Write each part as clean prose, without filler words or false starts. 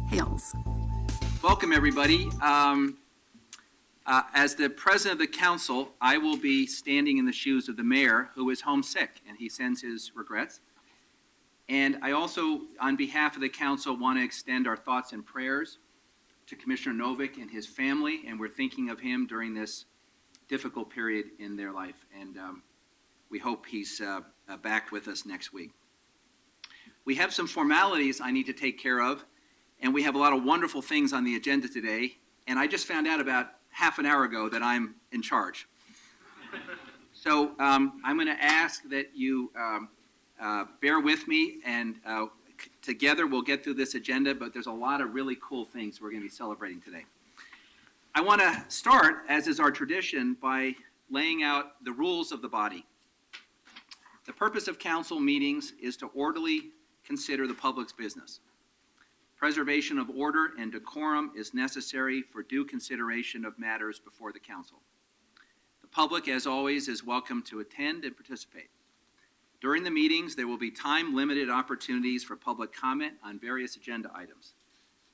Hales. Welcome, everybody. As the president of the council, I will be standing in the shoes of the mayor, who is homesick, and he sends his regrets. And I also, on behalf of the council, want to extend our thoughts and prayers to Commissioner Novick and his family, and we're thinking of him during this difficult period in their life. And we hope he's back with us next week. We have some formalities I need to take care of, and we have a lot of wonderful things on the agenda today. And I just found out about half an hour ago that I'm in charge. So I'm going to ask that you bear with me, and together we'll get through this agenda, but there's a lot of really cool things we're going to be celebrating today. I want to start, as is our tradition, by laying out the rules of the body. The purpose of council meetings is to orderly consider the public's business. Preservation of order and decorum is necessary for due consideration of matters before the council. The public, as always, is welcome to attend and participate. During the meetings, there will be time-limited opportunities for public comment on various agenda items.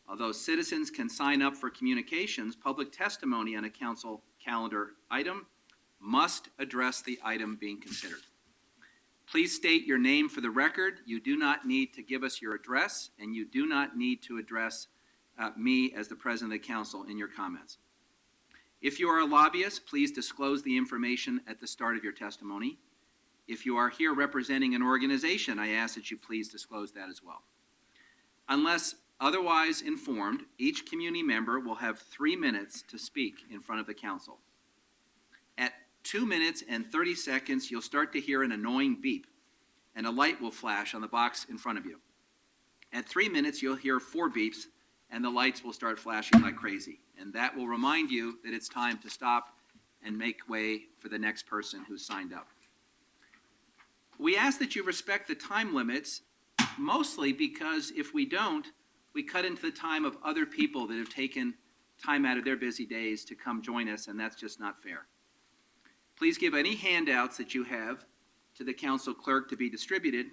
Although citizens can sign up for communications, public testimony on a council calendar item must address the item being considered. Please state your name for the record. You do not need to give us your address, and you do not need to address me as the president of the council in your comments. If you are a lobbyist, please disclose the information at the start of your testimony. If you are here representing an organization, I ask that you please disclose that as well. Unless otherwise informed, each community member will have 3 minutes to speak in front of the council. At 2 minutes and 30 seconds, you'll start to hear an annoying beep, and a light will flash on the box in front of you. At 3 minutes, you'll hear 4 beeps, and the lights will start flashing like crazy. And that will remind you that it's time to stop and make way for the next person who's signed up. We ask that you respect the time limits, mostly because if we don't, we cut into the time of other people that have taken time out of their busy days to come join us, and that's just not fair. Please give any handouts that you have to the council clerk to be distributed.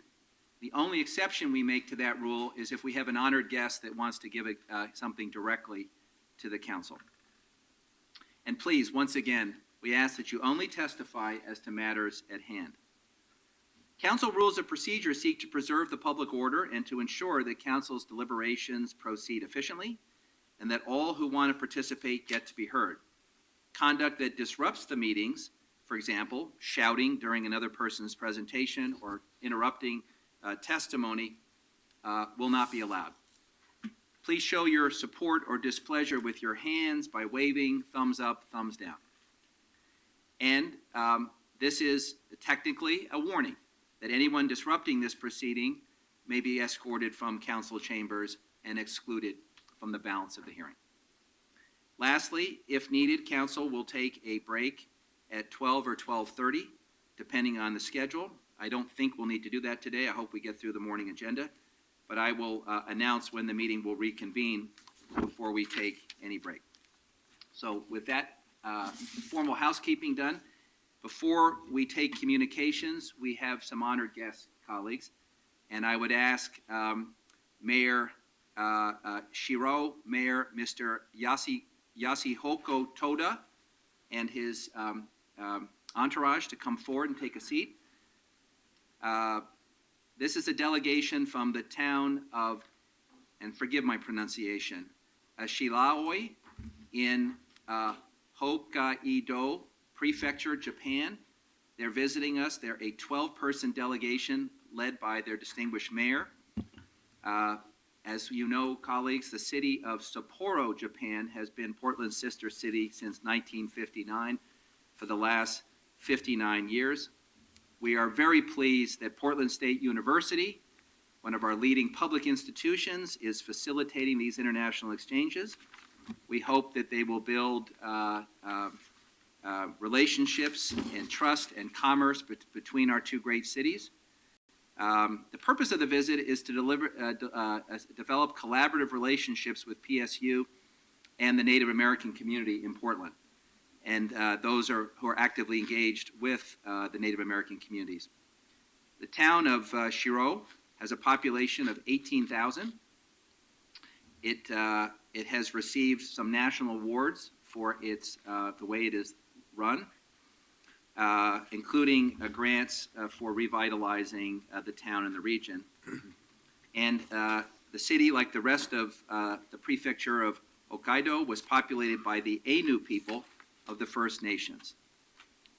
The only exception we make to that rule is if we have an honored guest that wants to give something directly to the council. And please, once again, we ask that you only testify as to matters at hand. Council rules of procedure seek to preserve the public order and to ensure that council's deliberations proceed efficiently and that all who want to participate get to be heard. Conduct that disrupts the meetings, for example, shouting during another person's presentation or interrupting testimony, will not be allowed. Please show your support or displeasure with your hands by waving thumbs up, thumbs down. And this is technically a warning that anyone disrupting this proceeding may be escorted from council chambers and excluded from the balance of the hearing. Lastly, if needed, council will take a break at 12 or 12:30, depending on the schedule. I don't think we'll need to do that today. I hope we get through the morning agenda, but I will announce when the meeting will reconvene before we take any break. So with that formal housekeeping done, before we take communications, we have some honored guest colleagues, and I would ask Mayor Shiro, Mayor Mr. Yasuhiko Toda, and his entourage to come forward and take a seat. This is a delegation from the town of, and forgive my pronunciation, Shilaoi in Hokkaido Prefecture, Japan. They're visiting us. They're a 12-person delegation led by their distinguished mayor. As you know, colleagues, the city of Sapporo, Japan, has been Portland's sister city since 1959 for the last 59 years. We are very pleased that Portland State University, one of our leading public institutions, is facilitating these international exchanges. We hope that they will build relationships and trust and commerce between our two great cities. The purpose of the visit is to develop collaborative relationships with PSU and the Native American community in Portland, and those who are actively engaged with the Native American communities. The town of Shiro has a population of 18,000, It has received some national awards for the way it is run, including grants for revitalizing the town and the region. And the city, like the rest of the prefecture of Hokkaido, was populated by the Ainu people of the First Nations.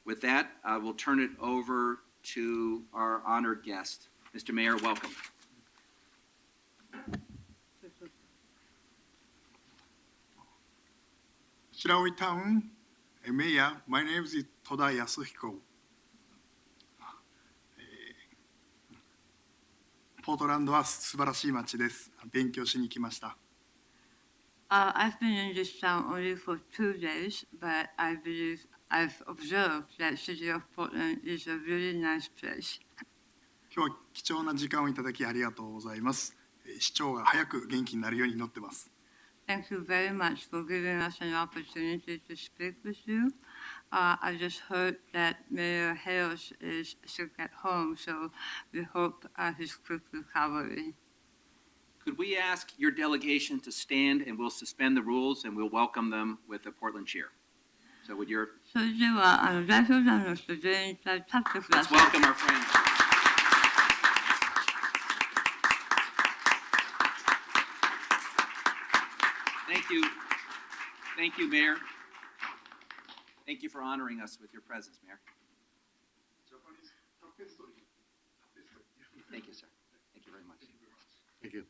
With that, I will turn it over to our honored guest. Mr. Mayor, welcome. Shiraoi Town, Mayor, my name is Toda Yasuhiko. ポートランドは素晴らしい街です。勉強しに来ました。I've been in this town only for 2 days, but I believe I've observed that city of Portland is a really nice place. 今日は貴重な時間をいただきありがとうございます。市長が早く元気になるように祈ってます。Thank you very much for giving us an opportunity to speak with you. I just heard that Mayor Hales is sick at home, so we hope his quick recovery. Could we ask your delegation to stand, and we'll suspend the rules and we'll welcome them with a Portland cheer? So would your それでは代表団の人全員立ってくだ let's さい。 welcome our friends. Thank you, Mayor. Thank you for honoring us with your presence, Mayor. Thank you, sir. Thank you very much. Thank you. Thank you.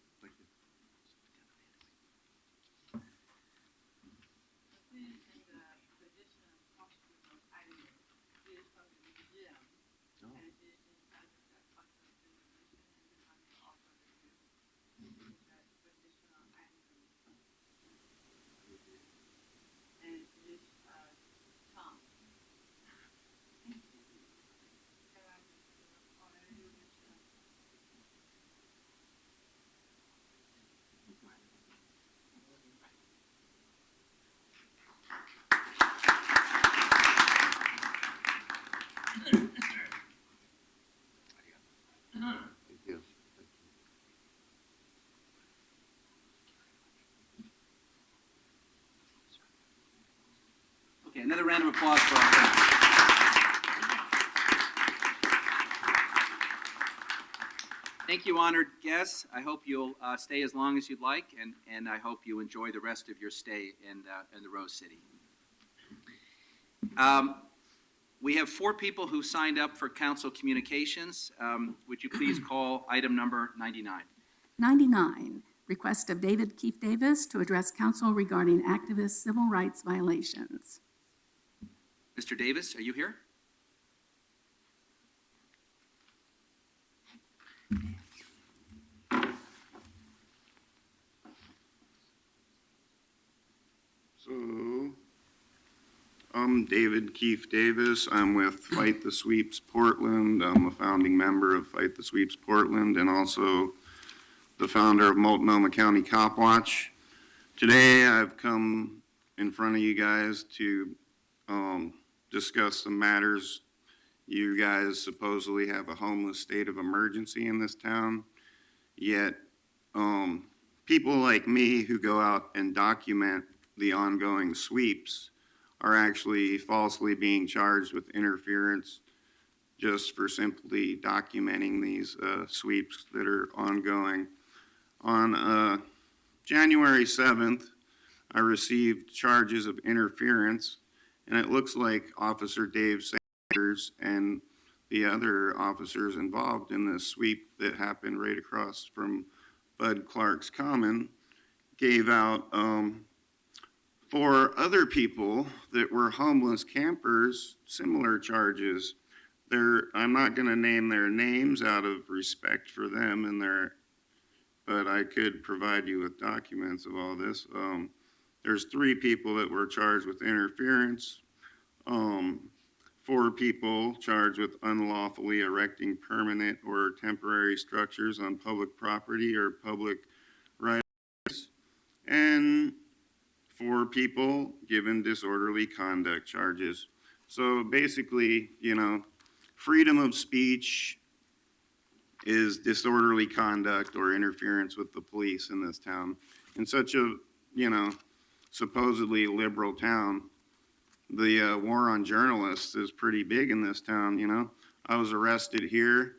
Okay, another round of applause for our friends. Thank you, honored guests. I hope you'll stay as long as you'd like, and I hope you enjoy the rest of your stay in the Rose City. We have 4 people who signed up for council communications. Would you please call item number 99? 99, request of David Keefe Davis to address council regarding activist civil rights violations. Mr. Davis, are you here? So, I'm David Keefe Davis. I'm with Fight the Sweeps Portland. I'm a founding member of Fight the Sweeps Portland and also the founder of Multnomah County Cop Watch. Today, I've come in front of you guys to discuss some matters. You guys supposedly have a homeless state of emergency in this town, yet people like me who go out and document the ongoing sweeps are actually falsely being charged with interference just for simply documenting these sweeps that are ongoing. On January 7th, I received charges of interference, and it looks like Officer Dave Sanders and the other officers involved in this sweep that happened right across from Bud Clark's Common gave out 4 other people that were homeless campers similar charges. I'm not going to name their names out of respect for them and but I could provide you with documents of all this. There's 3 people that were charged with interference, 4 people charged with unlawfully erecting permanent or temporary structures on public property or public rights, and 4 people given disorderly conduct charges. So basically, freedom of speech is disorderly conduct or interference with the police in this town. in such a, supposedly liberal town, the war on journalists is pretty big in this town. I was arrested here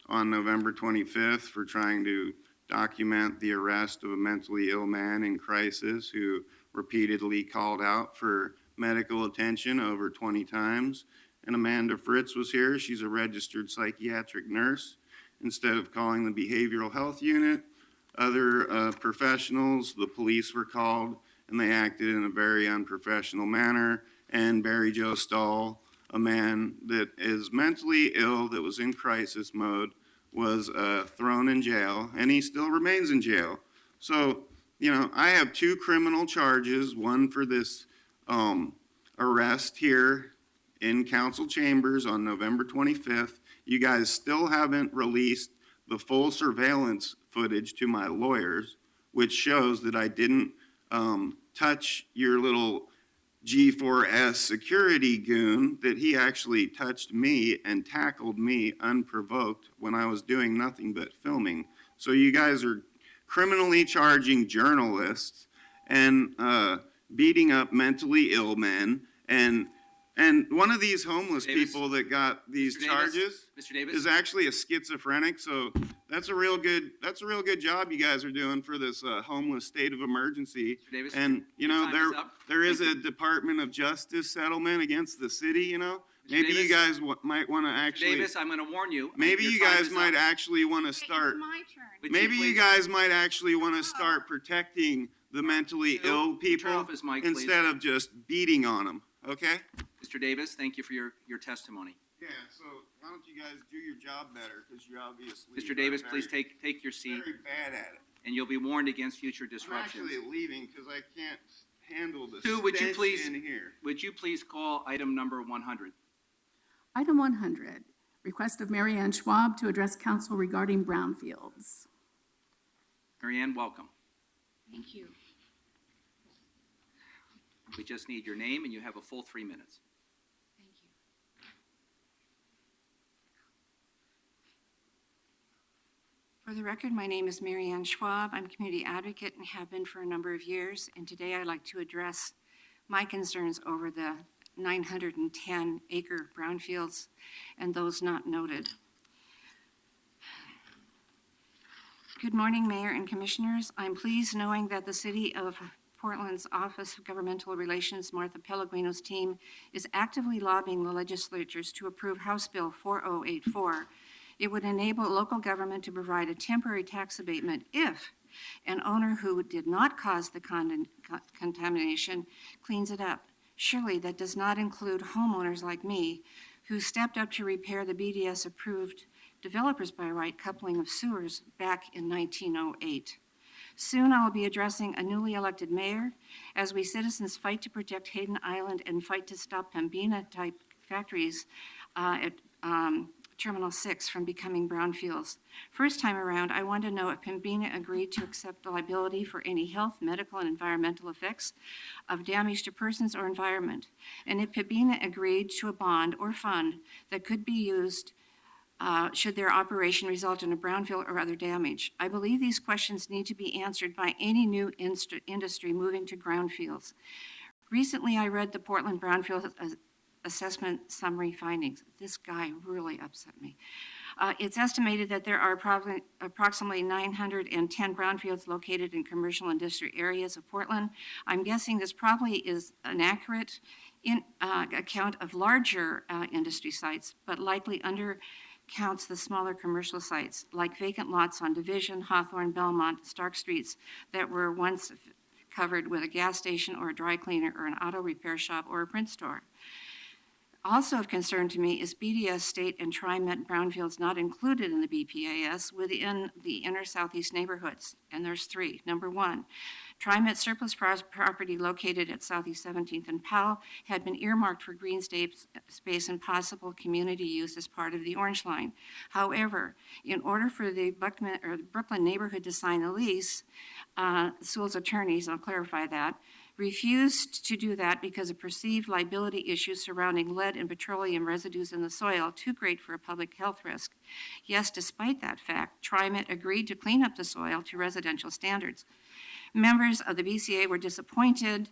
on November 25th for trying to document the arrest of a mentally ill man in crisis who repeatedly called out for medical attention over 20 times. And Amanda Fritz was here. She's a registered psychiatric nurse. Instead of calling the behavioral health unit, other professionals, the police were called, and they acted in a very unprofessional manner. And Barry Joe Stahl, a man that is mentally ill, that was in crisis mode, was thrown in jail, and he still remains in jail. So, I have 2 criminal charges, one for this arrest here in council chambers on November 25th. You guys still haven't released the full surveillance footage to my lawyers, which shows that I didn't touch your little G4S security goon, that he actually touched me and tackled me unprovoked when I was doing nothing but filming. So you guys are criminally charging journalists and beating up mentally ill men, and one of these homeless Davis? people that got these Mr. Davis? charges Mr. Davis? is actually a schizophrenic. So that's a real good job you guys are doing for this homeless state of emergency. Mr. Davis, And your time is up. there is Thank a Department of Justice settlement against the city. Maybe Davis? you guys might want to actually. Davis, I'm going to warn you. Maybe your you time guys is might up. actually want to start. It's my turn. Would Maybe you please- guys might actually want to start protecting the mentally Sue, ill turn people off his mic, please. instead of just beating on them. Okay? Mr. Davis, thank you for your testimony. Yeah. So why don't you guys do your job better? Because you obviously. Mr. Davis, please take your seat, Very bad at it. and you'll be warned against future I'm disruptions. actually leaving because I can't handle the Sue, would you stench please- in here. Would you please call item number 100? Item 100, request of Mary Ann Schwab to address council regarding brownfields. Marianne, welcome. Thank you. We just need your name, and you have a full 3 minutes. Thank you. For the record, my name is Mary Ann Schwab. I'm a community advocate and have been for a number of years. And today I'd like to address my concerns over the 910-acre brownfields and those not noted. Good morning, Mayor and Commissioners. I'm pleased knowing that the City of Portland's Office of Governmental Relations, Martha Pellegrino's team, is actively lobbying the legislatures to approve House Bill 4084. It would enable local government to provide a temporary tax abatement if an owner who did not cause the contamination cleans it up. Surely that does not include homeowners like me who stepped up to repair the BDS-approved developers by right coupling of sewers back in 1908. Soon I will be addressing a newly elected mayor as we citizens fight to protect Hayden Island and fight to stop Pembina-type factories at Terminal 6 from becoming brownfields. First time around, I want to know if Pembina agreed to accept liability for any health, medical, and environmental effects of damage to persons or environment, and if Pembina agreed to a bond or fund that could be used should their operation result in a brownfield or other damage. I believe these questions need to be answered by any new industry moving to brownfields. Recently, I read the Portland Brownfield Assessment Summary Findings. This guy really upset me. It's estimated that there are approximately 910 brownfields located in commercial industry areas of Portland. I'm guessing this probably is an accurate account of larger industry sites, but likely undercounts the smaller commercial sites, like vacant lots on Division, Hawthorne, Belmont, Stark Streets that were once covered with a gas station or a dry cleaner or an auto repair shop or a print store. Also of concern to me is BDS state and TriMet brownfields not included in the BPAS within the inner southeast neighborhoods, and there's 3. Number 1, TriMet surplus property located at Southeast 17th and Powell had been earmarked for green space and possible community use as part of the Orange Line. However, in order for the Brooklyn neighborhood to sign a lease, Sewell's attorneys, I'll clarify that, refused to do that because of perceived liability issues surrounding lead and petroleum residues in the soil, too great for a public health risk. Yes, despite that fact, TriMet agreed to clean up the soil to residential standards. Members of the BCA were disappointed.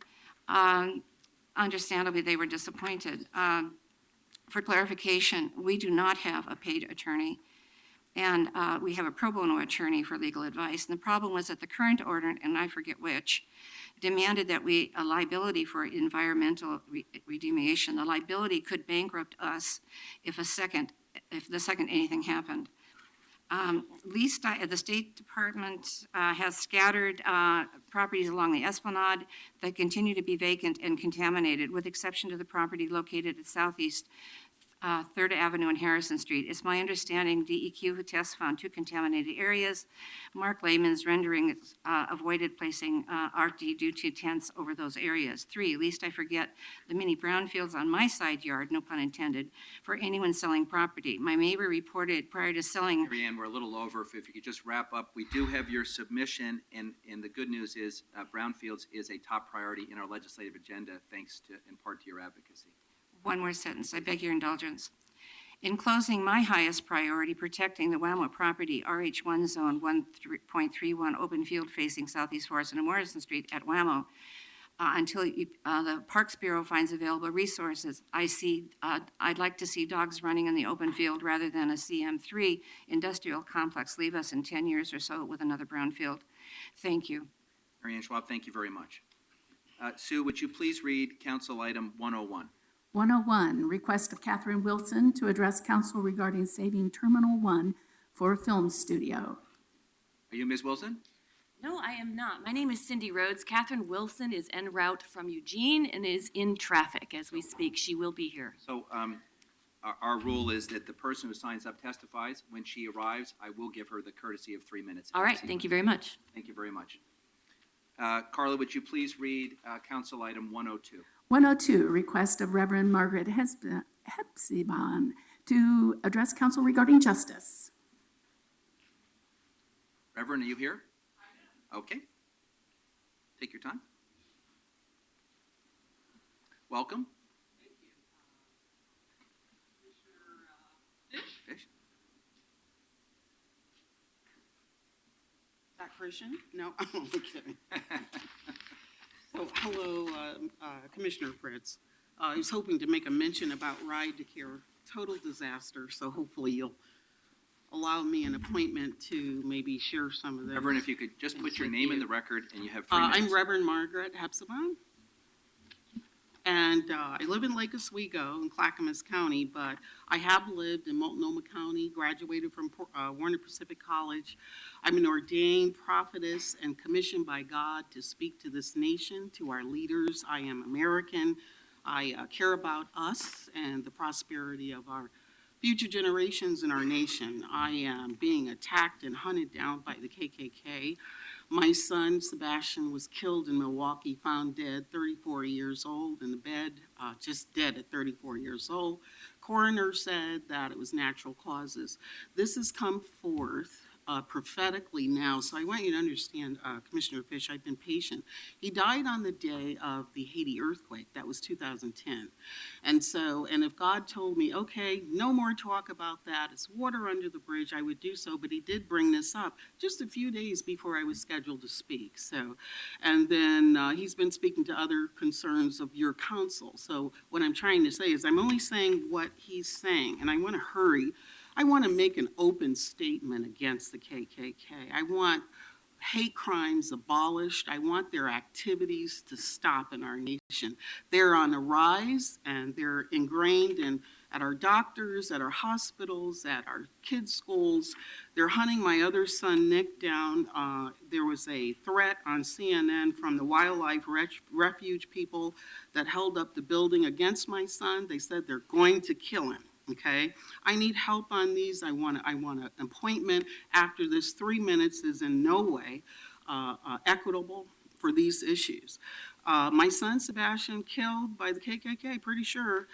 Understandably, they were disappointed. For clarification, we do not have a paid attorney, and we have a pro bono attorney for legal advice. And the problem was that the current order, and I forget which, demanded that a liability for environmental remediation, the liability could bankrupt us if the second anything happened. The State Department has scattered properties along the Esplanade that continue to be vacant and contaminated, with exception to the property located at Southeast 3rd Avenue and Harrison Street. It's my understanding DEQ tests found 2 contaminated areas. Mark Lehman's rendering avoided placing RT due to tents over those areas. 3, least I forget, the mini brownfields on my side yard, no pun intended, for anyone selling property. My neighbor reported prior to selling. Mary Ann, we're a little over. If you could just wrap up. We do have your submission, and the good news is brownfields is a top priority in our legislative agenda, thanks to, in part to your advocacy. One more sentence, I beg your indulgence. In closing, my highest priority, protecting the WAMO property, RH1 Zone 1.31, open field facing Southeast Forest and Morrison Street at WAMO, until the Parks Bureau finds available resources. I'd like to see dogs running in the open field rather than a CM3 industrial complex leave us in 10 years or so with another brownfield. Thank you. Mary Ann Schwab, thank you very much. Sue, would you please read Council Item 101? 101, request of Catherine Wilson to address council regarding saving Terminal 1 for a film studio. Are you Ms. Wilson? No, I am not. My name is Cindy Rhodes. Catherine Wilson is en route from Eugene and is in traffic as we speak. She will be here. So our rule is that the person who signs up testifies. When she arrives, I will give her the courtesy of 3 minutes. All right, thank you very much. Thank you very much. Carla, would you please read Council Item 102? 102, request of Reverend Margaret Hepzibah to address council regarding justice. Reverend, are you here? Okay. Take your time. Welcome. Fish. Zach Frisian? No, I'm only kidding. So, hello, Commissioner Fritz. I was hoping to make a mention about Ride to Care, total disaster, so hopefully you'll allow me an appointment to maybe share some of those. Reverend, if you could just put your name in the record, and you have 3 minutes. I'm Reverend Margaret Hepzibah, and I live in Lake Oswego in Clackamas County, but I have lived in Multnomah County, graduated from Warner Pacific College. I'm an ordained prophetess and commissioned by God to speak to this nation, to our leaders. I am American. I care about us and the prosperity of our future generations in our nation. I am being attacked and hunted down by the KKK. My son, Sebastian, was killed in Milwaukee, found dead, 34 years old, in the bed, just dead at 34 years old. Coroner said that it was natural causes. This has come forth prophetically now, so I want you to understand, Commissioner Fish, I've been patient. He died on the day of the Haiti earthquake. That was 2010. And if God told me, okay, no more talk about that, it's water under the bridge, I would do so, but he did bring this up just a few days before I was scheduled to speak. So, and then he's been speaking to other concerns of your council. So what I'm trying to say is I'm only saying what he's saying, and I want to hurry. I want to make an open statement against the KKK. I want hate crimes abolished. I want their activities to stop in our nation. They're on the rise, and they're ingrained at our doctors, at our hospitals, at our kids' schools. They're hunting my other son, Nick, down. There was a threat on CNN from the wildlife refuge people that held up the building against my son. They said they're going to kill him. Okay, I need help on these. I want an appointment after this. 3 minutes is in no way equitable for these issues. My son Sebastian killed by the KKK, pretty sure.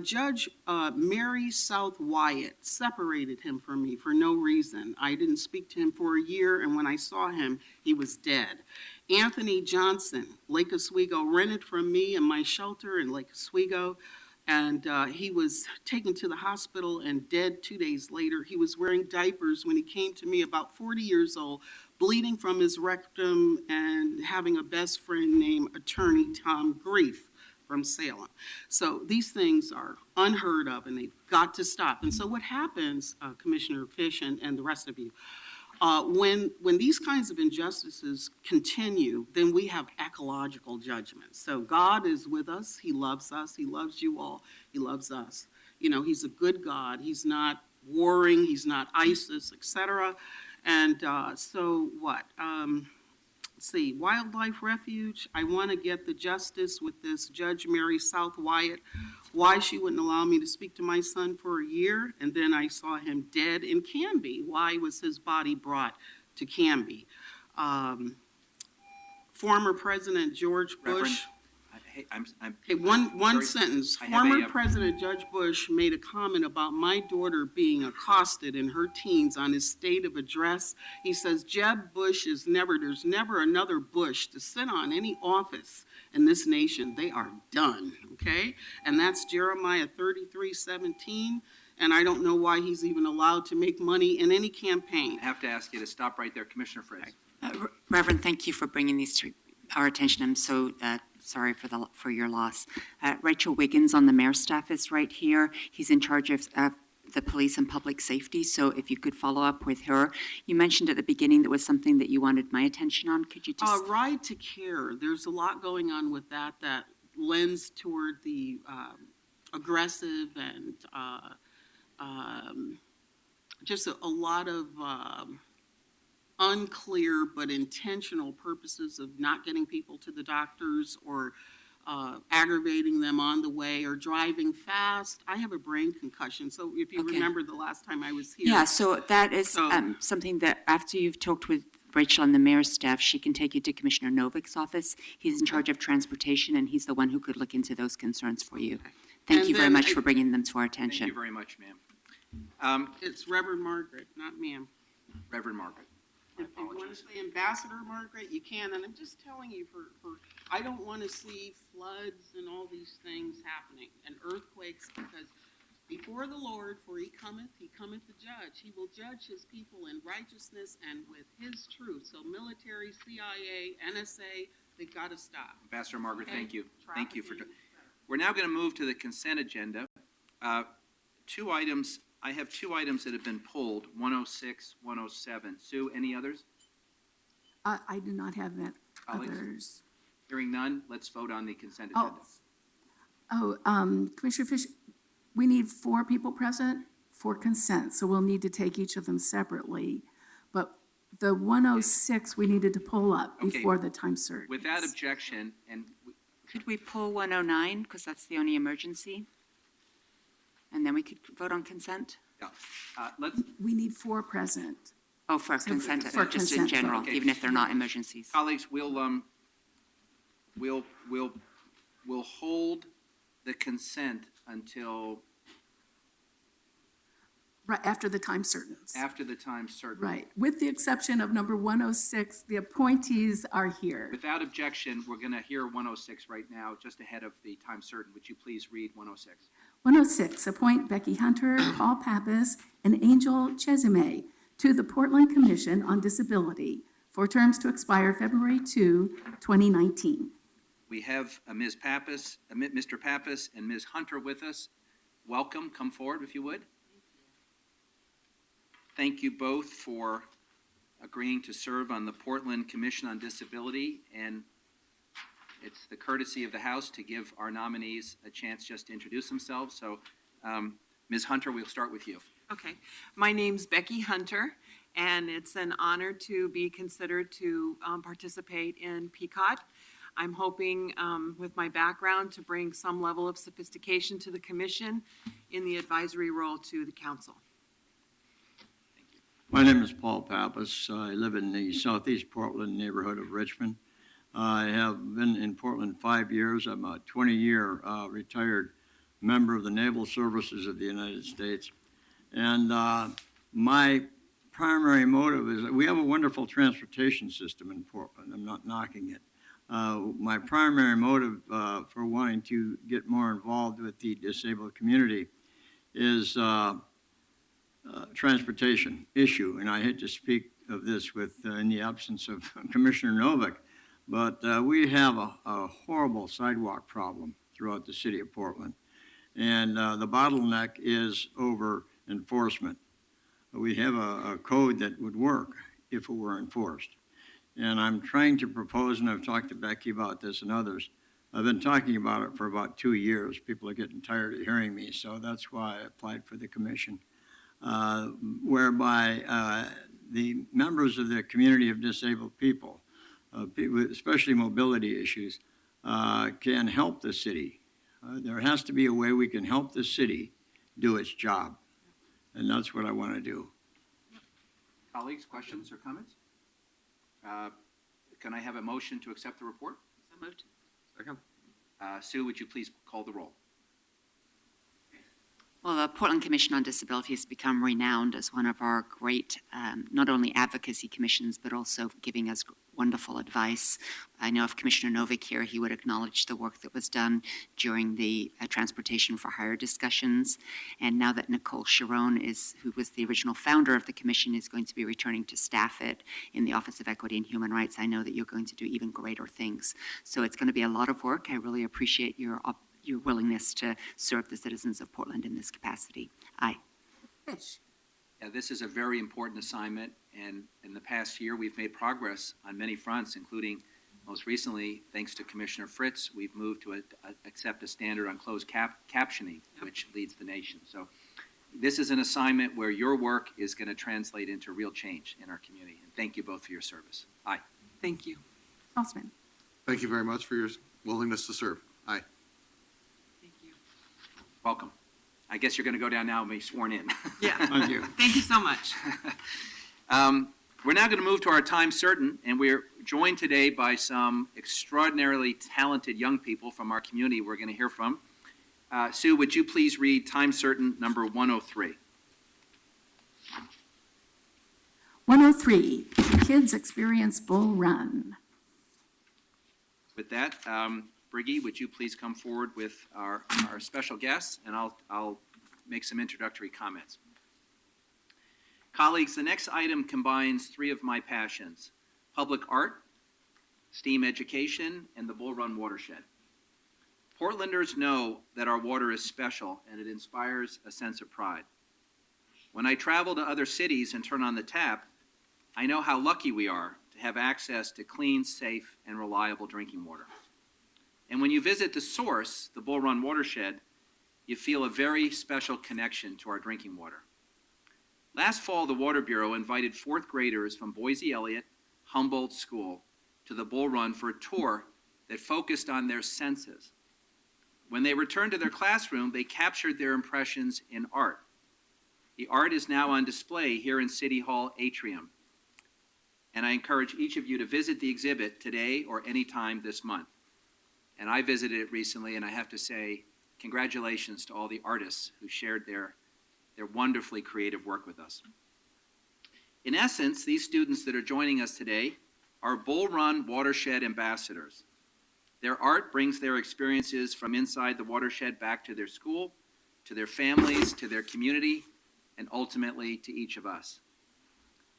Judge Mary South Wyatt separated him from me for no reason. I didn't speak to him for a year, and when I saw him, he was dead. Anthony Johnson, Lake Oswego, rented from me in my shelter in Lake Oswego. And he was taken to the hospital and dead 2 days later. He was wearing diapers when he came to me, about 40 years old, bleeding from his rectum and having a best friend named Attorney Tom Grief from Salem. So these things are unheard of, and they've got to stop. And so what happens, Commissioner Fish and the rest of you, when these kinds of injustices continue, then we have ecological judgment. So God is with us. He loves you all. He loves us. You know, he's a good God. He's not warring. He's not ISIS, etc. And so what? Let's see, Wildlife Refuge, I want to get the justice with this Judge Mary South Wyatt, why she wouldn't allow me to speak to my son for a year, and then I saw him dead in Canby. Why was his body brought to Canby? Former President George Reverend, Bush. hey, I'm Okay, one sorry. sentence. I have Former a, President Judge Bush made a comment about my daughter being accosted in her teens on his state of address. He says, Jeb Bush there's never another Bush to sit on any office in this nation. They are done, okay? And that's Jeremiah 33:17. And I don't know why he's even allowed to make money in any campaign. I have to ask you to stop right there, Commissioner Fritz. Reverend, thank you for bringing these to our attention. I'm so sorry for your loss. Rachel Wiggins on the mayor's staff is right here. He's in charge of the police and public safety, so if you could follow up with her. You mentioned at the beginning there was something that you wanted my attention on. Could you just... Ride to Care, there's a lot going on with that lends toward the aggressive and just a lot of unclear but intentional purposes of not getting people to the doctors or aggravating them on the way or driving fast. I have a brain concussion, so if you Okay. remember the last time I was here. Yeah, so that is So- something that after you've talked with Rachel and the mayor's staff, she can take you to Commissioner Novik's office. He's in charge of transportation, and he's the one who could look into those concerns for you. Thank And you very then much I- for bringing them to our Thank attention. you very much, ma'am. It's Reverend Margaret, not ma'am. Reverend Margaret. If you want to say Ambassador Margaret, you can, and I'm just telling you I don't want to see floods and all these things happening, and earthquakes, because before the Lord, for he cometh to judge. He will judge his people in righteousness and with his truth. So military, CIA, NSA, they got to stop. Ambassador Margaret, Okay. thank you. Thank you for... Trafficking, et cetera. We're now going to move to the consent agenda. I have two items that have been pulled, 106, 107. Sue, any others? I do not have that Colleagues? others. Hearing none, let's vote on the consent Oh. agenda. Commissioner Fish, we need 4 people present for consent, so we'll need to take each of them separately. But the 106, we needed to pull up Okay. before the time certain. Without objection, and Could we pull 109, because that's the only emergency? And then we could vote on consent? let's, We need 4 present. Oh, for consent, for just in consent, general, okay. even if they're not emergencies. colleagues, we'll hold the consent until Right, after the time certains. after the time certain. Right, with the exception of number 106, the appointees are here. Without objection, we're going to hear 106 right now, just ahead of the time certain. Would you please read 106? 106, appoint Becky Hunter, Paul Pappas, and Angel Chesime to the Portland Commission on Disability for terms to expire February 2, 2019. We have Ms. Pappas, Mr. Pappas and Ms. Hunter with us. Welcome, come forward if you would. Thank you both for agreeing to serve on the Portland Commission on Disability, and it's the courtesy of the House to give our nominees a chance just to introduce themselves. So, Ms. Hunter, we'll start with you. Okay, my name's Becky Hunter, and it's an honor to be considered to participate in PCOT. I'm hoping, with my background, to bring some level of sophistication to the commission in the advisory role to the council. My name is Paul Pappas. I live in the southeast Portland neighborhood of Richmond. I have been in Portland 5 years. I'm a 20-year retired member of the Naval Services of the United States. And my primary motive is that we have a wonderful transportation system in Portland. I'm not knocking it. My primary motive for wanting to get more involved with the disabled community is transportation issue. And I hate to speak of this with, in the absence of Commissioner Novick, but we have a horrible sidewalk problem throughout the city of Portland. And the bottleneck is over enforcement. We have a code that would work if it were enforced. And I'm trying to propose, and I've talked to Becky about this and others, I've been talking about it for about 2 years. People are getting tired of hearing me, so that's why I applied for the commission, whereby the members of the community of disabled people, especially mobility issues, can help the city. There has to be a way we can help the city do its job, and that's what I want to do. Colleagues, questions or comments? Can I have a motion to accept the report? So moved. Second. Sue, would you please call the roll? Well, the Portland Commission on Disability has become renowned as one of our great, not only advocacy commissions, but also giving us wonderful advice. I know if Commissioner Novick here, he would acknowledge the work that was done during the Transportation for Hire discussions. And now that Nicole Sharon who was the original founder of the commission, is going to be returning to staff it in the Office of Equity and Human Rights, I know that you're going to do even greater things. So it's going to be a lot of work. I really appreciate your willingness to serve the citizens of Portland in this capacity. Aye. Fish. Yeah, this is a very important assignment, and in the past year, we've made progress on many fronts, including, most recently, thanks to Commissioner Fritz, we've moved to accept a standard on closed captioning, which leads the nation. So this is an assignment where your work is going to translate into real change in our community. And thank you both for your service. Aye. Thank you. Salzman. Thank you very much for your willingness to serve. Aye. Thank you. Welcome. I guess you're going to go down now and be sworn in. Yeah. Thank you. Thank you so much. We're now going to move to our time certain, and we're joined today by some extraordinarily talented young people from our community we're going to hear from. Sue, would you please read time certain number 103? 103, Kids Experience Bull Run. With that, Briggy, would you please come forward with our special guests, and I'll make some introductory comments. Colleagues, the next item combines three of my passions: public art, STEAM education, and the Bull Run watershed. Portlanders know that our water is special, and it inspires a sense of pride. When I travel to other cities and turn on the tap, I know how lucky we are to have access to clean, safe, and reliable drinking water. And when you visit the source, the Bull Run watershed, you feel a very special connection to our drinking water. Last fall, the Water Bureau invited fourth graders from Boise Elliott Humboldt School to the Bull Run for a tour that focused on their senses. When they returned to their classroom, they captured their impressions in art. The art is now on display here in City Hall atrium. And I encourage each of you to visit the exhibit today or anytime this month. And I visited it recently, and I have to say, congratulations to all the artists who shared their wonderfully creative work with us. In essence, these students that are joining us today are Bull Run watershed ambassadors. Their art brings their experiences from inside the watershed back to their school, to their families, to their community, and ultimately to each of us.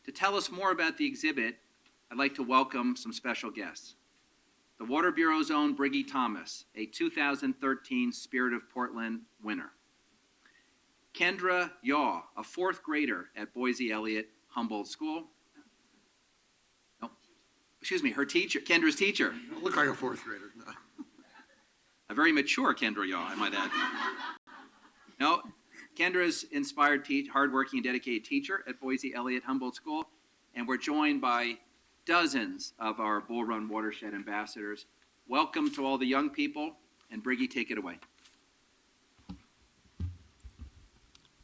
To tell us more about the exhibit, I'd like to welcome some special guests. The Water Bureau's own Briggy Thomas, a 2013 Spirit of Portland winner. Kendra Yaw, a fourth grader at Boise Elliott Humboldt School. No, excuse me, her teacher, Kendra's teacher. You look like a fourth grader. No. A very mature Kendra Yaw, I might add. No, Kendra's inspired, hardworking, and dedicated teacher at Boise Elliott Humboldt School, and we're joined by dozens of our Bull Run watershed ambassadors. Welcome to all the young people, and Briggy, take it away.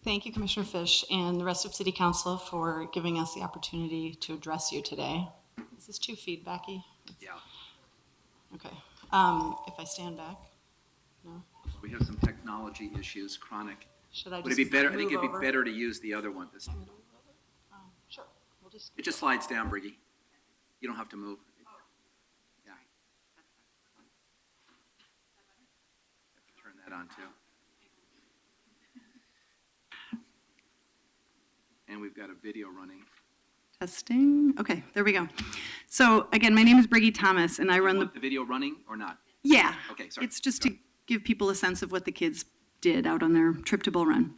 Thank you, Commissioner Fish, and the rest of City Council for giving us the opportunity to address you today. Is this too feedbacky? Yeah. Okay. If I stand back? No? We have some technology issues, chronic. Should I Would just it be better? I think move it'd be over? better to use the other one. Sure. We'll just. It just slides down, Briggy. You don't have to move. Yeah. Have to turn that on too. And we've got a video running Testing. Okay, there we go. So again, my name is Briggy Thomas, and I run the, Want the video running or not? yeah. Okay, sorry. It's just to give people a sense of what the kids did out on their trip to Bull Run.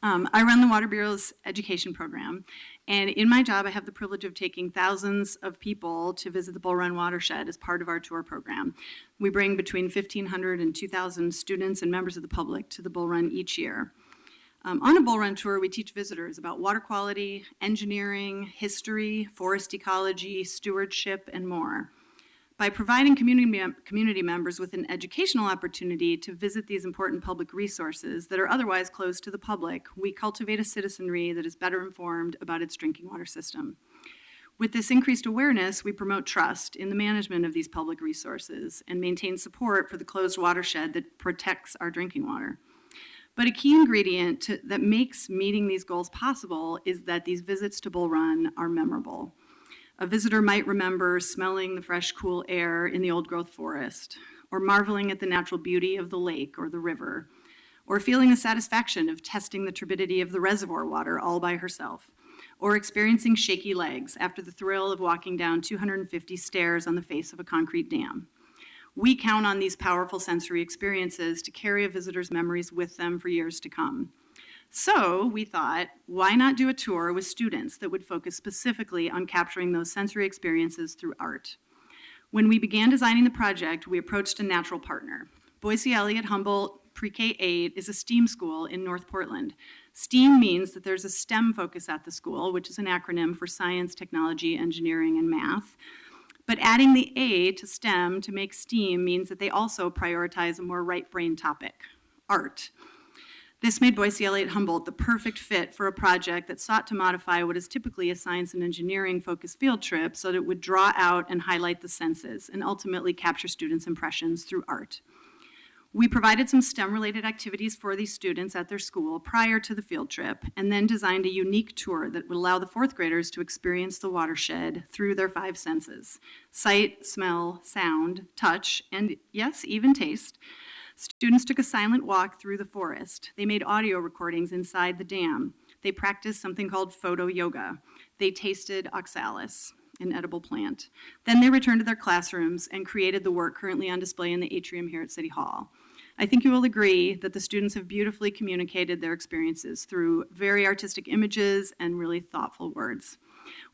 I run the Water Bureau's education program, and in my job, I have the privilege of taking thousands of people to visit the Bull Run watershed as part of our tour program. We bring between 1,500 and 2,000 students and members of the public to the Bull Run each year. On a Bull Run tour, we teach visitors about water quality, engineering, history, forest ecology, stewardship, and more. By providing community members with an educational opportunity to visit these important public resources that are otherwise closed to the public, we cultivate a citizenry that is better informed about its drinking water system. With this increased awareness, we promote trust in the management of these public resources and maintain support for the closed watershed that protects our drinking water. But a key ingredient that makes meeting these goals possible is that these visits to Bull Run are memorable. A visitor might remember smelling the fresh, cool air in the old-growth forest, or marveling at the natural beauty of the lake or the river, or feeling the satisfaction of testing the turbidity of the reservoir water all by herself, or experiencing shaky legs after the thrill of walking down 250 stairs on the face of a concrete dam. We count on these powerful sensory experiences to carry a visitor's memories with them for years to come. So we thought, why not do a tour with students that would focus specifically on capturing those sensory experiences through art? When we began designing the project, we approached a natural partner. Boise Elliott Humboldt Pre-K-8 is a STEAM school in North Portland. STEAM means that there's a STEM focus at the school, which is an acronym for science, technology, engineering, and math. But adding the A to STEM to make STEAM means that they also prioritize a more right brain topic, art. This made Boise Elliott Humboldt the perfect fit for a project that sought to modify what is typically a science and engineering focused field trip so that it would draw out and highlight the senses and ultimately capture students' impressions through art. We provided some STEM-related activities for these students at their school prior to the field trip, and then designed a unique tour that would allow the fourth graders to experience the watershed through their 5 senses: sight, smell, sound, touch, and yes, even taste. Students took a silent walk through the forest. They made audio recordings inside the dam. They practiced something called photo yoga. They tasted oxalis, an edible plant. Then they returned to their classrooms and created the work currently on display in the atrium here at City Hall. I think you will agree that the students have beautifully communicated their experiences through very artistic images and really thoughtful words.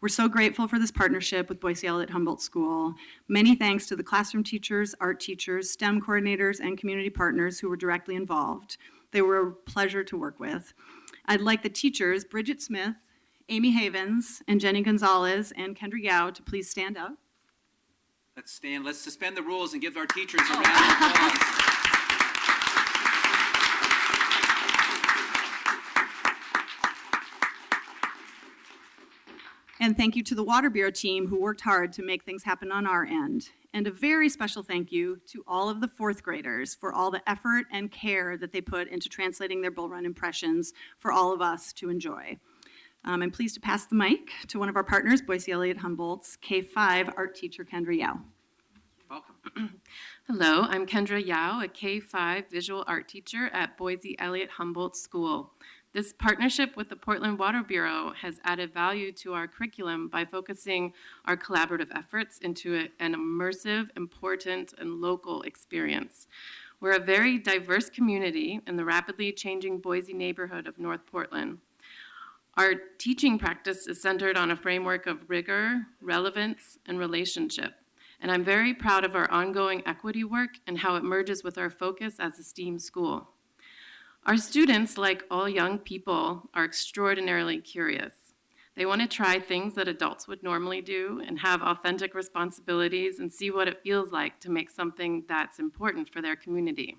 We're so grateful for this partnership with Boise Elliott Humboldt School. Many thanks to the classroom teachers, art teachers, STEM coordinators, and community partners who were directly involved. They were a pleasure to work with. I'd like the teachers, Bridget Smith, Amy Havens, and Jenny Gonzalez, and Kendra Yao to please stand up. Let's stand, let's suspend the rules and give our teachers a round of applause. And thank you to the Water Bureau team who worked hard to make things happen on our end. And a very special thank you to all of the fourth graders for all the effort and care that they put into translating their Bull Run impressions for all of us to enjoy. I'm pleased to pass the mic to one of our partners, Boise Elliott Humboldt's K-5 art teacher, Kendra Yao. Welcome. Hello, I'm Kendra Yao, a K-5 visual art teacher at Boise Elliott Humboldt School. This partnership with the Portland Water Bureau has added value to our curriculum by focusing our collaborative efforts into an immersive, important, and local experience. We're a very diverse community in the rapidly changing Boise neighborhood of North Portland. Our teaching practice is centered on a framework of rigor, relevance, and relationship. And I'm very proud of our ongoing equity work and how it merges with our focus as a STEAM school. Our students, like all young people, are extraordinarily curious. They want to try things that adults would normally do and have authentic responsibilities and see what it feels like to make something that's important for their community.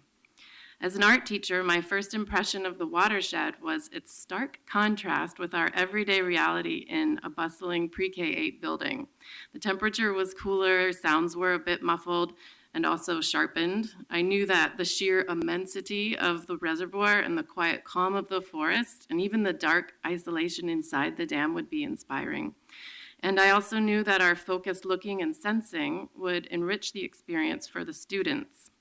As an art teacher, my first impression of the watershed was its stark contrast with our everyday reality in a bustling pre-K-8 building. The temperature was cooler, sounds were a bit muffled, and also sharpened. I knew that the sheer immensity of the reservoir and the quiet calm of the forest and even the dark isolation inside the dam would be inspiring. And I also knew that our focused looking and sensing would enrich the experience for the students.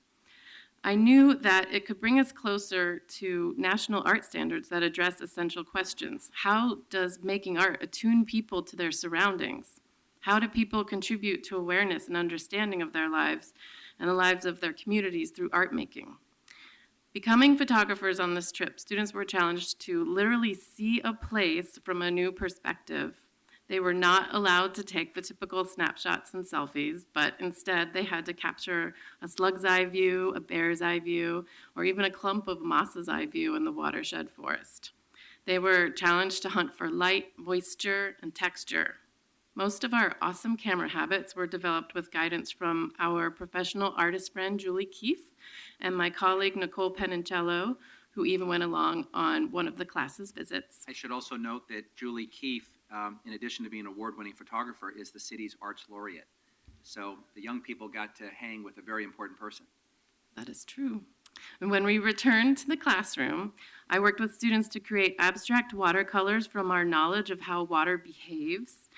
I knew that it could bring us closer to national art standards that address essential questions. How does making art attune people to their surroundings? How do people contribute to awareness and understanding of their lives and the lives of their communities through art making? Becoming photographers on this trip, students were challenged to literally see a place from a new perspective. They were not allowed to take the typical snapshots and selfies, but instead they had to capture a slug's eye view, a bear's eye view, or even a clump of moss's eye view in the watershed forest. They were challenged to hunt for light, moisture, and texture. Most of our awesome camera habits were developed with guidance from our professional artist friend, Julie Keefe, and my colleague, Nicole Penincello, who even went along on one of the class's visits. I should also note that Julie Keefe, in addition to being an award-winning photographer, is the city's arts laureate. So the young people got to hang with a very important person. That is true. And when we returned to the classroom, I worked with students to create abstract watercolors from our knowledge of how water behaves.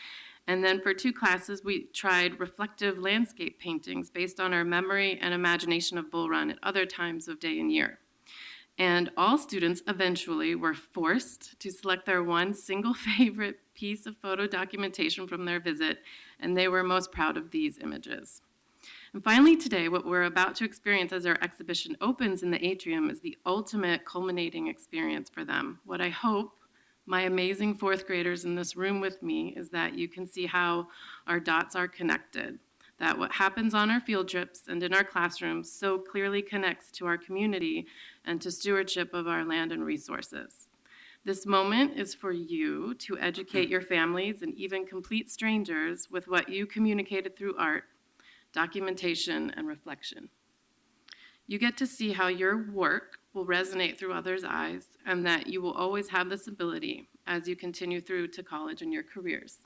And then for 2 classes, we tried reflective landscape paintings based on our memory and imagination of Bull Run at other times of day and year. And all students eventually were forced to select their one single favorite piece of photo documentation from their visit, and they were most proud of these images. And finally today, what we're about to experience as our exhibition opens in the atrium is the ultimate culminating experience for them. What I hope my amazing 4th graders in this room with me is that you can see how our dots are connected, that what happens on our field trips and in our classrooms so clearly connects to our community and to stewardship of our land and resources. This moment is for you to educate your families and even complete strangers with what you communicated through art, documentation, and reflection. You get to see how your work will resonate through others' eyes and that you will always have this ability as you continue through to college and your careers.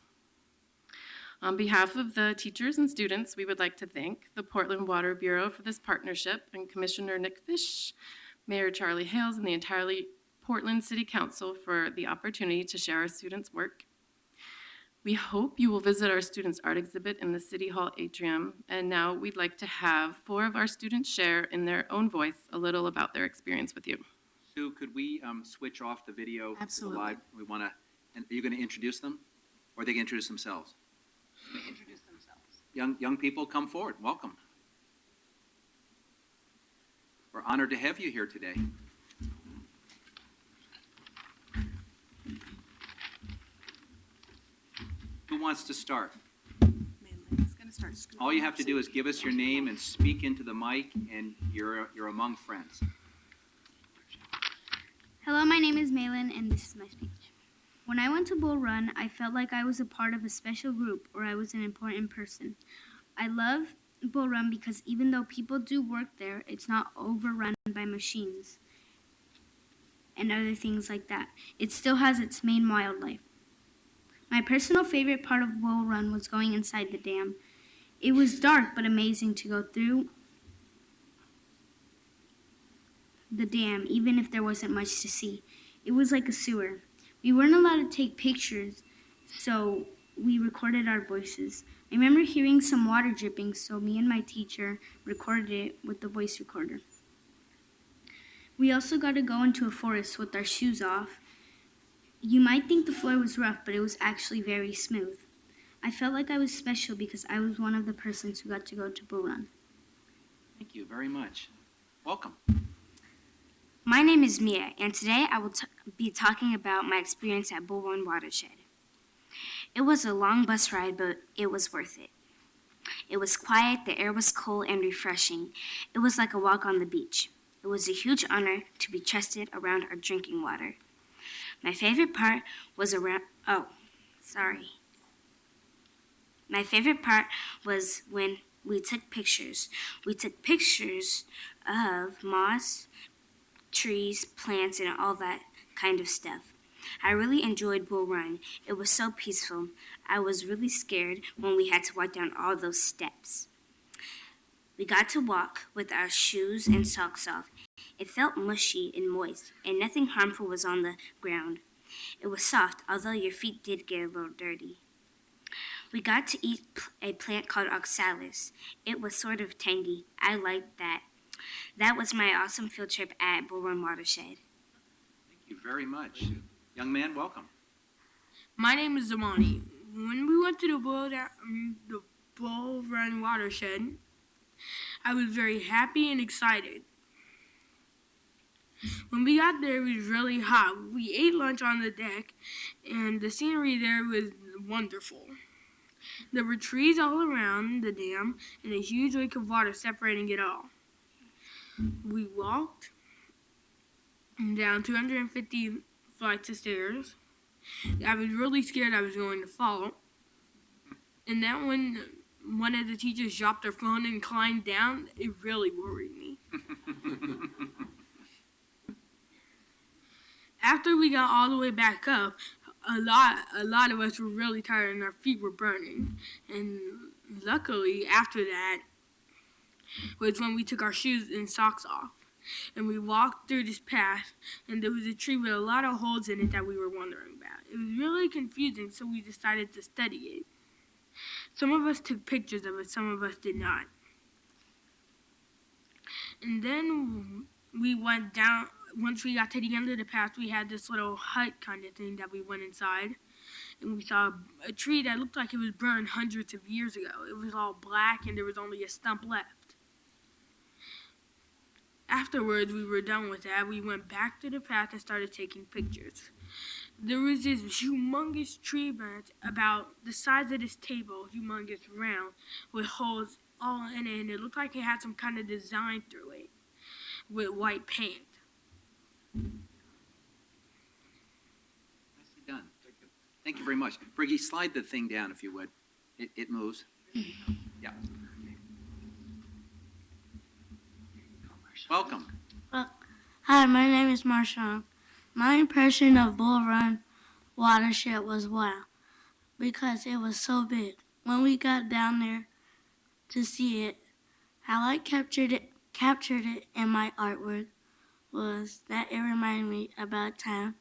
On behalf of the teachers and students, we would like to thank the Portland Water Bureau for this partnership and Commissioner Nick Fish, Mayor Charlie Hales, and the entire Portland City Council for the opportunity to share our students' work. We hope you will visit our students' art exhibit in the City Hall atrium, and now we'd like to have 4 of our students share in their own voice a little about their experience with you. Sue, could we switch off the video? Absolutely. To the live? We want to, and are you going to introduce them? Or are they going to introduce themselves? Introduce themselves. Young people, come forward. Welcome. We're honored to have you here today. Who wants to start? All you have to do is give us your name and speak into the mic, and you're among friends. Hello, my name is Malin, and this is my speech. When I went to Bull Run, I felt like I was a part of a special group, or I was an important person. I love Bull Run because even though people do work there, it's not overrun by machines and other things like that. It still has its main wildlife. My personal favorite part of Bull Run was going inside the dam. It was dark but amazing to go through the dam, even if there wasn't much to see. It was like a sewer. We weren't allowed to take pictures, so we recorded our voices. I remember hearing some water dripping, so me and my teacher recorded it with the voice recorder. We also got to go into a forest with our shoes off. You might think the floor was rough, but it was actually very smooth. I felt like I was special because I was one of the persons who got to go to Bull Run. Thank you very much. Welcome. My name is Mia, and today I will be talking about my experience at Bull Run Watershed. It was a long bus ride, but it was worth it. It was quiet, the air was cool and refreshing. It was like a walk on the beach. It was a huge honor to be trusted around our drinking water. My favorite part was My favorite part was when we took pictures. We took pictures of moss, trees, plants, and all that kind of stuff. I really enjoyed Bull Run. It was so peaceful. I was really scared when we had to walk down all those steps. We got to walk with our shoes and socks off. It felt mushy and moist, and nothing harmful was on the ground. It was soft, although your feet did get a little dirty. We got to eat a plant called oxalis. It was sort of tangy. I liked that. That was my awesome field trip at Bull Run Watershed. Thank you very much. Young man, welcome. My name is Zamani. When we went to the Bull Run Watershed, I was very happy and excited. When we got there, it was really hot. We ate lunch on the deck, and the scenery there was wonderful. There were trees all around the dam and a huge lake of water separating it all. We walked down 250 flights of stairs. I was really scared I was going to fall. And then when one of the teachers dropped their phone and climbed down, it really worried me. After we got all the way back up, a lot of us were really tired and our feet were burning. And luckily, after that was when we took our shoes and socks off. And we walked through this path, and there was a tree with a lot of holes in it that we were wondering about. It was really confusing, so we decided to study it. Some of us took pictures of it, some of us did not. And then we went down. Once we got to the end of the path, we had this little hut kind of thing that we went inside. And we saw a tree that looked like it was burned hundreds of years ago. It was all black and there was only a stump left. Afterwards, we were done with that. We went back to the path and started taking pictures. There was this humongous tree branch about the size of this table, humongous round, with holes all in it. And it looked like it had some kind of design through it with white paint. Nicely done. Thank you very much. Briggy, slide the thing down if you would. It moves. Yeah. Welcome. Hi, my name is Marshawn. My impression of Bull Run Watershed was wow, because it was so big. When we got down there to see it, how I captured it in my artwork was that it reminded me about time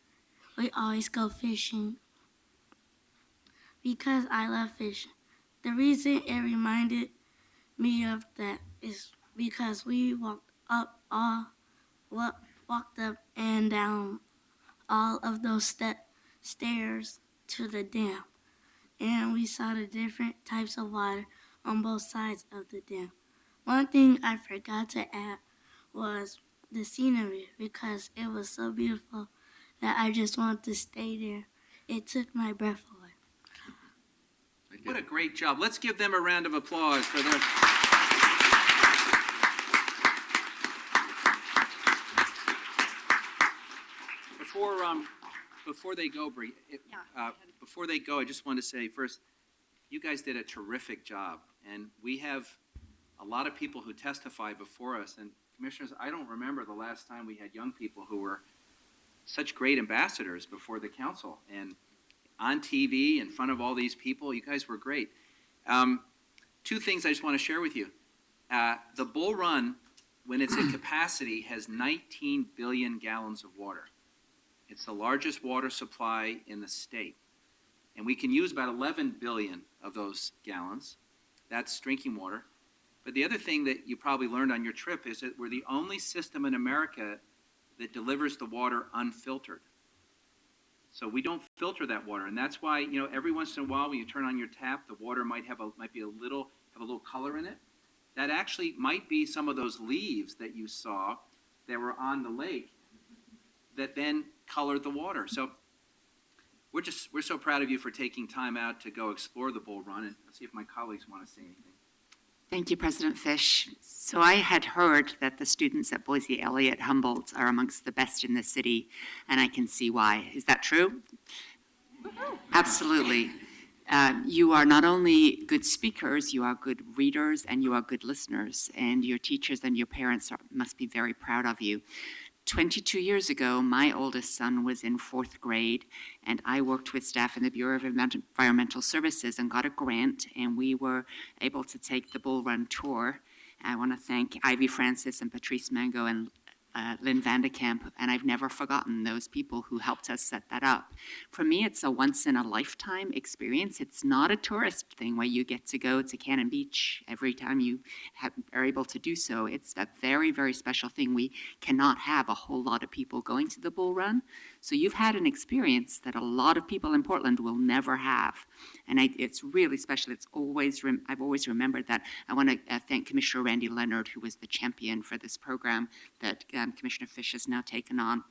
we always go fishing, because I love fishing. The reason it reminded me of that is because we walked up and down all of those stairs to the dam, and we saw the different types of water on both sides of the dam. One thing I forgot to add was the scenery, because it was so beautiful that I just wanted to stay there. It took my breath away. What a great job. Let's give them a round of applause for their... Before they go, Bree, before they go, I just want to say first, you guys did a terrific job, and we have a lot of people who testify before us, and commissioners, I don't remember the last time we had young people who were such great ambassadors before the council, and on TV, in front of all these people, you guys were great. Two things I just want to share with you. The Bull Run, when it's at capacity, has 19 billion gallons of water. It's the largest water supply in the state. And we can use about 11 billion of those gallons. That's drinking water. But the other thing that you probably learned on your trip is that we're the only system in America that delivers the water unfiltered. So we don't filter that water. And that's why, every once in a while when you turn on your tap, the water might have a little color in it. That actually might be some of those leaves that you saw that were on the lake that then colored the water. So we're so proud of you for taking time out to go explore the Bull Run, and let's see if my colleagues want to say anything. Thank you, President Fish. So I had heard that the students at Boise Elliott Humboldt are amongst the best in the city, and I can see why. Is that true? Absolutely. You are not only good speakers, you are good readers, and you are good listeners, and your teachers and your parents must be very proud of you. 22 years ago, my oldest son was in 4th grade, and I worked with staff in the Bureau of Environmental Services and got a grant, and we were able to take the Bull Run tour. I want to thank Ivy Francis and Patrice Mango and Lynn Vandekamp, and I've never forgotten those people who helped us set that up. For me, it's a once-in-a-lifetime experience. It's not a tourist thing where you get to go to Cannon Beach every time you are able to do so. It's a very, very special thing. We cannot have a whole lot of people going to the Bull Run. So you've had an experience that a lot of people in Portland will never have. And it's really special. It's always I've always remembered that. I want to thank Commissioner Randy Leonard, who was the champion for this program that Commissioner Fish has now taken on.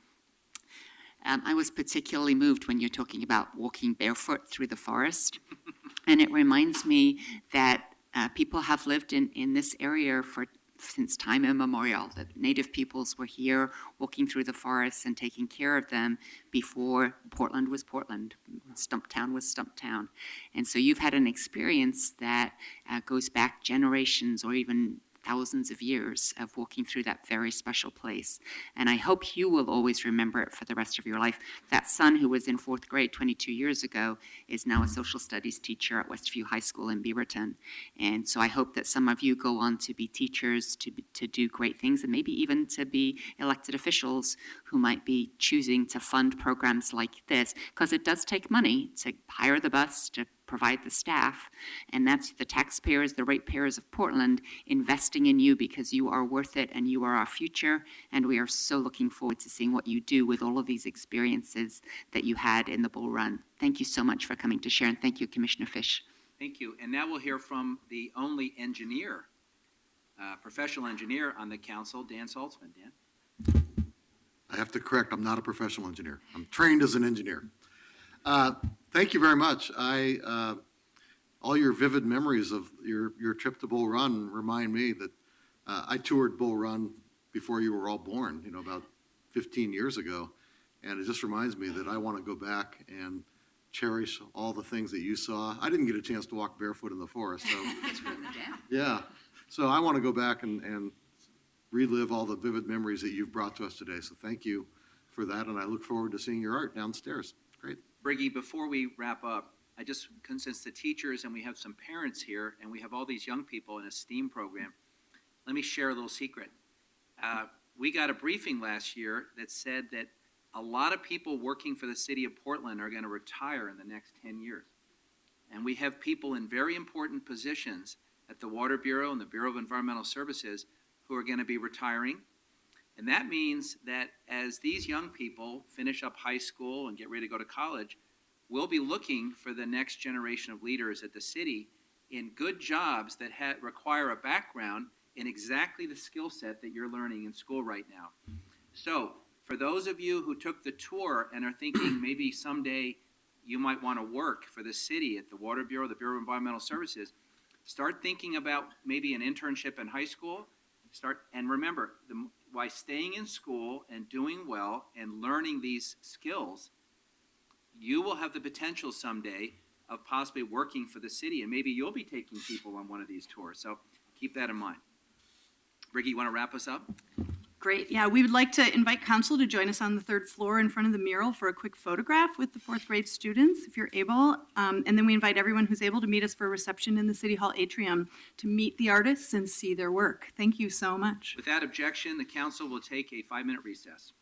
I was particularly moved when you're talking about walking barefoot through the forest. And it reminds me that people have lived in this area since time immemorial. The native peoples were here walking through the forests and taking care of them before Portland was Portland. Stumptown was Stumptown. And so you've had an experience that goes back generations or even thousands of years of walking through that very special place. And I hope you will always remember it for the rest of your life. That son who was in 4th grade 22 years ago is now a social studies teacher at Westview High School in Beaverton. And so I hope that some of you go on to be teachers, to do great things, and maybe even to be elected officials who might be choosing to fund programs like this, because it does take money to hire the bus, to provide the staff, and that's the taxpayers, the ratepayers of Portland investing in you because you are worth it and you are our future, and we are so looking forward to seeing what you do with all of these experiences that you had in the Bull Run. Thank you so much for coming to share, and thank you, Commissioner Fish. Thank you. And now we'll hear from the only engineer, professional engineer on the council, Dan Saltzman. Dan? I have to correct, I'm not a professional engineer. I'm trained as an engineer. Thank you very much. All your vivid memories of your trip to Bull Run remind me that I toured Bull Run before you were all born, about 15 years ago. And it just reminds me that I want to go back and cherish all the things that you saw. I didn't get a chance to walk barefoot in the forest. So, yeah. So I want to go back and relive all the vivid memories that you've brought to us today. So thank you for that. And I look forward to seeing your art downstairs. Great. Briggy, before we wrap up, since the teachers and we have some parents here and we have all these young people in a STEAM program, let me share a little secret. We got a briefing last year that said that a lot of people working for the city of Portland are going to retire in the next 10 years. And we have people in very important positions at the Water Bureau and the Bureau of Environmental Services who are going to be retiring. And that means that as these young people finish up high school and get ready to go to college, we'll be looking for the next generation of leaders at the city in good jobs that require a background in exactly the skill set that you're learning in school right now. So for those of you who took the tour and are thinking maybe someday you might want to work for the city at the Water Bureau, the Bureau of Environmental Services, start thinking about maybe an internship in high school. And remember, by staying in school and doing well and learning these skills, you will have the potential someday of possibly working for the city, and maybe you'll be taking people on one of these tours. So keep that in mind. Briggy, you want to wrap us up? Great. Yeah, we would like to invite council to join us on the 3rd floor in front of the mural for a quick photograph with the 4th grade students, if you're able. And then we invite everyone who's able to meet us for a reception in the City Hall atrium to meet the artists and see their work. Thank you so much. Without objection, the council will take a 5-minute recess.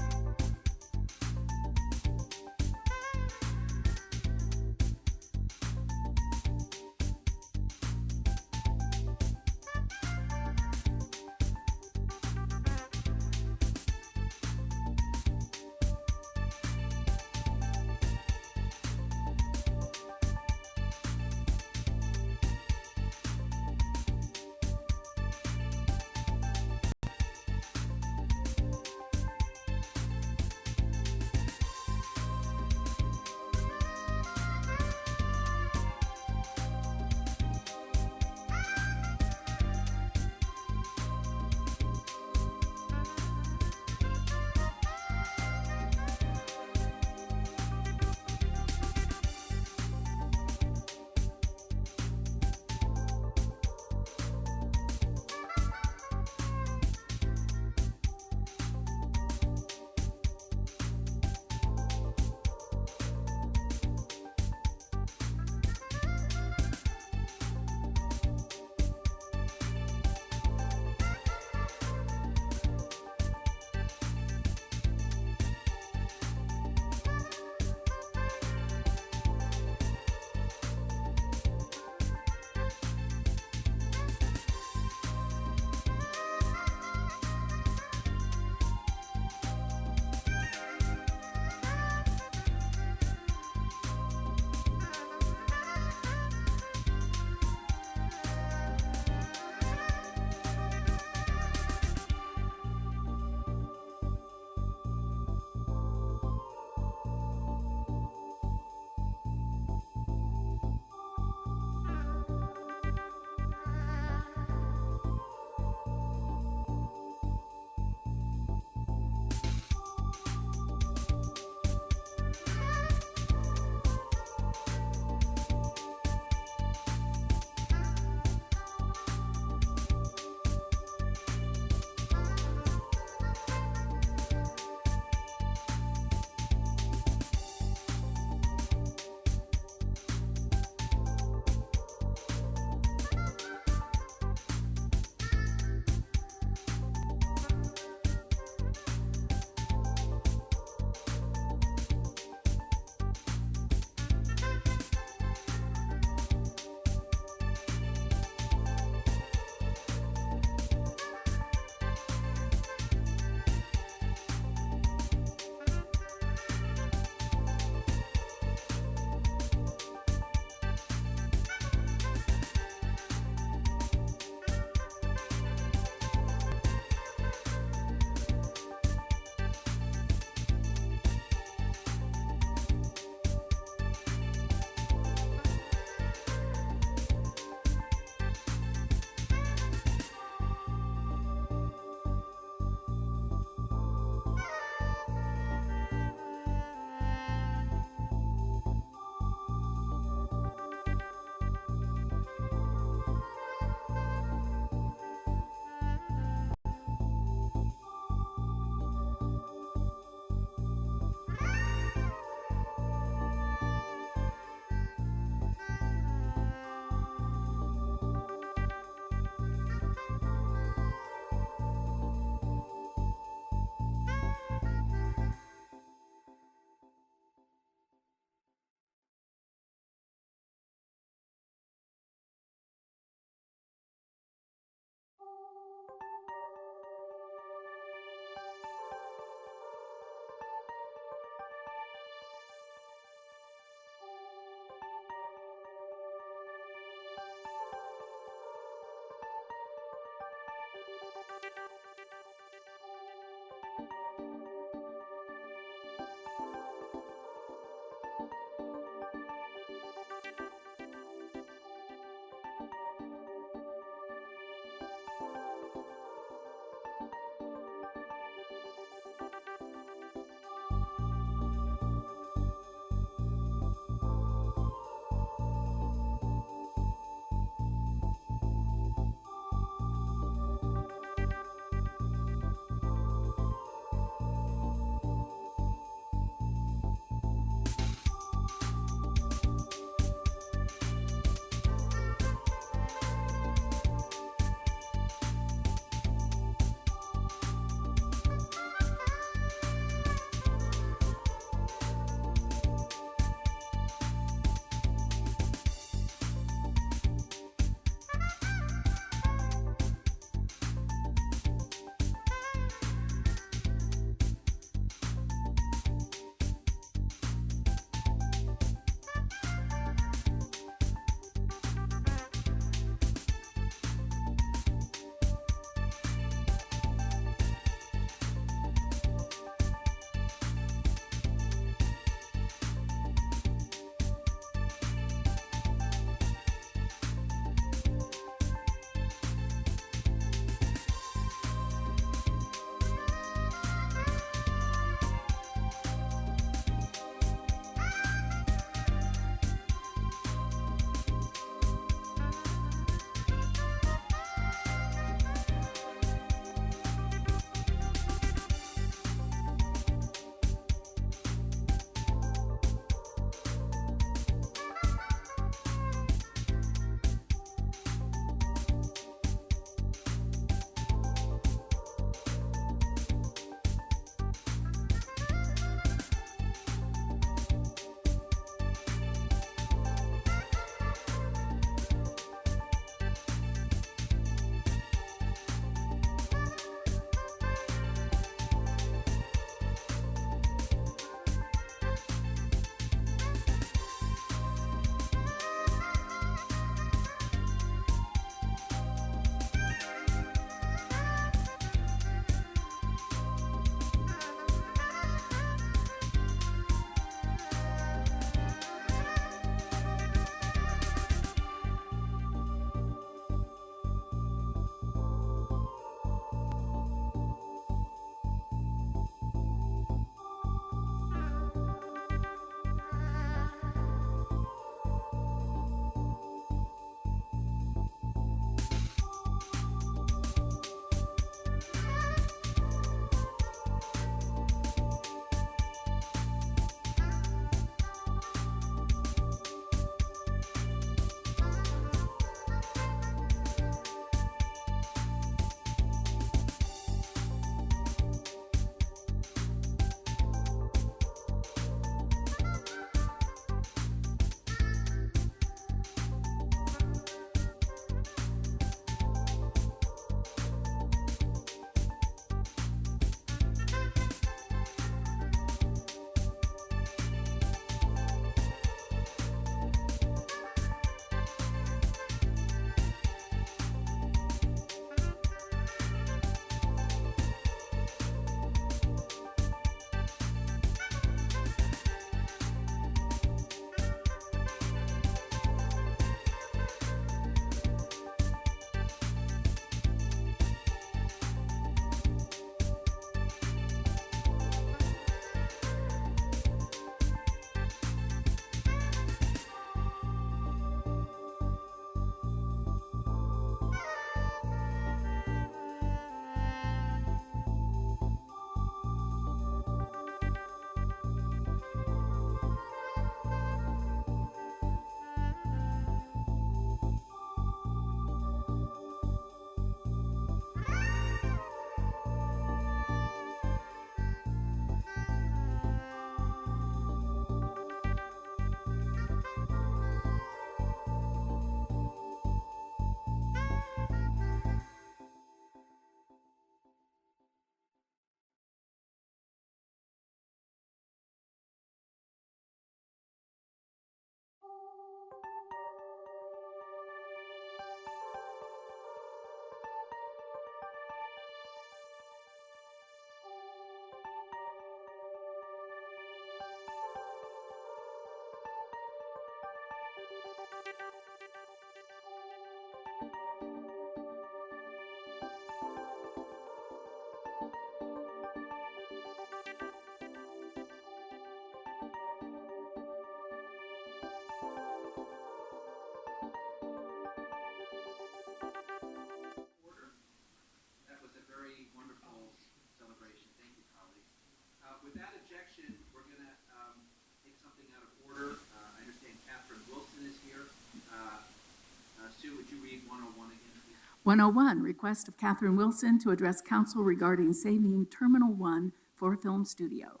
101, request of Catherine Wilson to address council regarding Saving Terminal 1 for film studio.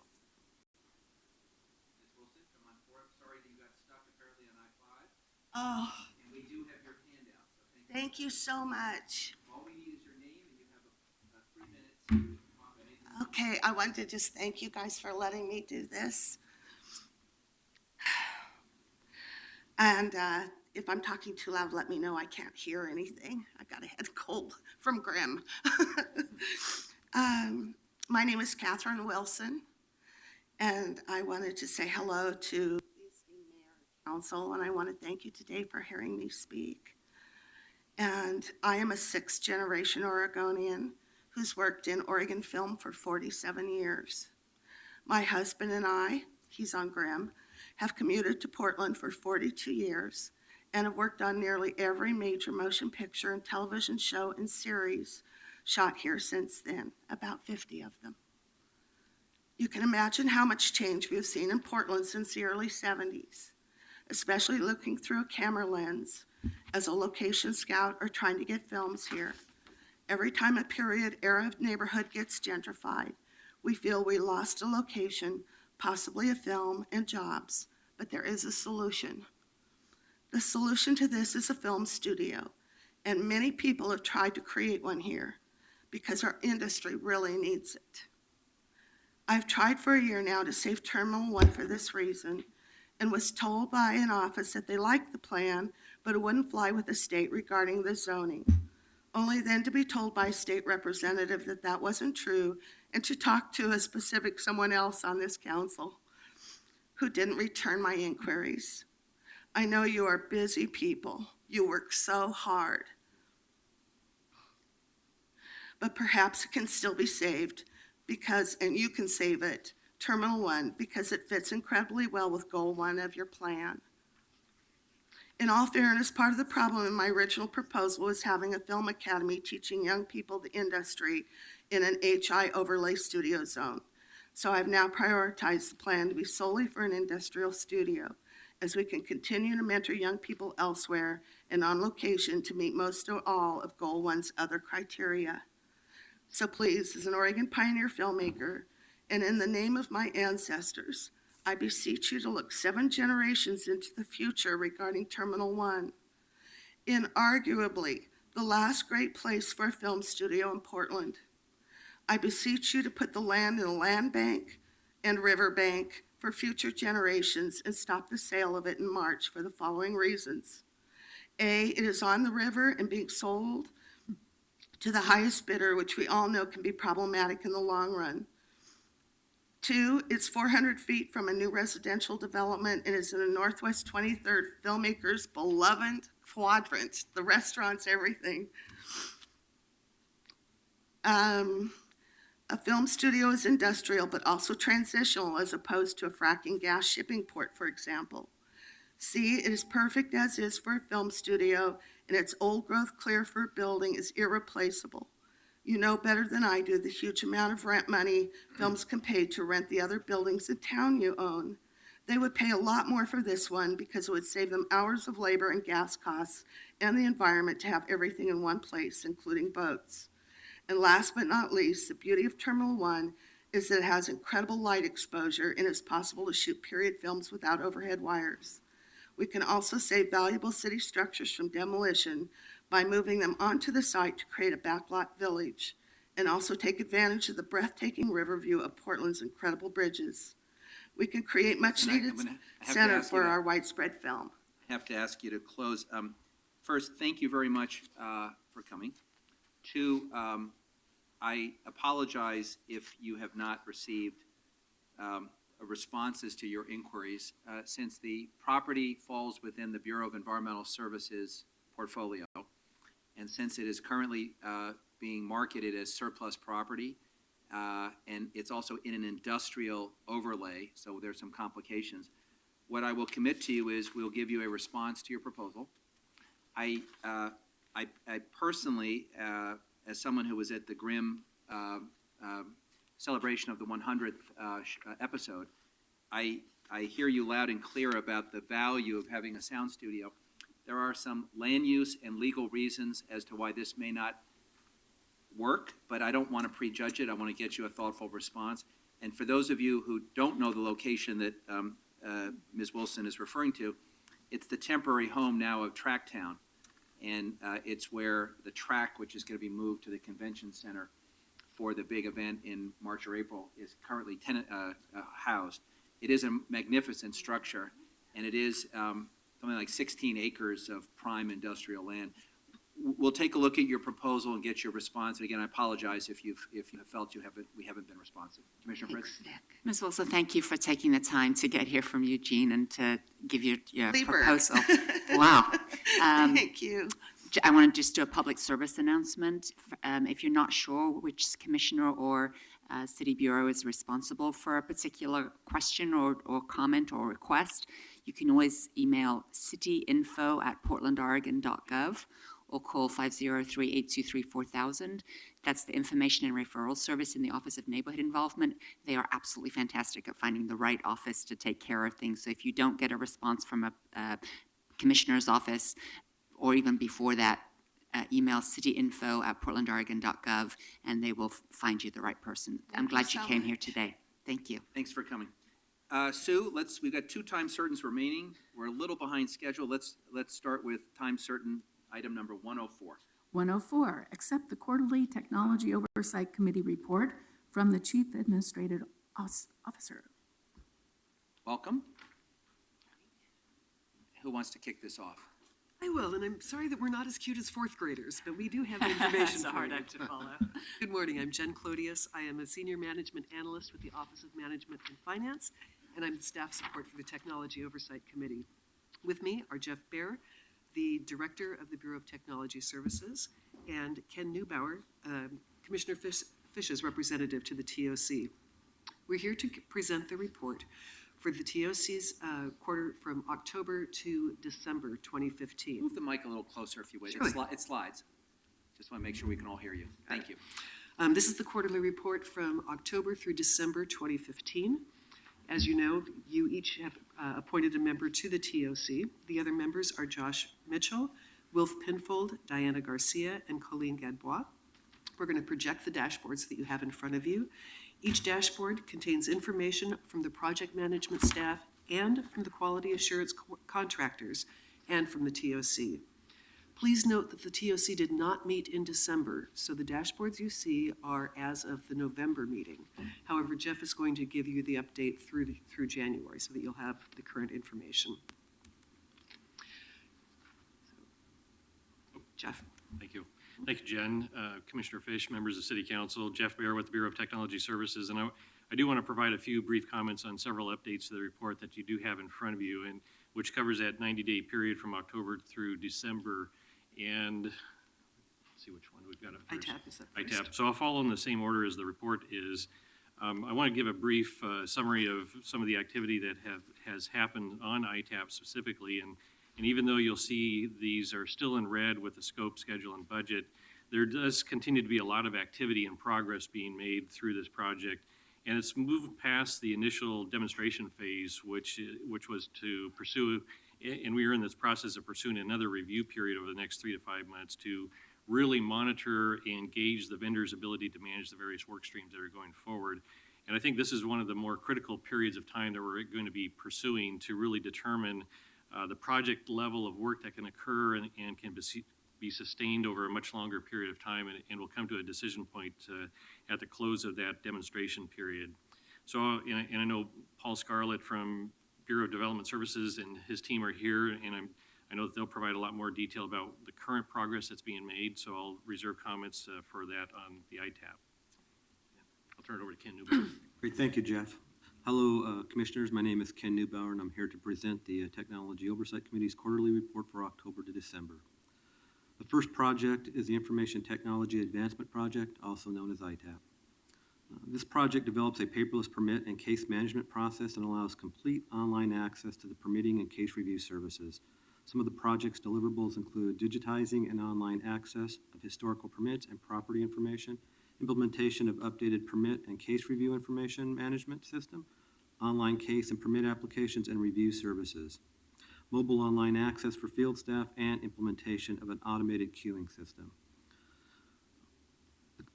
Ms. Wilson, come on forward. Sorry that you got stuck apparently on I-5. Oh, And we do have your handout, so thank you so much. All we need is your name, and you have 3 minutes to talk about anything. Okay, I wanted to just thank you guys for letting me do this. And if I'm talking too loud, let me know. I can't hear anything. I got a head cold from Grimm. My name is Catherine Wilson, and I wanted to say hello to the esteemed mayor and council, and I want to thank you today for hearing me speak. And I am a 6th-generation Oregonian who's worked in Oregon film for 47 years. My husband and I, he's on Grimm, have commuted to Portland for 42 years and have worked on nearly every major motion picture and television show and series shot here since then, about 50 of them. You can imagine how much change we have seen in Portland since the early 70s, especially looking through a camera lens as a location scout or trying to get films here. Every time a period era neighborhood gets gentrified, we feel we lost a location, possibly a film, and jobs, but there is a solution. The solution to this is a film studio, and many people have tried to create one here because our industry really needs it. I've tried for a year now to save Terminal 1 for this reason, and was told by an office that they liked the plan, but it wouldn't fly with the state regarding the zoning. Only then to be told by a state representative that that wasn't true, and to talk to a specific someone else on this council who didn't return my inquiries. I know you are busy people. You work so hard. But perhaps it can still be saved because, and you can save it, Terminal 1, because it fits incredibly well with Goal 1 of your plan. In all fairness, part of the problem in my original proposal was having a film academy teaching young people the industry in an HI overlay studio zone. So I've now prioritized the plan to be solely for an industrial studio, as we can continue to mentor young people elsewhere and on location to meet most or all of Goal 1's other criteria. So please, as an Oregon pioneer filmmaker, and in the name of my ancestors, I beseech you to look 7 generations into the future regarding Terminal 1. Inarguably, the last great place for a film studio in Portland. I beseech you to put the land in a land bank and river bank for future generations and stop the sale of it in March for the following reasons. A, it is on the river and being sold to the highest bidder, which we all know can be problematic in the long run. 2, it's 400 feet from a new residential development and is in the Northwest 23rd filmmakers' beloved quadrant, the restaurants, everything. A film studio is industrial, but also transitional as opposed to a fracking gas shipping port, for example. C, it is perfect as is for a film studio, and its old growth Clearford building is irreplaceable. You know better than I do the huge amount of rent money films can pay to rent the other buildings in town you own. They would pay a lot more for this one because it would save them hours of labor and gas costs and the environment to have everything in one place, including boats. And last but not least, the beauty of Terminal 1 is that it has incredible light exposure and it's possible to shoot period films without overhead wires. We can also save valuable city structures from demolition by moving them onto the site to create a backlot village, and also take advantage of the breathtaking river view of Portland's incredible bridges. We can create much needed center for our widespread film. I have to ask you to close. First, thank you very much for coming. 2, I apologize if you have not received responses to your inquiries. Since the property falls within the Bureau of Environmental Services portfolio, and since it is currently being marketed as surplus property, and it's also in an industrial overlay, so there's some complications, what I will commit to you is we'll give you a response to your proposal. I personally, as someone who was at the Grimm celebration of the 100th episode, I hear you loud and clear about the value of having a sound studio. There are some land use and legal reasons as to why this may not work, but I don't want to prejudge it. I want to get you a thoughtful response. And for those of you who don't know the location that Ms. Wilson is referring to, it's the temporary home now of Tracktown. And it's where the track, which is going to be moved to the convention center for the big event in March or April, is currently housed. It is a magnificent structure, and it is something like 16 acres of prime industrial land. We'll take a look at your proposal and get your response. And again, I apologize if you felt we haven't been responsive. Commissioner Fritz? Ms. Wilson, thank you for taking the time to get here from Eugene and to give your Lieber. proposal. Wow. Thank you. I want to just do a public service announcement. If you're not sure which commissioner or city bureau is responsible for a particular question or comment or request, you can always email cityinfo@portlandoregon.gov or call 503-823-4000. That's the Information and Referral Service in the Office of Neighborhood Involvement. They are absolutely fantastic at finding the right office to take care of things. So if you don't get a response from a commissioner's office, or even before that, email cityinfo@portlandoregon.gov, and they will find you the right person. I'm glad you so came much. here today. Thank you. Thanks for coming. Sue, we've got 2 time certains remaining. We're a little behind schedule. Let's start with time certain, item number 104. 104, accept the quarterly Technology Oversight Committee report from the Chief Administrative Officer. Welcome. Who wants to kick this off? I will, and I'm sorry that we're not as cute as fourth graders, but we do have information It's a for hard you. act to follow. Good morning, I'm Jen Clodius. I am a Senior Management Analyst with the Office of Management and Finance, and I'm the staff support for the Technology Oversight Committee. With me are Jeff Baer, the Director of the Bureau of Technology Services, and Ken Neubauer, Commissioner Fish's representative to the TOC. We're here to present the report for the TOC's quarter from October to December 2015. Move the mic a little closer if you would. Sure. It slides. Just want to make sure we can all hear you. Thank you. This is the quarterly report from October through December 2015. As you know, you each have appointed a member to the TOC. The other members are Josh Mitchell, Wilf Pinfold, Diana Garcia, and Colleen Gadbois. We're going to project the dashboards that you have in front of you. Each dashboard contains information from the project management staff and from the quality assurance contractors and from the TOC. Please note that the TOC did not meet in December, so the dashboards you see are as of the November meeting. However, Jeff is going to give you the update through January so that you'll have the current information. Jeff. Thank you. Thank you, Jen. Commissioner Fish, members of City Council, Jeff Baer with the Bureau of Technology Services. And I do want to provide a few brief comments on several updates to the report that you do have in front of you, and which covers that 90-day period from October through December. And let's see which one we've got up first. ITAP is up first. ITAP. So I'll follow in the same order as the report is. I want to give a brief summary of some of the activity that has happened on ITAP specifically. And even though you'll see these are still in red with the scope, schedule, and budget, there does continue to be a lot of activity and progress being made through this project. And it's moved past the initial demonstration phase, which was to pursue, and we are in this process of pursuing another review period over the next 3 to 5 months to really monitor and gauge the vendor's ability to manage the various work streams that are going forward. And I think this is one of the more critical periods of time that we're going to be pursuing to really determine the project level of work that can occur and can be sustained over a much longer period of time, and will come to a decision point at the close of that demonstration period. So, and I know Paul Scarlett from Bureau of Development Services and his team are here, and I know that they'll provide a lot more detail about the current progress that's being made, so I'll reserve comments for that on the ITAP. I'll turn it over to Ken Neubauer. Great, thank you, Jeff. Hello, Commissioners. My name is Ken Neubauer, and I'm here to present the Technology Oversight Committee's quarterly report for October to December. The first project is the Information Technology Advancement Project, also known as ITAP. This project develops a paperless permit and case management process and allows complete online access to the permitting and case review services. Some of the project's deliverables include digitizing and online access of historical permits and property information, implementation of updated permit and case review information management system, online case and permit applications, and review services. mobile online access for field staff, and implementation of an automated queuing system.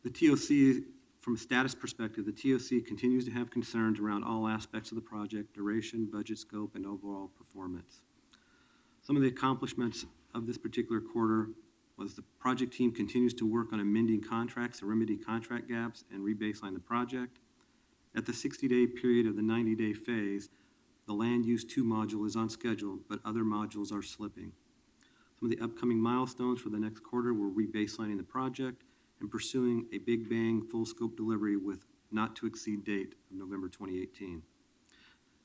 The TOC, from a status perspective, the TOC continues to have concerns around all aspects of the project: duration, budget scope, and overall performance. Some of the accomplishments of this particular quarter was the project team continues to work on amending contracts to remedy contract gaps and rebaseline the project. At the 60-day period of the 90-day phase, the Land Use 2 module is on schedule, but other modules are slipping. Some of the upcoming milestones for the next quarter were rebaselining the project and pursuing a Big Bang full scope delivery with not to exceed date of November 2018.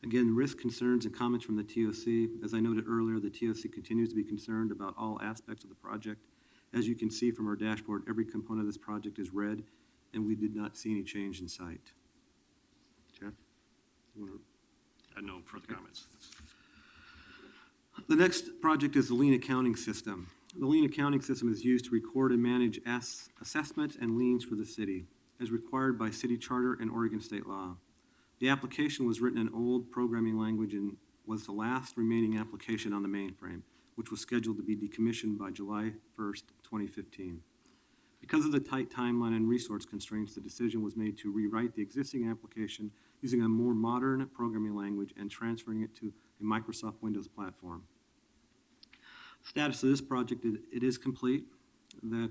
Again, risk concerns and comments from the TOC. As I noted earlier, the TOC continues to be concerned about all aspects of the project. As you can see from our dashboard, every component of this project is red, and we did not see any change in sight. Jeff? You wanna- No further comments. The next project is the lien accounting system. The lien accounting system is used to record and manage assessments and liens for the city, as required by city charter and Oregon state law. The application was written in old programming language and was the last remaining application on the mainframe, which was scheduled to be decommissioned by July 1st, 2015. Because of the tight timeline and resource constraints, the decision was made to rewrite the existing application using a more modern programming language and transferring it to a Microsoft Windows platform. Status of this project, it is complete. The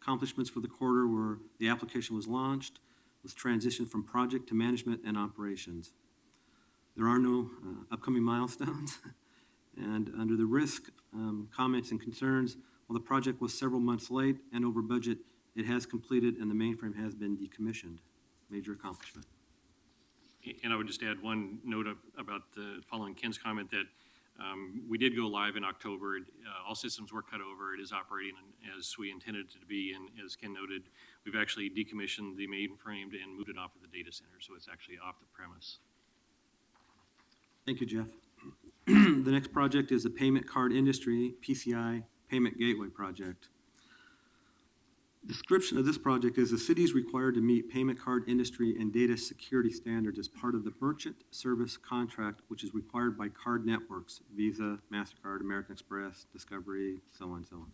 accomplishments for the quarter were the application was launched, was transitioned from project to management and operations. There are no upcoming milestones. And under the risk, comments, and concerns, while the project was several months late and over budget, it has completed and the mainframe has been decommissioned. Major accomplishment. And I would just add one note about following Ken's comment that we did go live in October. All systems were cut over. It is operating as we intended it to be. And as Ken noted, we've actually decommissioned the mainframe and moved it off of the data center. So it's actually off the premise. Thank you, Jeff. The next project is the Payment Card Industry, PCI, Payment Gateway Project. Description of this project is the city is required to meet payment card industry and data security standards as part of the merchant service contract, which is required by card networks, Visa, MasterCard, American Express, Discovery, so on and so on.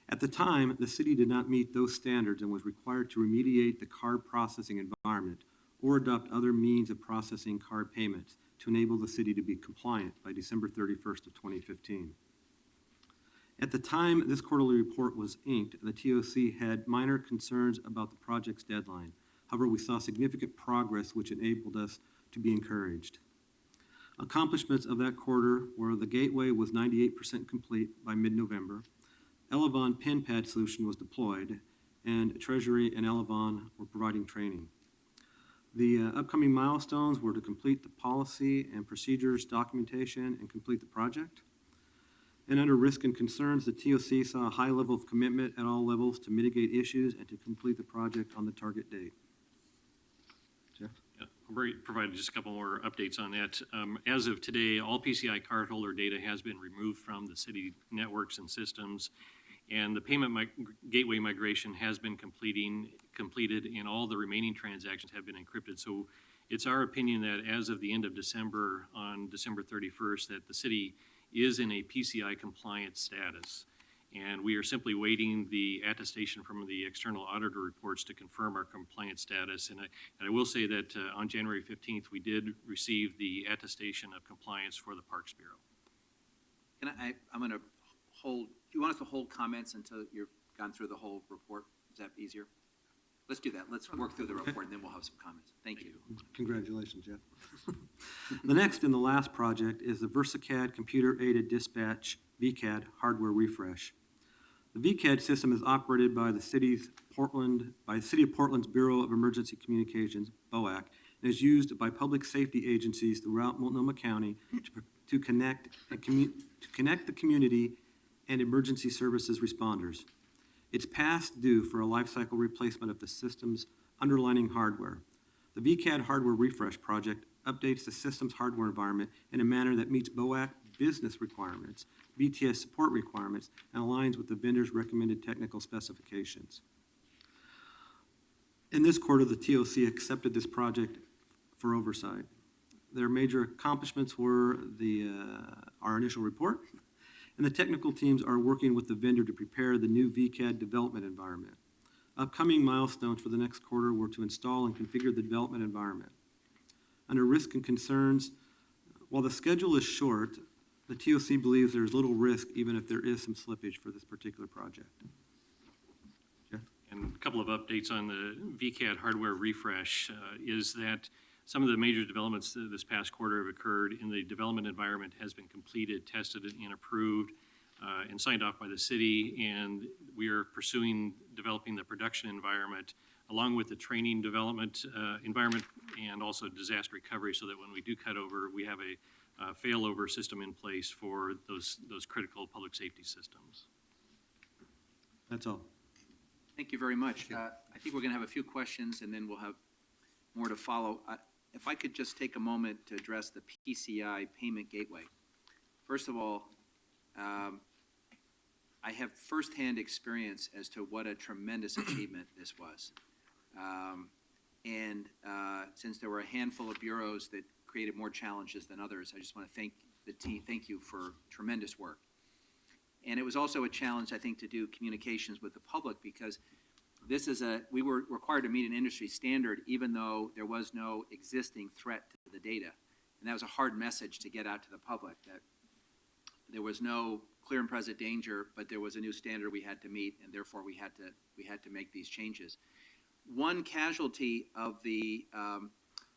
At the time, the city did not meet those standards and was required to remediate the card processing environment or adopt other means of processing card payments to enable the city to be compliant by December 31st of 2015. At the time this quarterly report was inked, the TOC had minor concerns about the project's deadline. However, we saw significant progress which enabled us to be encouraged. Accomplishments of that quarter were the gateway was 98% complete by mid-November, Elevon PIN pad solution was deployed, and Treasury and Elevon were providing training. The upcoming milestones were to complete the policy and procedures documentation and complete the project. And under risk and concerns, the TOC saw a high level of commitment at all levels to mitigate issues and to complete the project on the target date. Jeff? Yeah, I'll provide just a couple more updates on that. As of today, all PCI cardholder data has been removed from the city networks and systems, and the payment gateway migration has been completed, and all the remaining transactions have been encrypted. So it's our opinion that as of the end of December, on December 31st, that the city is in a PCI compliant status. And we are simply waiting the attestation from the external auditor reports to confirm our compliance status. And I will say that on January 15th, we did receive the attestation of compliance for the Parks Bureau. I'm going to hold, do you want us to hold comments until you've gone through the whole report? Is that easier? Let's do that. Let's work through the report and then we'll have some comments. Thank you. Congratulations, Jeff. The next and the last project is the VersaCAD Computer-Aided Dispatch VCAD hardware refresh. The VCAD system is operated by the City of Portland's Bureau of Emergency Communications, BOAC, and is used by public safety agencies throughout Multnomah County to connect the community and emergency services responders. It's past due for a lifecycle replacement of the system's underlying hardware. The VCAD hardware refresh project updates the system's hardware environment in a manner that meets BOAC business requirements, VTS support requirements, and aligns with the vendor's recommended technical specifications. In this quarter, the TOC accepted this project for oversight. Their major accomplishments were our initial report, and the technical teams are working with the vendor to prepare the new VCAD development environment. Upcoming milestones for the next quarter were to install and configure the development environment. Under risk and concerns, while the schedule is short, the TOC believes there is little risk even if there is some slippage for this particular project. Jeff? And a couple of updates on the VCAD hardware refresh is that some of the major developments this past quarter have occurred in the development environment has been completed, tested, and approved, and signed off by the city, and we are pursuing developing the production environment along with the training development environment and also disaster recovery, so that when we do cut over, we have a failover system in place for those critical public safety systems. That's all. Thank you very much. I think we're going to have a few questions, and then we'll have more to follow. If I could just take a moment to address the PCI payment gateway. First of all, I have firsthand experience as to what a tremendous achievement this was. Since there were a handful of bureaus that created more challenges than others, I just want to thank the team. Thank you for tremendous work. And it was also a challenge, I think, to do communications with the public, because we were required to meet an industry standard even though there was no existing threat to the data. And that was a hard message to get out to the public, that there was no clear and present danger, but there was a new standard we had to meet, and therefore we had to make these changes. One casualty of the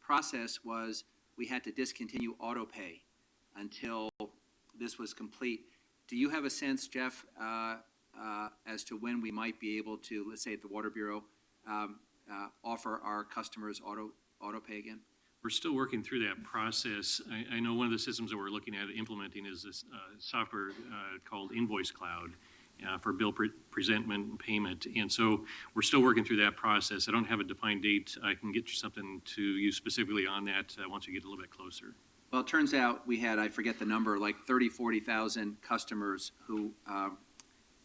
process was we had to discontinue auto pay until this was complete. Do you have a sense, Jeff, as to when we might be able to, let's say at the Water Bureau, offer our customers auto pay again? We're still working through that process. I know one of the systems that we're looking at implementing is this software called Invoice Cloud for bill presentment and payment. And so we're still working through that process. I don't have a defined date. I can get you something to you specifically on that once we get a little bit closer. Well, it turns out we had, I forget the number, like 40,000 customers who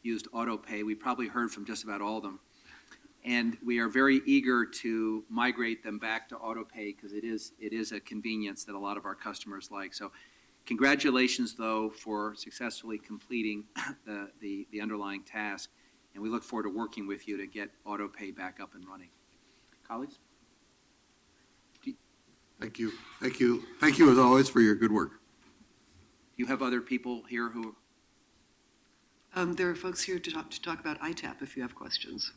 used auto pay. We probably heard from just about all of them. And we are very eager to migrate them back to auto pay because it is a convenience that a lot of our customers like. So congratulations, though, for successfully completing the underlying task. And we look forward to working with you to get auto pay back up and running. Colleagues? Thank you. Thank you. Thank you, as always, for your good work. Do you have other people here who? There are folks here to talk about ITAP if you have questions.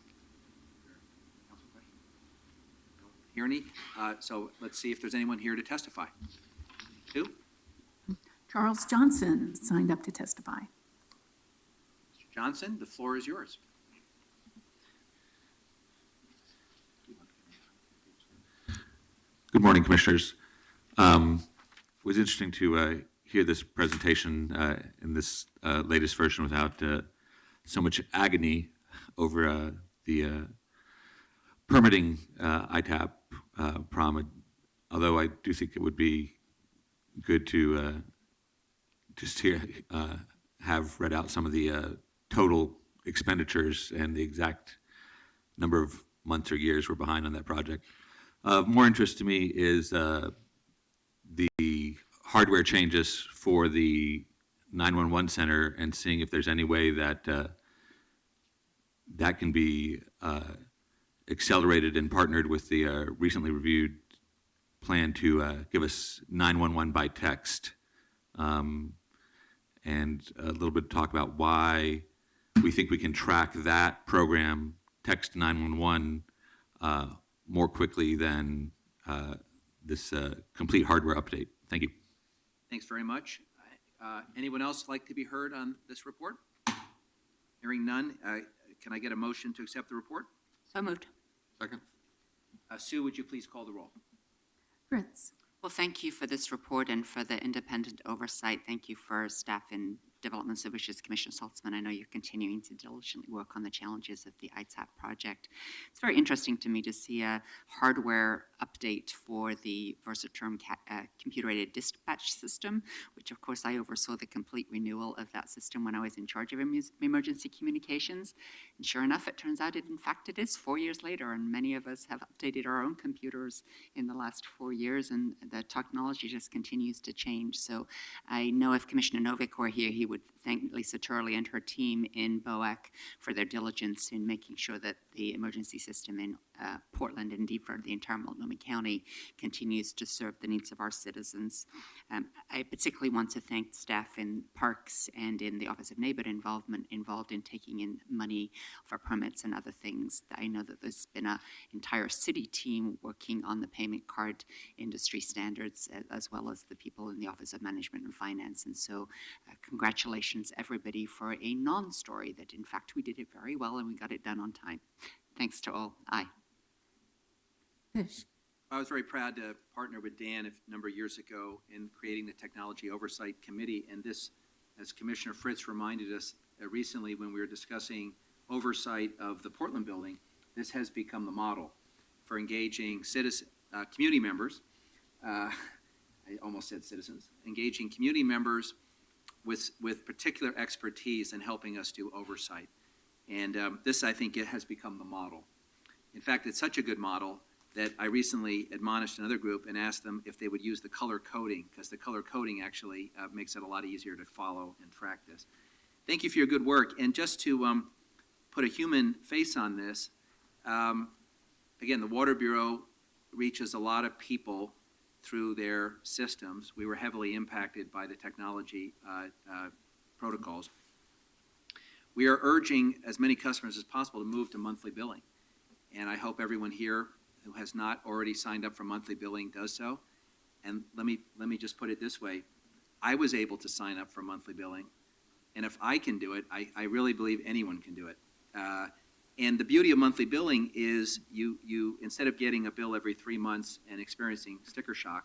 Hear any? So let's see if there's anyone here to testify. Sue? Charles Johnson signed up to testify. Mr. Johnson, the floor is yours. Good morning, Commissioners. It was interesting to hear this presentation in this latest version without so much agony over the permitting ITAP prom, although I do think it would be good to just have read out some of the total expenditures and the exact number of months or years we're behind on that project. More interest to me is the hardware changes for the 911 center and seeing if there's any way that that can be accelerated and partnered with the recently reviewed plan to give us 911 by text, and a little bit of talk about why we think we can track that program, text 911, more quickly than this complete hardware update. Thank you. Thanks very much. Anyone else like to be heard on this report? Hearing none, can I get a motion to accept the report? So moved. Second. Sue, would you please call the roll? Fritz. Well, thank you for this report and for the independent oversight. Thank you for staff in Development Services, Commissioner Saltzman. I know you're continuing to diligently work on the challenges of the ITAP project. It's very interesting to me to see a hardware update for the Versaterm computer-aided dispatch system, which of course I oversaw the complete renewal of that system when I was in charge of emergency communications. And sure enough, it turns out in fact it is 4 years later, and many of us have updated our own computers in the last 4 years, and the technology just continues to change. So I know if Commissioner Novick were here, he would thank Lisa Turley and her team in BOAC for their diligence in making sure that the emergency system in Portland and indeed for the entire Multnomah County continues to serve the needs of our citizens. I particularly want to thank staff in Parks and in the Office of Neighborhood involved in taking in money for permits and other things. I know that there's been an entire city team working on the payment card industry standards, as well as the people in the Office of Management and Finance. And so congratulations, everybody, for a non-story that, in fact, we did it very well and we got it done on time. Thanks to all. Aye. Fish. I was very proud to partner with Dan a number of years ago in creating the Technology Oversight Committee. And this, as Commissioner Fritz reminded us recently when we were discussing oversight of the Portland building, this has become the model for engaging community members. I almost said citizens. Engaging community members with particular expertise in helping us do oversight. And this, I think, it has become the model. In fact, it's such a good model that I recently admonished another group and asked them if they would use the color coding, because the color coding actually makes it a lot easier to follow and track this. Thank you for your good work. And just to put a human face on this, again, the Water Bureau reaches a lot of people through their systems. We were heavily impacted by the technology protocols. We are urging as many customers as possible to move to monthly billing. And I hope everyone here who has not already signed up for monthly billing does so. And let me just put it this way. I was able to sign up for monthly billing. And if I can do it, I really believe anyone can do it. And the beauty of monthly billing is you instead of getting a bill every 3 months and experiencing sticker shock,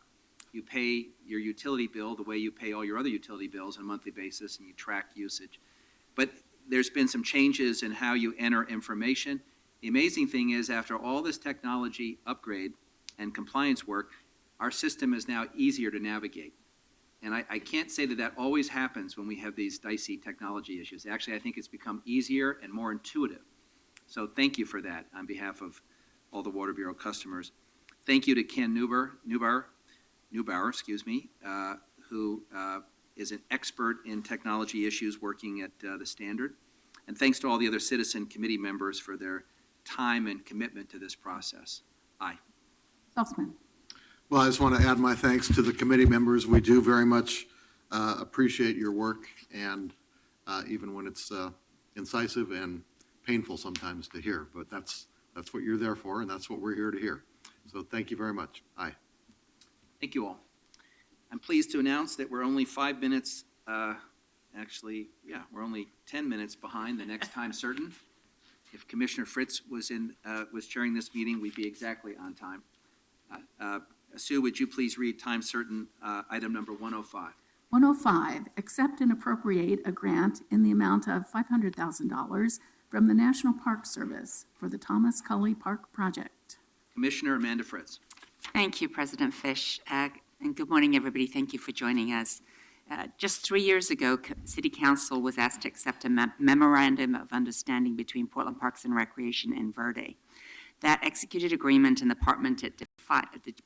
you pay your utility bill the way you pay all your other utility bills on a monthly basis, and you track usage. But there's been some changes in how you enter information. The amazing thing is, after all this technology upgrade and compliance work, our system is now easier to navigate. And I can't say that always happens when we have these dicey technology issues. Actually, I think it's become easier and more intuitive. So thank you for that on behalf of all the Water Bureau customers. Thank you to Ken Neubauer, who is an expert in technology issues working at the Standard. And thanks to all the other citizen committee members for their time and commitment to this process. Aye. Saltzman. Well, I just want to add my thanks to the committee members. We do very much appreciate your work, and even when it's incisive and painful sometimes to hear, but that's what you're there for, and that's what we're here to hear. So thank you very much. Aye. Thank you all. I'm pleased to announce that we're only 5 minutes, we're only 10 minutes behind the next time certain. If Commissioner Fritz was chairing this meeting, we'd be exactly on time. Sue, would you please read time certain item number 105? 105, accept and appropriate a grant in the amount of $500,000 from the National Park Service for the Thomas Cully Park project. Commissioner Amanda Fritz. Thank you, President Fish. And good morning, everybody. Thank you for joining us. Just 3 years ago, City Council was asked to accept a memorandum of understanding between Portland Parks and Recreation and Verde. That executed agreement and the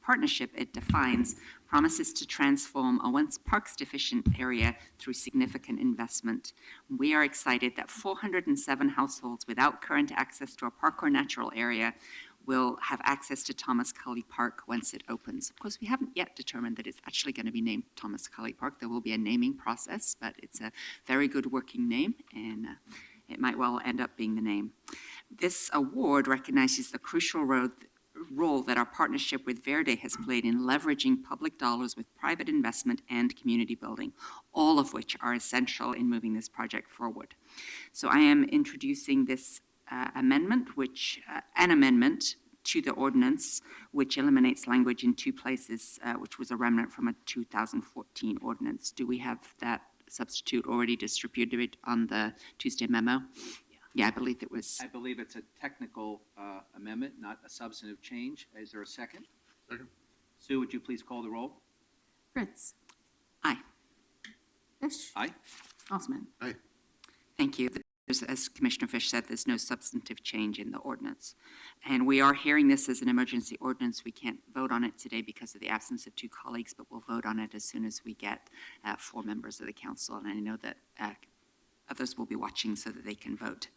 partnership it defines promises to transform a once parks deficient area through significant investment. We are excited that 407 households without current access to a park or natural area will have access to Thomas Cully Park once it opens. Of course, we haven't yet determined that it's actually going to be named Thomas Cully Park. There will be a naming process, but it's a very good working name, and it might well end up being the name. This award recognizes the crucial role that our partnership with Verde has played in leveraging public dollars with private investment and community building, all of which are essential in moving this project forward. So I am introducing this amendment to the ordinance, which eliminates language in 2 places, which was a remnant from a 2014 ordinance. Do we have that substitute already distributed on the Tuesday memo? Yeah, I believe it was. I believe it's a technical amendment, not a substantive change. Is there a second? Second. Sue, would you please call the roll? Fritz. Aye. Fish. Aye. Osman. Aye. Thank you. As Commissioner Fish said, there's no substantive change in the ordinance. And we are hearing this as an emergency ordinance. We can't vote on it today because of the absence of two colleagues, but we'll vote on it as soon as we get 4 members of the council. And I know that others will be watching so that they can vote.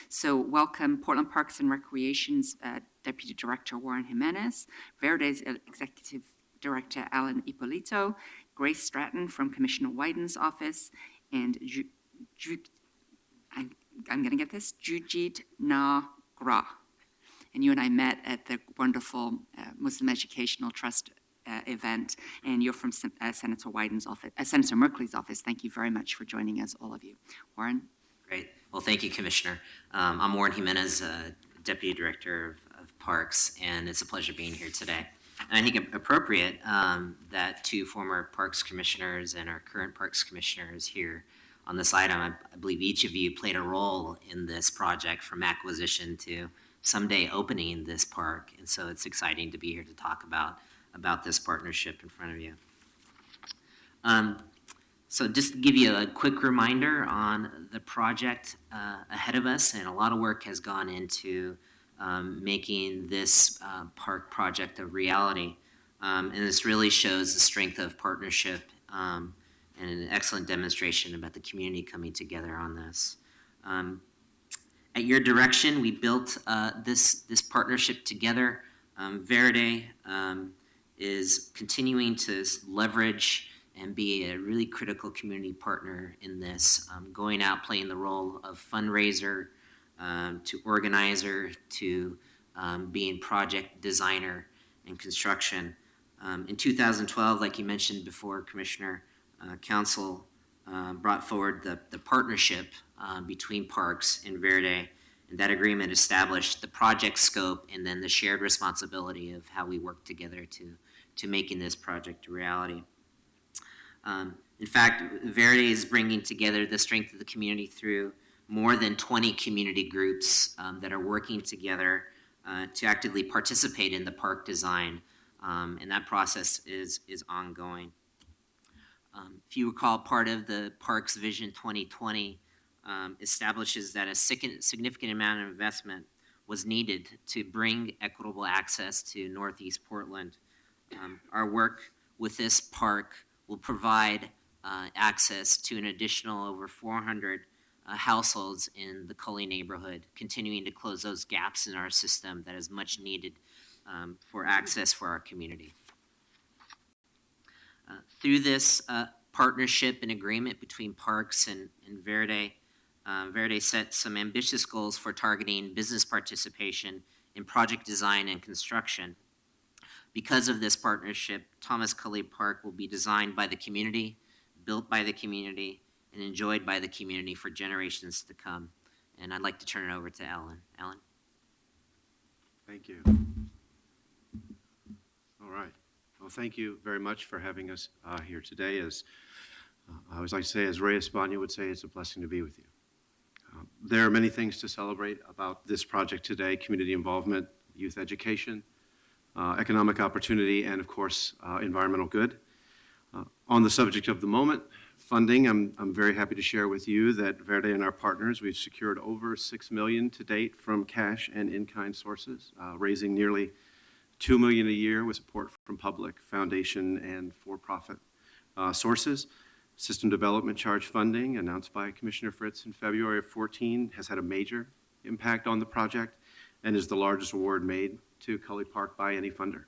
So welcome Portland Parks and Recreation's Deputy Director Warren Jimenez, Verde's Executive Director Alan Ippolito, Grace Stratton from Commissioner Wyden's office, and I'm going to get this, Jujit Nagra. And you and I met at the wonderful Muslim Educational Trust event, and you're from Senator Wyden's office, Senator Merkley's office. Thank you very much for joining us, all of you. Warren? Great. Well, thank you, Commissioner. I'm Warren Jimenez, Deputy Director of Parks, and it's a pleasure being here today. And I think appropriate that 2 former Parks Commissioners and our current Parks Commissioners here on this item. I believe each of you played a role in this project from acquisition to someday opening this park. And so it's exciting to be here to talk about this partnership in front of you. So just to give you a quick reminder on the project ahead of us, and a lot of work has gone into making this park project a reality. And this really shows the strength of partnership and an excellent demonstration about the community coming together on this. At your direction, we built this partnership together. Verde is continuing to leverage and be a really critical community partner in this, going out, playing the role of fundraiser, to organizer, to being project designer and construction. In 2012, like you mentioned before, Commissioner, Council brought forward the partnership between Parks and Verde, and that agreement established the project scope and then the shared responsibility of how we work together to making this project a reality. In fact, Verde is bringing together the strength of the community through more than 20 community groups that are working together to actively participate in the park design, and that process is ongoing. If you recall, part of the Parks Vision 2020 establishes that a significant amount of investment was needed to bring equitable access to Northeast Portland. Our work with this park will provide access to an additional over 400 households in the Cully neighborhood, continuing to close those gaps in our system that is much needed for access for our community. Through this partnership and agreement between Parks and Verde, Verde set some ambitious goals for targeting business participation in project design and construction. Because of this partnership, Thomas Cully Park will be designed by the community, built by the community, and enjoyed by the community for generations to come. And I'd like to turn it over to Alan. Alan? Thank you. All right. Well, thank you very much for having us here today. As I always like to say, as Ray Espana would say, it's a blessing to be with you. There are many things to celebrate about this project today: community involvement, youth education, economic opportunity, and of course, environmental good. On the subject of the moment, funding, I'm very happy to share with you that Verde and our partners, we've secured over $6 million to date from cash and in-kind sources, raising nearly $2 million a year with support from public, foundation, and for-profit sources. System development charge funding, announced by Commissioner Fritz in February of 2014, has had a major impact on the project and is the largest award made to Cully Park by any funder.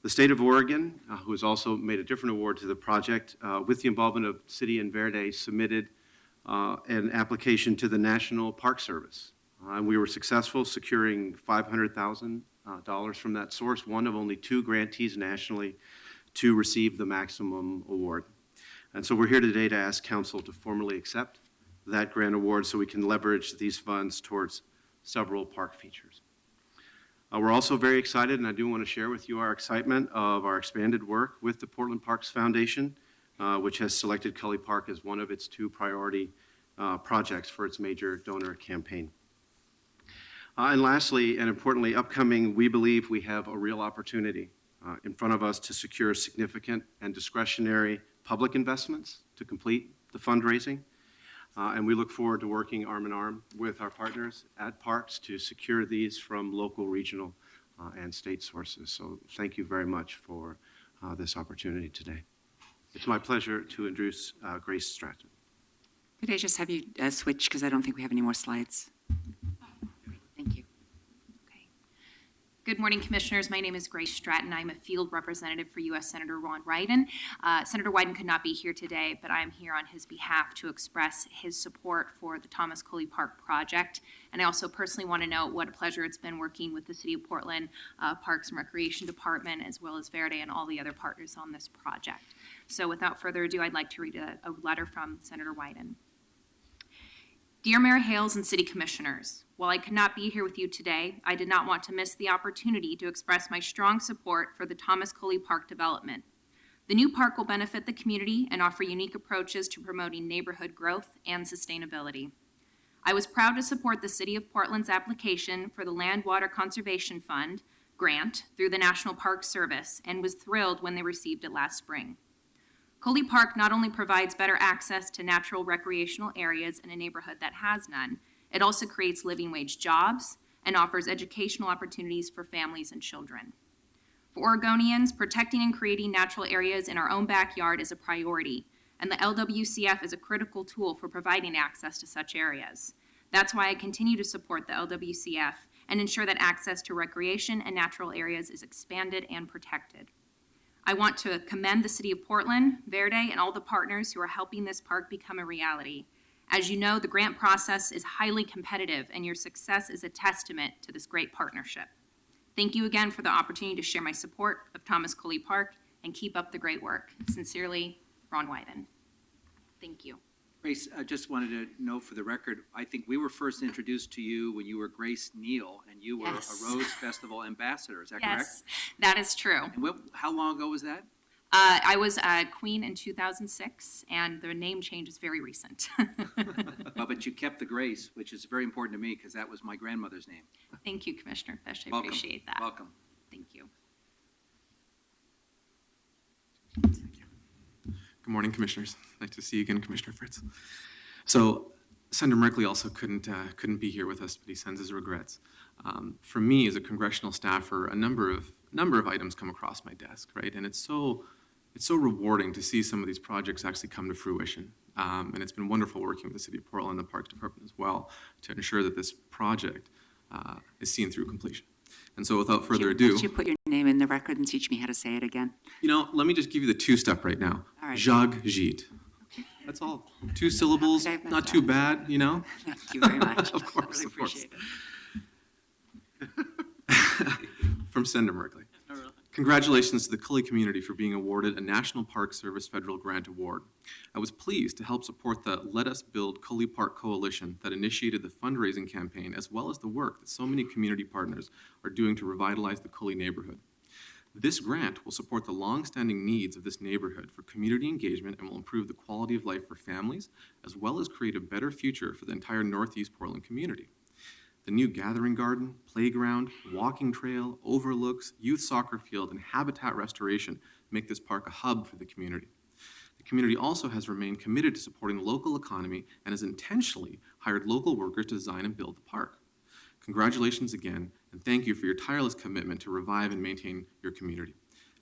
The state of Oregon, who has also made a different award to the project, with the involvement of City and Verde, submitted an application to the National Park Service. And we were successful, securing $500,000 from that source, one of only 2 grantees nationally to receive the maximum award. And so we're here today to ask Council to formally accept that grant award so we can leverage these funds towards several park features. We're also very excited, and I do want to share with you our excitement of our expanded work with the Portland Parks Foundation, which has selected Cully Park as one of its 2 priority projects for its major donor campaign. And lastly, and importantly, upcoming, we believe we have a real opportunity in front of us to secure significant and discretionary public investments to complete the fundraising. And we look forward to working arm in arm with our partners at Parks to secure these from local, regional, and state sources. So thank you very much for this opportunity today. It's my pleasure to introduce Grace Stratton. Could I just have you switch, because I don't think we have any more slides? Thank you. Good morning, Commissioners. My name is Grace Stratton. I'm a field representative for U.S. Senator Ron Wyden. Senator Wyden could not be here today, but I'm here on his behalf to express his support for the Thomas Coley Park project. And I also personally want to note what a pleasure it's been working with the City of Portland Parks and Recreation Department, as well as Verde and all the other partners on this project. So without further ado, I'd like to read a letter from Senator Wyden. Dear Mayor Hales and City Commissioners, while I could not be here with you today, I did not want to miss the opportunity to express my strong support for the Thomas Coley Park development. The new park will benefit the community and offer unique approaches to promoting neighborhood growth and sustainability. I was proud to support the City of Portland's application for the Land Water Conservation Fund grant through the National Park Service and was thrilled when they received it last spring. Coley Park not only provides better access to natural recreational areas in a neighborhood that has none, it also creates living wage jobs and offers educational opportunities for families and children. For Oregonians, protecting and creating natural areas in our own backyard is a priority, and the LWCF is a critical tool for providing access to such areas. That's why I continue to support the LWCF and ensure that access to recreation and natural areas is expanded and protected. I want to commend the City of Portland, Verde, and all the partners who are helping this park become a reality. As you know, the grant process is highly competitive, and your success is a testament to this great partnership. Thank you again for the opportunity to share my support of Thomas Coley Park, and keep up the great work. Sincerely, Ron Wyden. Thank you. Grace, I just wanted to know for the record, I think we were first introduced to you when you were Grace Neal, and you were Yes. a Rose Festival ambassador. Is that correct? Yes, that is true. And how long ago was that? I was Queen in 2006, and the name change is very recent. Well, but you kept the Grace, which is very important to me because that was my grandmother's name. Thank you, Commissioner Fish. I Welcome. appreciate that. Welcome. Thank you. Good morning, Commissioners. Nice to see you again, Commissioner Fritz. So Senator Merkley also couldn't be here with us, but he sends his regrets. For me, as a congressional staffer, a number of items come across my desk, right? And it's so rewarding to see some of these projects actually come to fruition. And it's been wonderful working with the City of Portland and the Parks Department as well to ensure that this project is seen through completion. And so without further ado, Would you put your name in the record and teach me how to say it again? let me just give you the two-step right now. All right. Jacques Gite. That's all. 2 syllables, not too bad, Thank you very much. Of course, I really of course. appreciate it. From Senator Merkley. Congratulations to the Coley community for being awarded a National Park Service Federal Grant Award. I was pleased to help support the Let Us Build Coley Park Coalition that initiated the fundraising campaign, as well as the work that so many community partners are doing to revitalize the Coley neighborhood. This grant will support the long-standing needs of this neighborhood for community engagement and will improve the quality of life for families, as well as create a better future for the entire Northeast Portland community. The new gathering garden, playground, walking trail, overlooks, youth soccer field, and habitat restoration make this park a hub for the community. The community also has remained committed to supporting the local economy and has intentionally hired local workers to design and build the park. Congratulations again, and thank you for your tireless commitment to revive and maintain your community.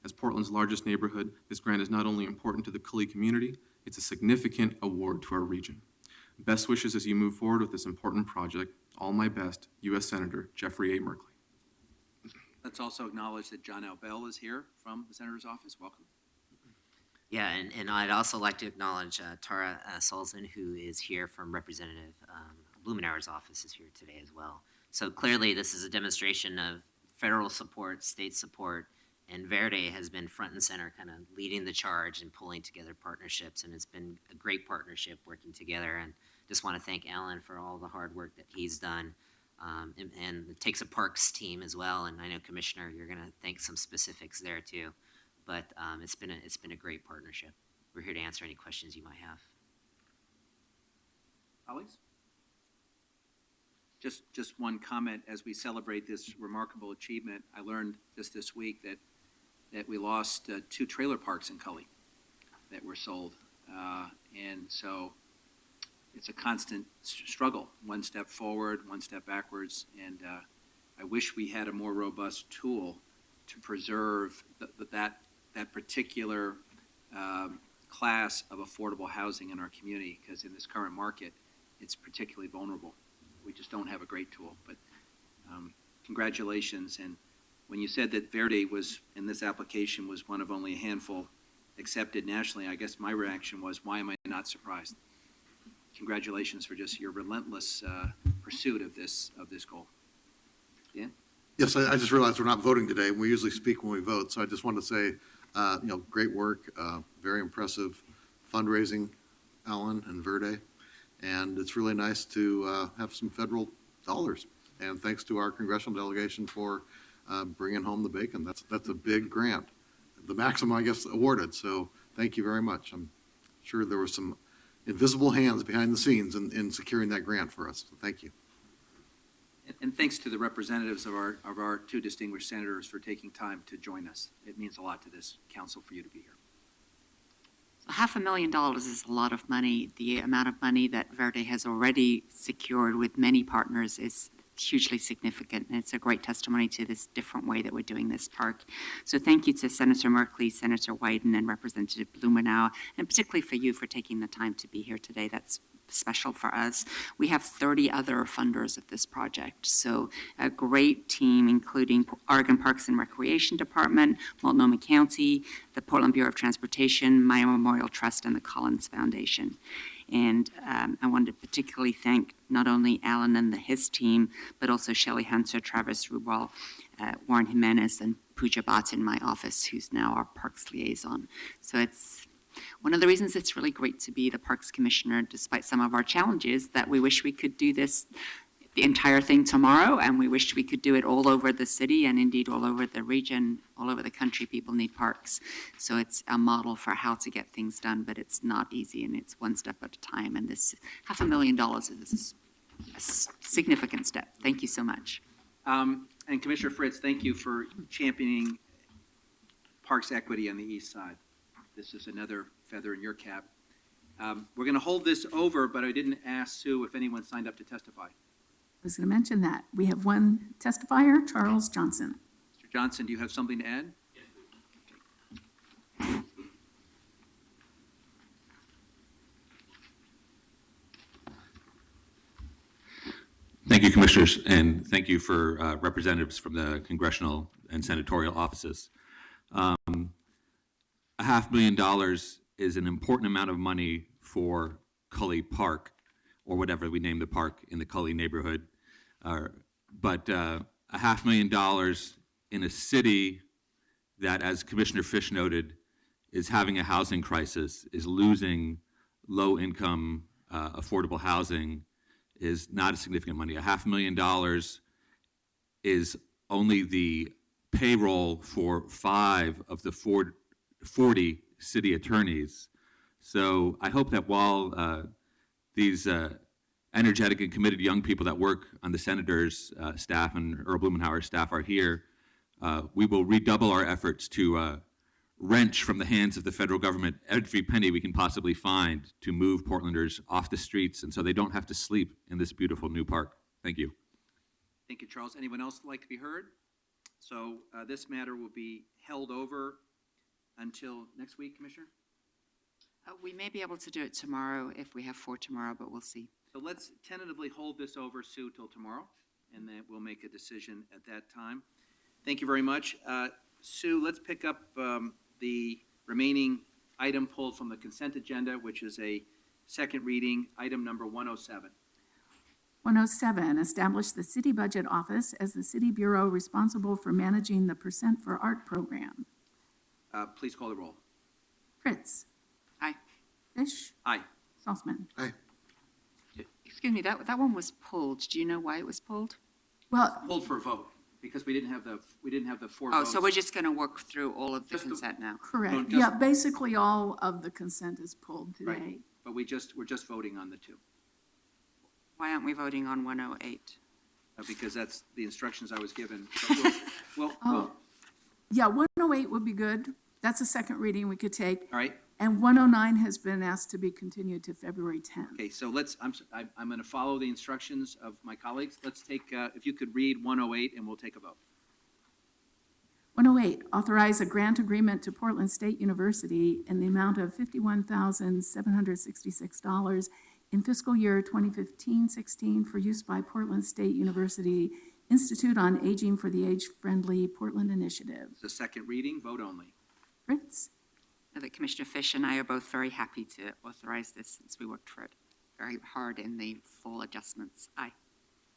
As Portland's largest neighborhood, this grant is not only important to the Coley community, it's a significant award to our region. Best wishes as you move forward with this important project. All my best, U.S. Senator Jeffrey A. Merkley. Let's also acknowledge that John L. Bell is here from the Senator's office. Welcome. Yeah, and I'd also like to acknowledge Tara Sullivan, who is here from Representative Blumenauer's office, is here today as well. So clearly, this is a demonstration of federal support, state support, and Verde has been front and center, kind of leading the charge and pulling together partnerships, and it's been a great partnership working together. And just want to thank Alan for all the hard work that he's done, and it takes a parks team as well. And I know, Commissioner, you're going to thank some specifics there too. But it's been a great partnership. We're here to answer any questions you might have. Colleagues? Just one comment, as we celebrate this remarkable achievement, I learned just this week that we lost 2 trailer parks in Cully that were sold. And so it's a constant struggle, one step forward, one step backwards. And I wish we had a more robust tool to preserve that particular class of affordable housing in our community, because in this current market, it's particularly vulnerable. We just don't have a great tool, but congratulations. And when you said that Verde was, in this application, was one of only a handful accepted nationally, I guess my reaction was, why am I not surprised? Congratulations for just your relentless pursuit of this goal. Dan? Yes, I just realized we're not voting today. We usually speak when we vote, so I just wanted to say, great work, very impressive fundraising, Alan and Verde, and it's really nice to have some federal dollars. And thanks to our congressional delegation for bringing home the bacon. That's a big grant, the maximum, I guess, awarded. So thank you very much. I'm sure there were some invisible hands behind the scenes in securing that grant for us. So thank you. And thanks to the representatives of our 2 distinguished senators for taking time to join us. It means a lot to this council for you to be here. $500,000 is a lot of money. The amount of money that Verde has already secured with many partners is hugely significant, and it's a great testimony to this different way that we're doing this park. So thank you to Senator Merkley, Senator Wyden, and Representative Blumenauer, and particularly for you for taking the time to be here today. That's special for us. We have 30 other funders of this project, so a great team, including Oregon Parks and Recreation Department, Multnomah County, the Portland Bureau of Transportation, Maya Memorial Trust, and the Collins Foundation. And I wanted to particularly thank not only Alan and his team, but also Shelley Hunter, Travis Rubal, Warren Jimenez, and Pooja Bhatt in my office, who's now our Parks liaison. So it's one of the reasons it's really great to be the Parks Commissioner, despite some of our challenges, that we wish we could do this, the entire thing tomorrow, and we wish we could do it all over the city and indeed all over the region, all over the country. People need parks. So it's a model for how to get things done, but it's not easy, and it's one step at a time. And this $500,000 is a significant step. Thank you so much. And Commissioner Fritz, thank you for championing parks equity on the east side. This is another feather in your cap. We're going to hold this over, but I didn't ask Sue if anyone signed up to testify. I was going to mention that. We have one testifier, Charles Johnson. Mr. Johnson, do you have something to add? Thank you, Commissioners, and thank you for representatives from the congressional and senatorial offices. $500,000 is an important amount of money for Cully Park, or whatever we name the park in the Cully neighborhood. But $500,000 in a city that, as Commissioner Fish noted, is having a housing crisis, is losing low-income, affordable housing, is not a significant money. $500,000 is only the payroll for 5 of the 40 city attorneys. So I hope that while these energetic and committed young people that work on the senator's staff and Earl Blumenauer's staff are here, we will redouble our efforts to wrench from the hands of the federal government every penny we can possibly find to move Portlanders off the streets, and so they don't have to sleep in this beautiful new park. Thank you. Thank you, Charles. Anyone else like to be heard? So this matter will be held over until next week, Commissioner? We may be able to do it tomorrow if we have 4 tomorrow, but we'll see. So let's tentatively hold this over, Sue, till tomorrow, and then we'll make a decision at that time. Thank you very much. Sue, let's pick up the remaining item pulled from the consent agenda, which is a second reading, item number 107. 107, establish the City Budget Office as the city bureau responsible for managing the Percent for Art program. Please call the roll. Fritz. Aye. Fish. Aye. Salzman. Aye. Excuse me, that one was pulled. Do you know why it was pulled? Well, Pulled for a vote, because we didn't have the 4 Oh, votes. so we're just going to work through all of the Just the- consent now? correct. No, just- Yeah, basically all of the consent is pulled today. Right. But we're just voting on the 2. Why aren't we voting on 108? because that's the instructions I was given. But we'll, Oh, yeah, 108 would be good. That's a second reading we could take. all right. And 109 has been asked to be continued to February 10th. Okay, so I'm going to follow the instructions of my colleagues. Let's take, if you could read 108, and we'll take a vote. 108, authorize a grant agreement to Portland State University in the amount of $51,766 in fiscal year 2015-16 for use by Portland State University Institute on Aging for the Age-Friendly Portland Initiative. It's a second reading, vote only. Fritz? Now that Commissioner Fish and I are both very happy to authorize this since we worked for it very hard in the full adjustments. Aye.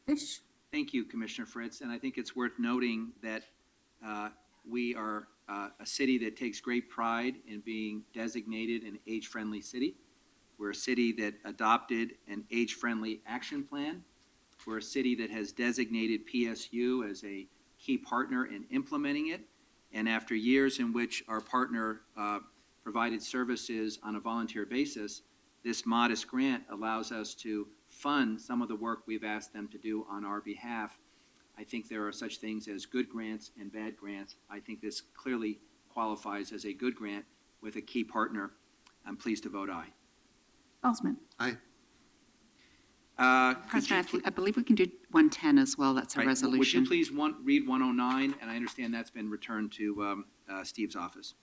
Fish? Thank you, Commissioner Fritz, and I think it's worth noting that we are a city that takes great pride in being designated an age-friendly city. We're a city that adopted an age-friendly action plan. We're a city that has designated PSU as a key partner in implementing it. And after years in which our partner provided services on a volunteer basis, this modest grant allows us to fund some of the work we've asked them to do on our behalf. I think there are such things as good grants and bad grants. I think this clearly qualifies as a good grant with a key partner. I'm pleased to vote aye. Salzman? Aye. President, I believe we can do 110 as well. That's a Right. resolution. Would you please read 109? And I understand that's been returned to Steve's office.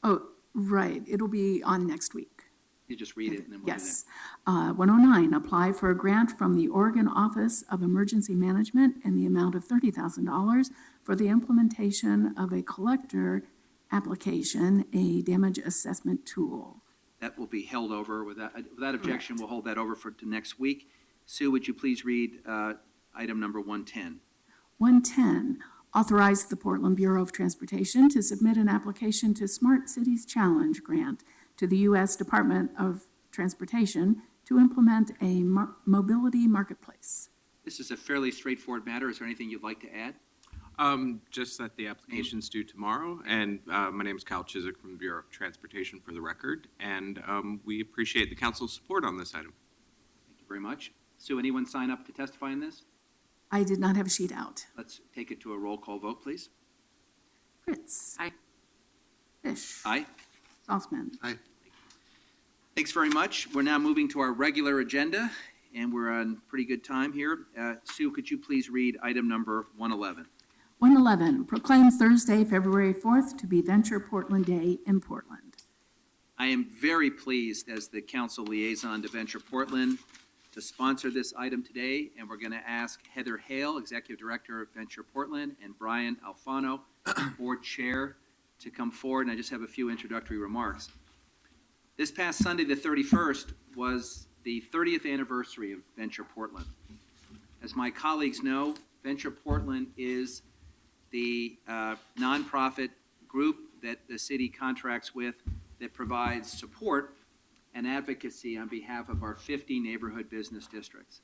Oh, right, it'll be on next week. You just read it and then we'll do that. Yes. 109, apply for a grant from the Oregon Office of Emergency Management in the amount of $30,000 for the implementation of a collector application, a damage assessment tool. That will be held over. Without objection, we'll hold that over to next week. Sue, would you please read item number 110? 110, authorize the Portland Bureau of Transportation to submit an application to Smart Cities Challenge grant to the U.S. Department of Transportation to implement a mobility marketplace. This is a fairly straightforward matter. Is there anything you'd like to add? Just that the application's due tomorrow, and my name is Kyle Chiswick from the Bureau of Transportation for the record, and we appreciate the council's support on this item. Thank you very much. Sue, anyone sign up to testify in this? I did not have a sheet out. Let's take it to a roll call vote, please. Fritz? Aye. Fish? Aye. Salzman? Aye. Thanks very much. We're now moving to our regular agenda, and we're on pretty good time here. Sue, could you please read item number 111? 111, proclaim Thursday, February 4th to be Venture Portland Day in Portland. I am very pleased as the council liaison to Venture Portland to sponsor this item today, and we're going to ask Heather Hale, Executive Director of Venture Portland, and Brian Alfano, Board Chair, to come forward, and I just have a few introductory remarks. This past Sunday, the 31st, was the 30th anniversary of Venture Portland. As my colleagues know, Venture Portland is the nonprofit group that the city contracts with that provides support and advocacy on behalf of our 50 neighborhood business districts.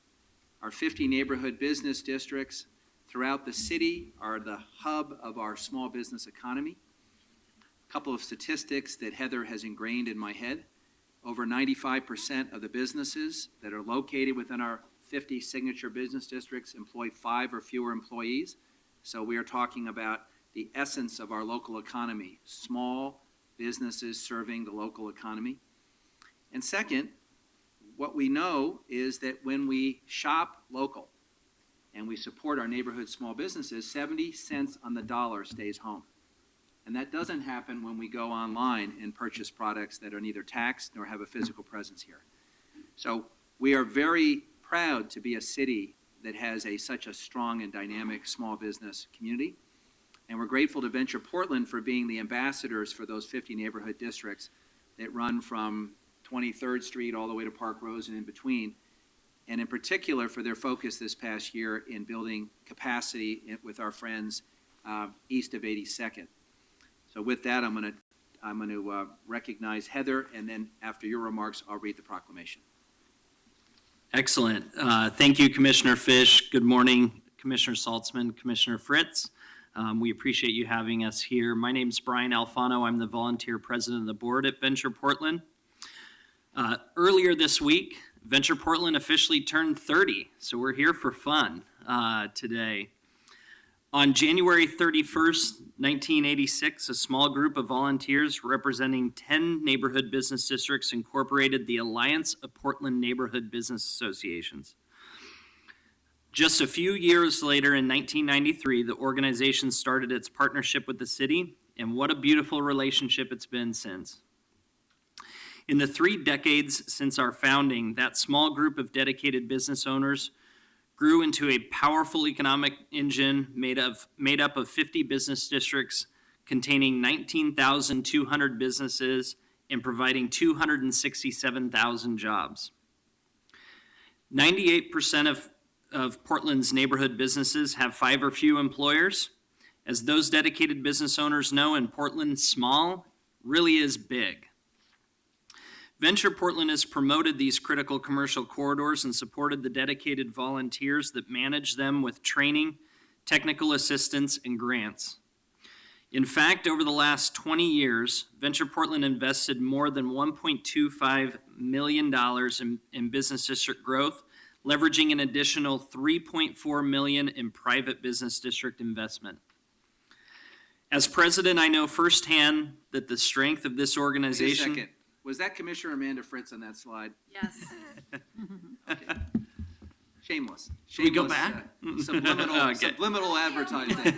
Our 50 neighborhood business districts throughout the city are the hub of our small business economy. A couple of statistics that Heather has ingrained in my head. Over 95% of the businesses that are located within our 50 signature business districts employ 5 or fewer employees. So we are talking about the essence of our local economy, small businesses serving the local economy. And second, what we know is that when we shop local and we support our neighborhood small businesses, 70 cents on the dollar stays home. And that doesn't happen when we go online and purchase products that are neither taxed nor have a physical presence here. So we are very proud to be a city that has such a strong and dynamic small business community. And we're grateful to Venture Portland for being the ambassadors for those 50 neighborhood districts that run from 23rd Street all the way to Park Rose and in between. And in particular for their focus this past year in building capacity with our friends east of 82nd. So with that, I'm going to recognize Heather, and then after your remarks, I'll read the proclamation. Excellent. Thank you, Commissioner Fish. Good morning, Commissioner Saltzman, Commissioner Fritz. We appreciate you having us here. My name is Brian Alfano. I'm the volunteer president of the board at Venture Portland. Earlier this week, Venture Portland officially turned 30, so we're here for fun. today. On January 31st, 1986, a small group of volunteers representing 10 neighborhood business districts incorporated the Alliance of Portland Neighborhood Business Associations. Just a few years later, in 1993, the organization started its partnership with the city, and what a beautiful relationship it's been since. In the 3 decades since our founding, that small group of dedicated business owners grew into a powerful economic engine made up of 50 business districts containing 19,200 businesses and providing 267,000 jobs. 98% of Portland's neighborhood businesses have 5 or few employers. As those dedicated business owners know, in Portland, small really is big. Venture Portland has promoted these critical commercial corridors and supported the dedicated volunteers that manage them with training, technical assistance, and grants. In fact, over the last 20 years, Venture Portland invested more than $1.25 million in business district growth, leveraging an additional $3.4 million in private business district investment. As president, I know firsthand that the strength of this organization... Wait a second. Was that Commissioner Amanda Fritz on that slide? Yes. Okay. Shameless. Should we go Shameless, back? Subliminal, Okay. subliminal advertising.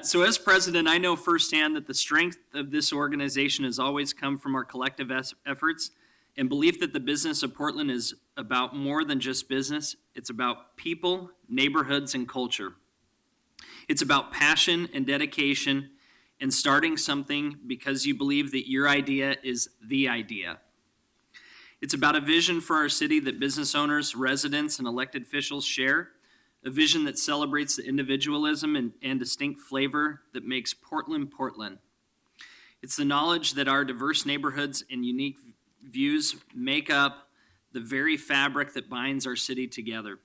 So as president, I know firsthand that the strength of this organization has always come from our collective efforts and belief that the business of Portland is about more than just business. It's about people, neighborhoods, and culture. It's about passion and dedication and starting something because you believe that your idea is the idea. It's about a vision for our city that business owners, residents, and elected officials share, a vision that celebrates the individualism and distinct flavor that makes Portland, Portland. It's the knowledge that our diverse neighborhoods and unique views make up the very fabric that binds our city together.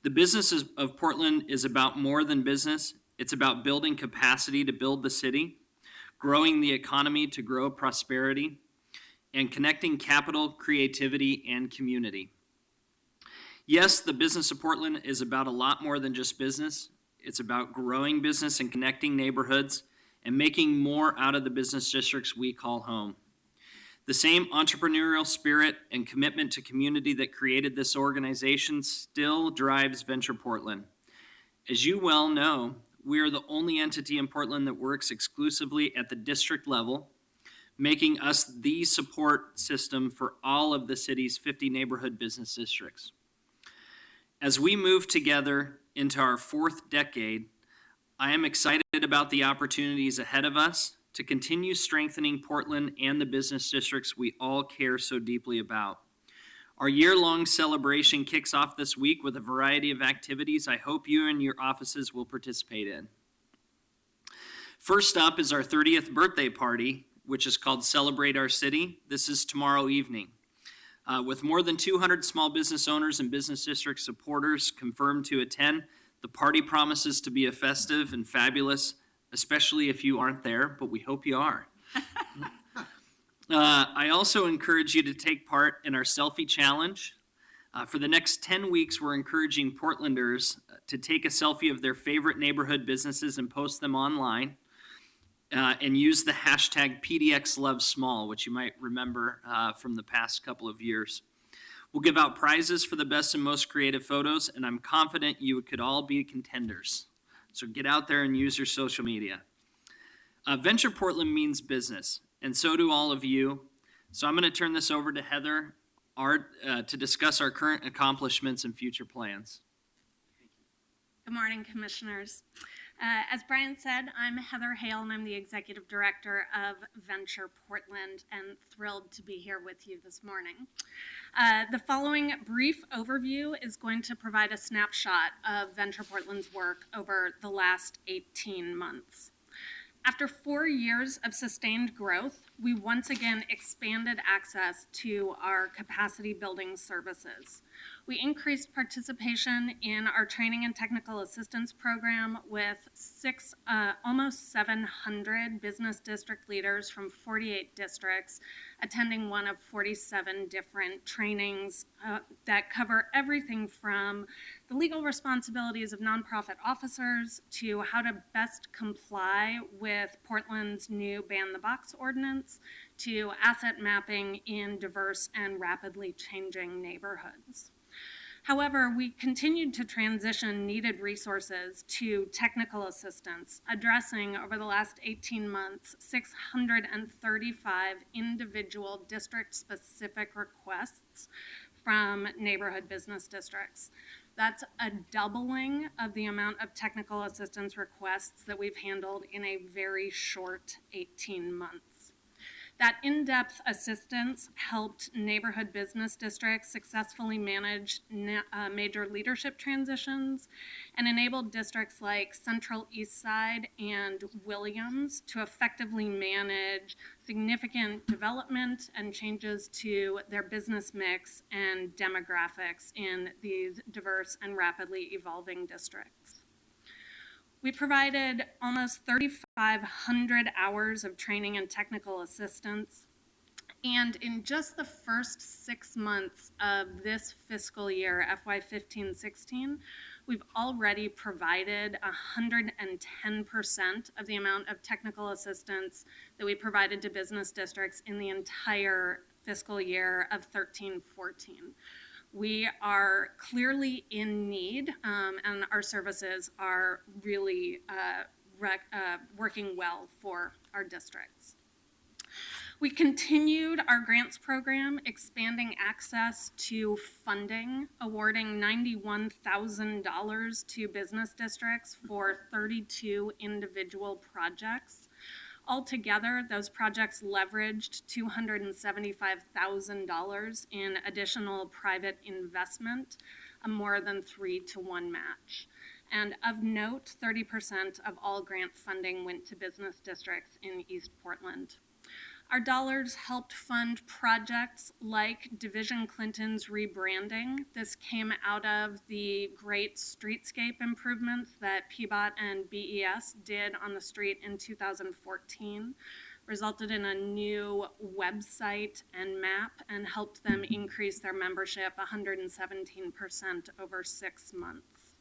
The business of Portland is about more than business. It's about building capacity to build the city, growing the economy to grow prosperity, and connecting capital, creativity, and community. Yes, the business of Portland is about a lot more than just business. It's about growing business and connecting neighborhoods and making more out of the business districts we call home. The same entrepreneurial spirit and commitment to community that created this organization still drives Venture Portland. As you well know, we are the only entity in Portland that works exclusively at the district level, making us the support system for all of the city's 50 neighborhood business districts. As we move together into our 4th decade, I am excited about the opportunities ahead of us to continue strengthening Portland and the business districts we all care so deeply about. Our year-long celebration kicks off this week with a variety of activities I hope you and your offices will participate in. First up is our 30th birthday party, which is called Celebrate Our City. This is tomorrow evening. With more than 200 small business owners and business district supporters confirmed to attend, the party promises to be a festive and fabulous, especially if you aren't there, but we hope you are. I also encourage you to take part in our selfie challenge. For the next 10 weeks, we're encouraging Portlanders to take a selfie of their favorite neighborhood businesses and post them online, and use the hashtag PDXLoveSmall, which you might remember from the past couple of years. We'll give out prizes for the best and most creative photos, and I'm confident you could all be contenders. So get out there and use your social media. Venture Portland means business, and so do all of you. So I'm going to turn this over to Heather to discuss our current accomplishments and future plans. Good morning, Commissioners. As Brian said, I'm Heather Hale, and I'm the Executive Director of Venture Portland, and thrilled to be here with you this morning. The following brief overview is going to provide a snapshot of Venture Portland's work over the last 18 months. After 4 years of sustained growth, we once again expanded access to our capacity building services. We increased participation in our training and technical assistance program with almost 700 business district leaders from 48 districts attending one of 47 different trainings that cover everything from the legal responsibilities of nonprofit officers to how to best comply with Portland's new Ban the Box ordinance to asset mapping in diverse and rapidly changing neighborhoods. However, we continued to transition needed resources to technical assistance, addressing over the last 18 months 635 individual district-specific requests from neighborhood business districts. That's a doubling of the amount of technical assistance requests that we've handled in a very short 18 months. That in-depth assistance helped neighborhood business districts successfully manage major leadership transitions and enabled districts like Central East Side and Williams to effectively manage significant development and changes to their business mix and demographics in these diverse and rapidly evolving districts. We provided almost 3,500 hours of training and technical assistance, and in just the first 6 months of this fiscal year, FY 15-16, we've already provided 110% of the amount of technical assistance that we provided to business districts in the entire fiscal year of 13-14. We are clearly in need, and our services are really working well for our districts. We continued our grants program, expanding access to funding, awarding $91,000 to business districts for 32 individual projects. Altogether, those projects leveraged $275,000 in additional private investment, a more than 3-to-1 match. And of note, 30% of all grant funding went to business districts in East Portland. Our dollars helped fund projects like Division Clinton's rebranding. This came out of the great streetscape improvements that PBOT and BES did on the street in 2014, resulted in a new website and map, and helped them increase their membership 117% over 6 months.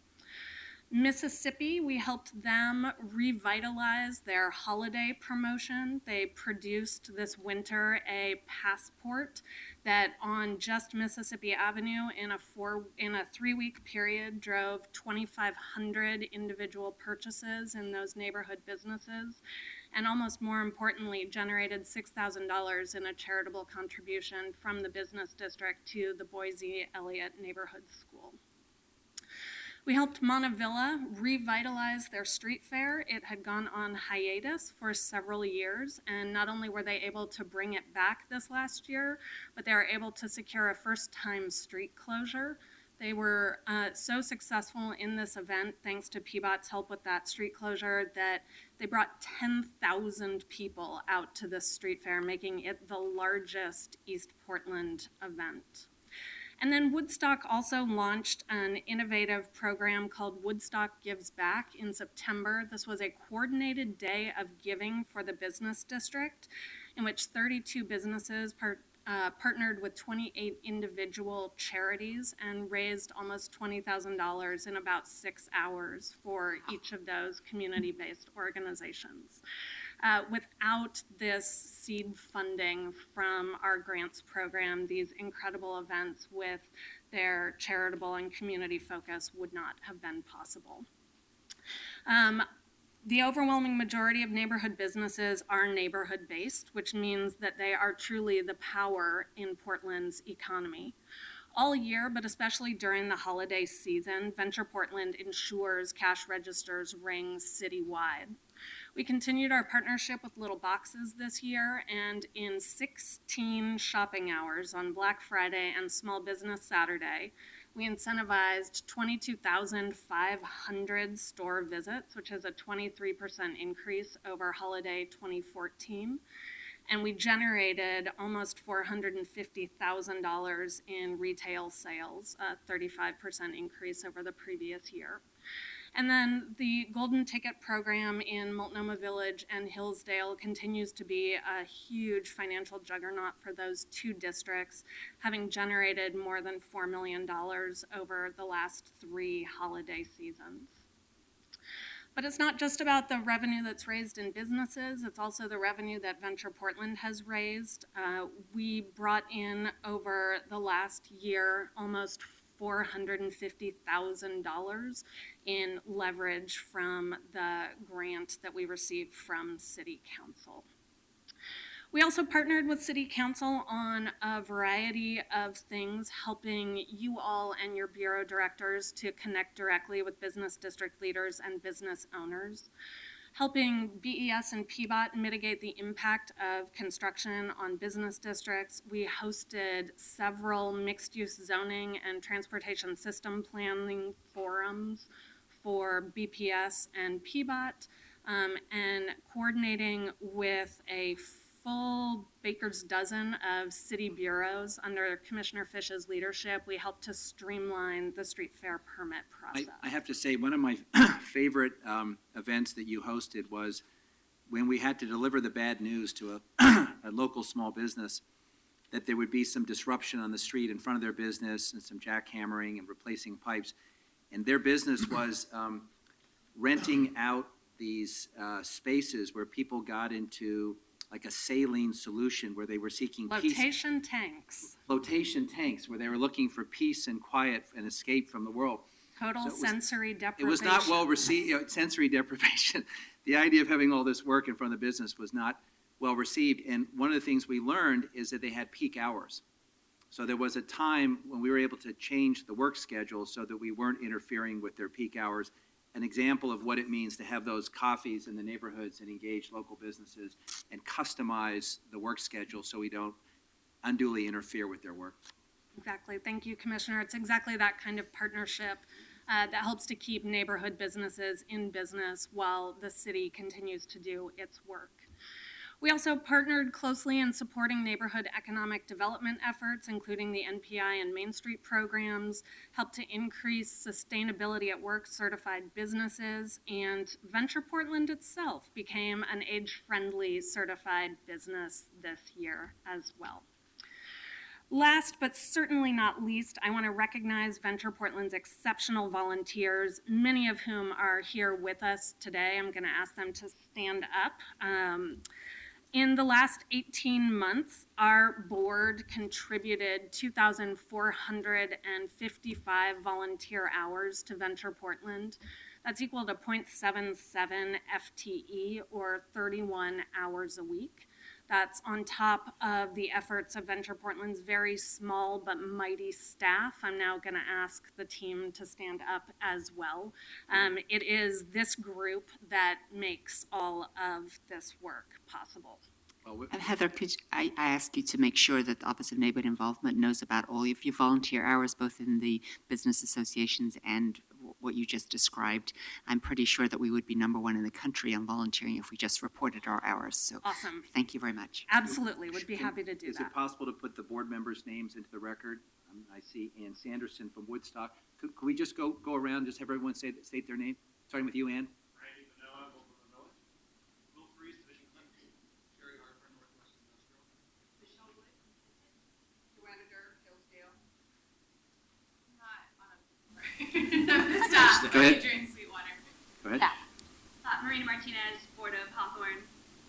Mississippi, we helped them revitalize their holiday promotion. They produced this winter a passport that on just Mississippi Avenue in a 3-week period drove 2,500 individual purchases in those neighborhood businesses, and almost more importantly, generated $6,000 in a charitable contribution from the business district to the Boise Elliott Neighborhood School. We helped Montevilla revitalize their street fair. It had gone on hiatus for several years, and not only were they able to bring it back this last year, but they were able to secure a first-time street closure. They were so successful in this event, thanks to PBOT's help with that street closure, that they brought 10,000 people out to this street fair, making it the largest East Portland event. And then Woodstock also launched an innovative program called Woodstock Gives Back in September. This was a coordinated day of giving for the business district, in which 32 businesses partnered with 28 individual charities and raised almost $20,000 in about 6 hours for each of those community-based organizations. Without this seed funding from our grants program, these incredible events with their charitable and community focus would not have been possible. The overwhelming majority of neighborhood businesses are neighborhood-based, which means that they are truly the power in Portland's economy. All year, but especially during the holiday season, Venture Portland ensures cash registers ring citywide. We continued our partnership with Little Boxes this year, and in 16 shopping hours on Black Friday and Small Business Saturday, we incentivized 22,500 store visits, which is a 23% increase over holiday 2014. and we generated almost $450,000 in retail sales, a 35% increase over the previous year. And then the Golden Ticket program in Multnomah Village and Hillsdale continues to be a huge financial juggernaut for those two districts, having generated more than $4 million over the last 3 holiday seasons. But it's not just about the revenue that's raised in businesses, it's also the revenue that Venture Portland has raised. We brought in over the last year almost $450,000 in leverage from the grant that we received from City Council. We also partnered with City Council on a variety of things, helping you all and your bureau directors to connect directly with business district leaders and business owners, helping BES and PBOT mitigate the impact of construction on business districts. We hosted several mixed-use zoning and transportation system planning forums for BPS and PBOT, and coordinating with a full baker's dozen of city bureaus under Commissioner Fish's leadership. We helped to streamline the street fair permit process. I have to say, one of my favorite events that you hosted was when we had to deliver the bad news to a local small business that there would be some disruption on the street in front of their business and some jackhammering and replacing pipes. And their business was renting out these spaces where people got into like a saline solution where they were seeking peace. Flotation tanks. Flotation tanks where they were looking for peace and quiet and escape from the world. Total So it was- sensory deprivation. It was not well received, sensory deprivation. The idea of having all this work in front of the business was not well received. And one of the things we learned is that they had peak hours. So there was a time when we were able to change the work schedule so that we weren't interfering with their peak hours. An example of what it means to have those coffees in the neighborhoods and engage local businesses and customize the work schedule so we don't unduly interfere with their work. Exactly. Thank you, Commissioner. It's exactly that kind of partnership that helps to keep neighborhood businesses in business while the city continues to do its work. We also partnered closely in supporting neighborhood economic development efforts, including the NPI and Main Street programs, helped to increase sustainability at work certified businesses, and Venture Portland itself became an age-friendly certified business this year as well. Last but certainly not least, I want to recognize Venture Portland's exceptional volunteers, many of whom are here with us today. I'm going to ask them to stand up. In the last 18 months, our board contributed 2,455 volunteer hours to Venture Portland. That's equal to 0.77 FTE, or 31 hours a week. That's on top of the efforts of Venture Portland's very small but mighty staff. I'm now going to ask the team to stand up as well. It is this group that makes all of this work possible. Heather, could I ask you to make sure that the Office of Neighborhood Involvement knows about all of your volunteer hours, both in the business associations and what you just described? I'm pretty sure that we would be #1 in the country on volunteering if we just reported our hours. So awesome. Thank you very much. Absolutely. Would be happy to do Is that. it possible to put the board members' names into the record? I see Ann Sanderson from Woodstock. Could we just go around, just have everyone state their name? Starting with you, Ann. Stop. Go ahead. Adrian Sweetwater. Go ahead. Marina Martinez, Board of Hawthorne,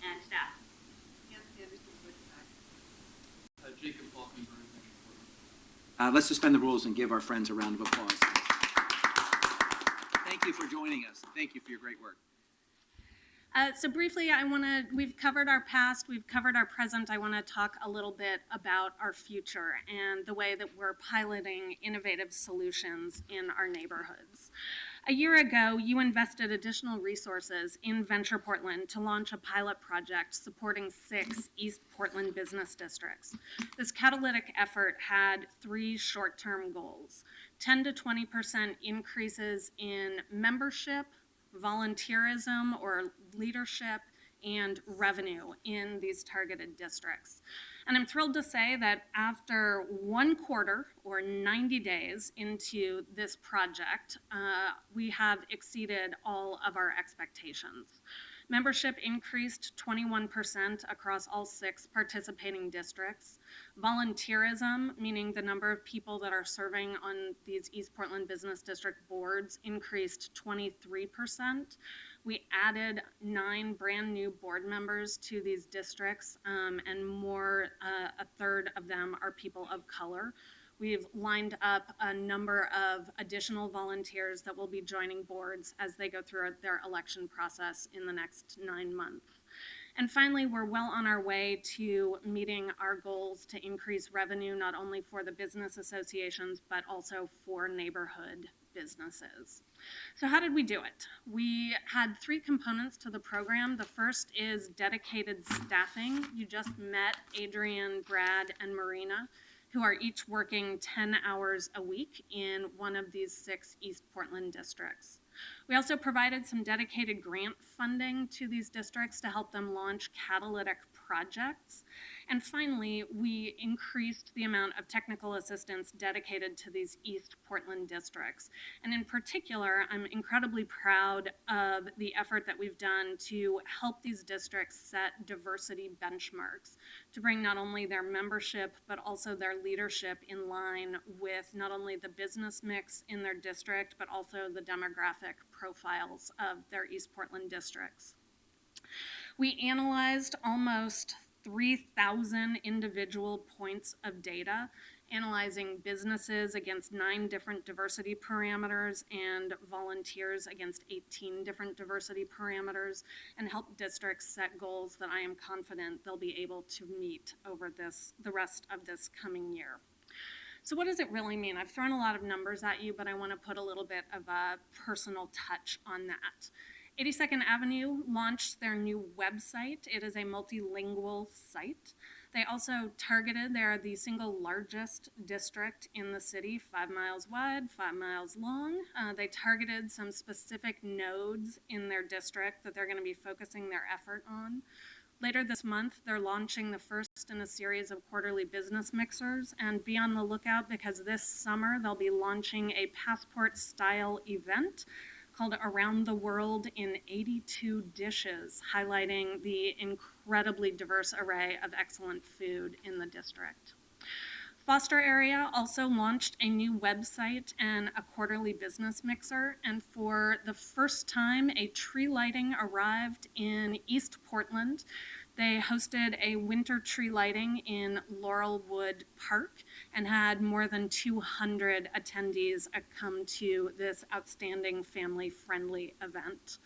and staff. Jacob Falkenberg. Let's suspend the rules and give our friends a round of applause. Thank you for joining us. Thank you for your great work. So briefly, we've covered our past, we've covered our present. I want to talk a little bit about our future and the way that we're piloting innovative solutions in our neighborhoods. A year ago, you invested additional resources in Venture Portland to launch a pilot project supporting 6 East Portland business districts. This catalytic effort had 3 short-term goals: 10 to 20% increases in membership, volunteerism or leadership, and revenue in these targeted districts. And I'm thrilled to say that after 1 quarter or 90 days into this project, we have exceeded all of our expectations. Membership increased 21% across all 6 participating districts. Volunteerism, meaning the number of people that are serving on these East Portland Business District boards, increased 23%. We added 9 brand new board members to these districts, and more, a third of them are people of color. We've lined up a number of additional volunteers that will be joining boards as they go through their election process in the next 9 months. And finally, we're well on our way to meeting our goals to increase revenue, not only for the business associations, but also for neighborhood businesses. So how did we do it? We had 3 components to the program. The first is dedicated staffing. You just met Adrian, Brad, and Marina, who are each working 10 hours a week in one of these 6 East Portland districts. We also provided some dedicated grant funding to these districts to help them launch catalytic projects. And finally, we increased the amount of technical assistance dedicated to these East Portland districts. And in particular, I'm incredibly proud of the effort that we've done to help these districts set diversity benchmarks, to bring not only their membership, but also their leadership in line with not only the business mix in their district, but also the demographic profiles of their East Portland districts. We analyzed almost 3,000 individual points of data, analyzing businesses against 9 different diversity parameters and volunteers against 18 different diversity parameters, and help districts set goals that I am confident they'll be able to meet over the rest of this coming year. So what does it really mean? I've thrown a lot of numbers at you, but I want to put a little bit of a personal touch on that. 82nd Avenue launched their new website. It is a multilingual site. They also they're the single largest district in the city, 5 miles wide, 5 miles long. They targeted some specific nodes in their district that they're going to be focusing their effort on. Later this month, they're launching the first in a series of quarterly business mixers, and be on the lookout because this summer they'll be launching a passport-style event called Around the World in 82 Dishes, highlighting the incredibly diverse array of excellent food in the district. Foster area also launched a new website and a quarterly business mixer, and for the first time, a tree lighting arrived in East Portland. They hosted a winter tree lighting in Laurelwood Park and had more than 200 attendees come to this outstanding family-friendly event.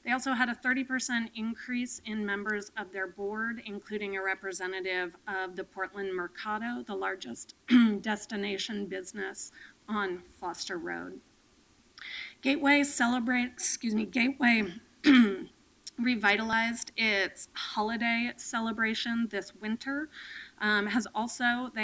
They also had a 30% increase in members of their board, including a representative of the Portland Mercado, the largest destination business on Foster Road. Gateway revitalized its holiday celebration this winter. They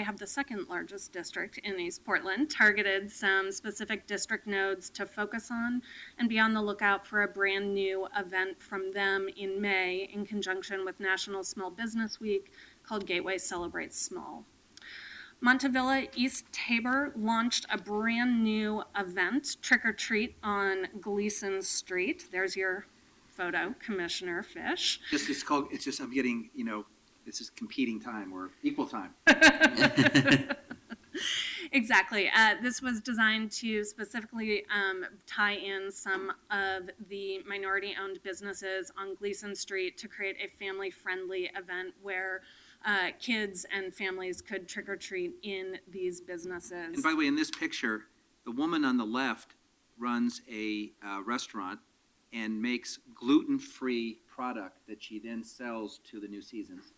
have the second largest district in East Portland, targeted some specific district nodes to focus on, and be on the lookout for a brand new event from them in May in conjunction with National Small Business Week called Gateway Celebrates Small. Montevilla East Tabor launched a brand new event, Trick or Treat on Gleason Street. There's your photo, Commissioner Fish. I'm getting, this is competing time or equal time. Exactly. This was designed to specifically tie in some of the minority-owned businesses on Gleason Street to create a family-friendly event where kids and families could trick-or-treat in these businesses. And by the way, in this picture, the woman on the left runs a restaurant and makes gluten-free product that she then sells to the New Seasons.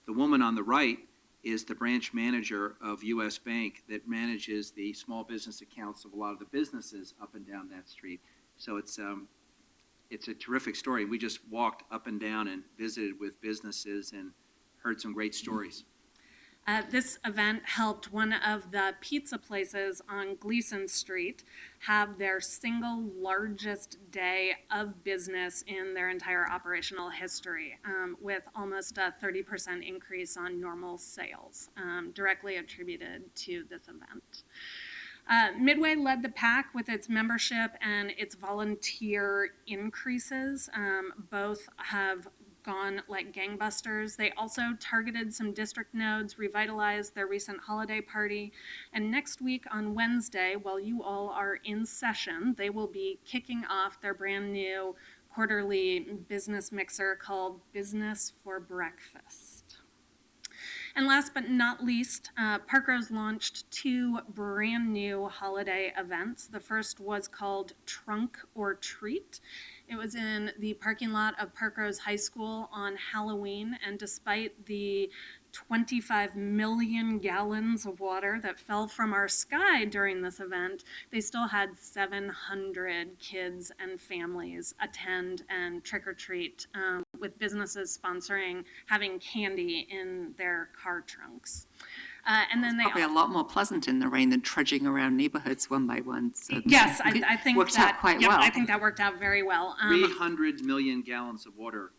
The woman on the right is the branch manager of U.S. Bank that manages the small business accounts of a lot of the businesses up and down that street. So it's a terrific story. We just walked up and down and visited with businesses and heard some great stories. This event helped one of the pizza places on Gleason Street have their single largest day of business in their entire operational history, with almost a 30% increase on normal sales, directly attributed to this event. Midway led the pack with its membership and its volunteer increases. Both have gone like gangbusters. They also targeted some district nodes, revitalized their recent holiday party, and next week on Wednesday, while you all are in session, they will be kicking off their brand new quarterly business mixer called Business for Breakfast. And last but not least, Parkrose launched 2 brand new holiday events. The first was called Trunk or Treat. It was in the parking lot of Parkrose High School on Halloween, and despite the 25 million gallons of water that fell from our sky during this event, they still had 700 kids and families attend and trick-or-treat, with businesses sponsoring having candy in their car trunks. And then they Probably a lot more pleasant in the rain than trudging around neighborhoods one by one. So yes, I think worked that out quite yep, well. I think that worked out very well. 300 million gallons of water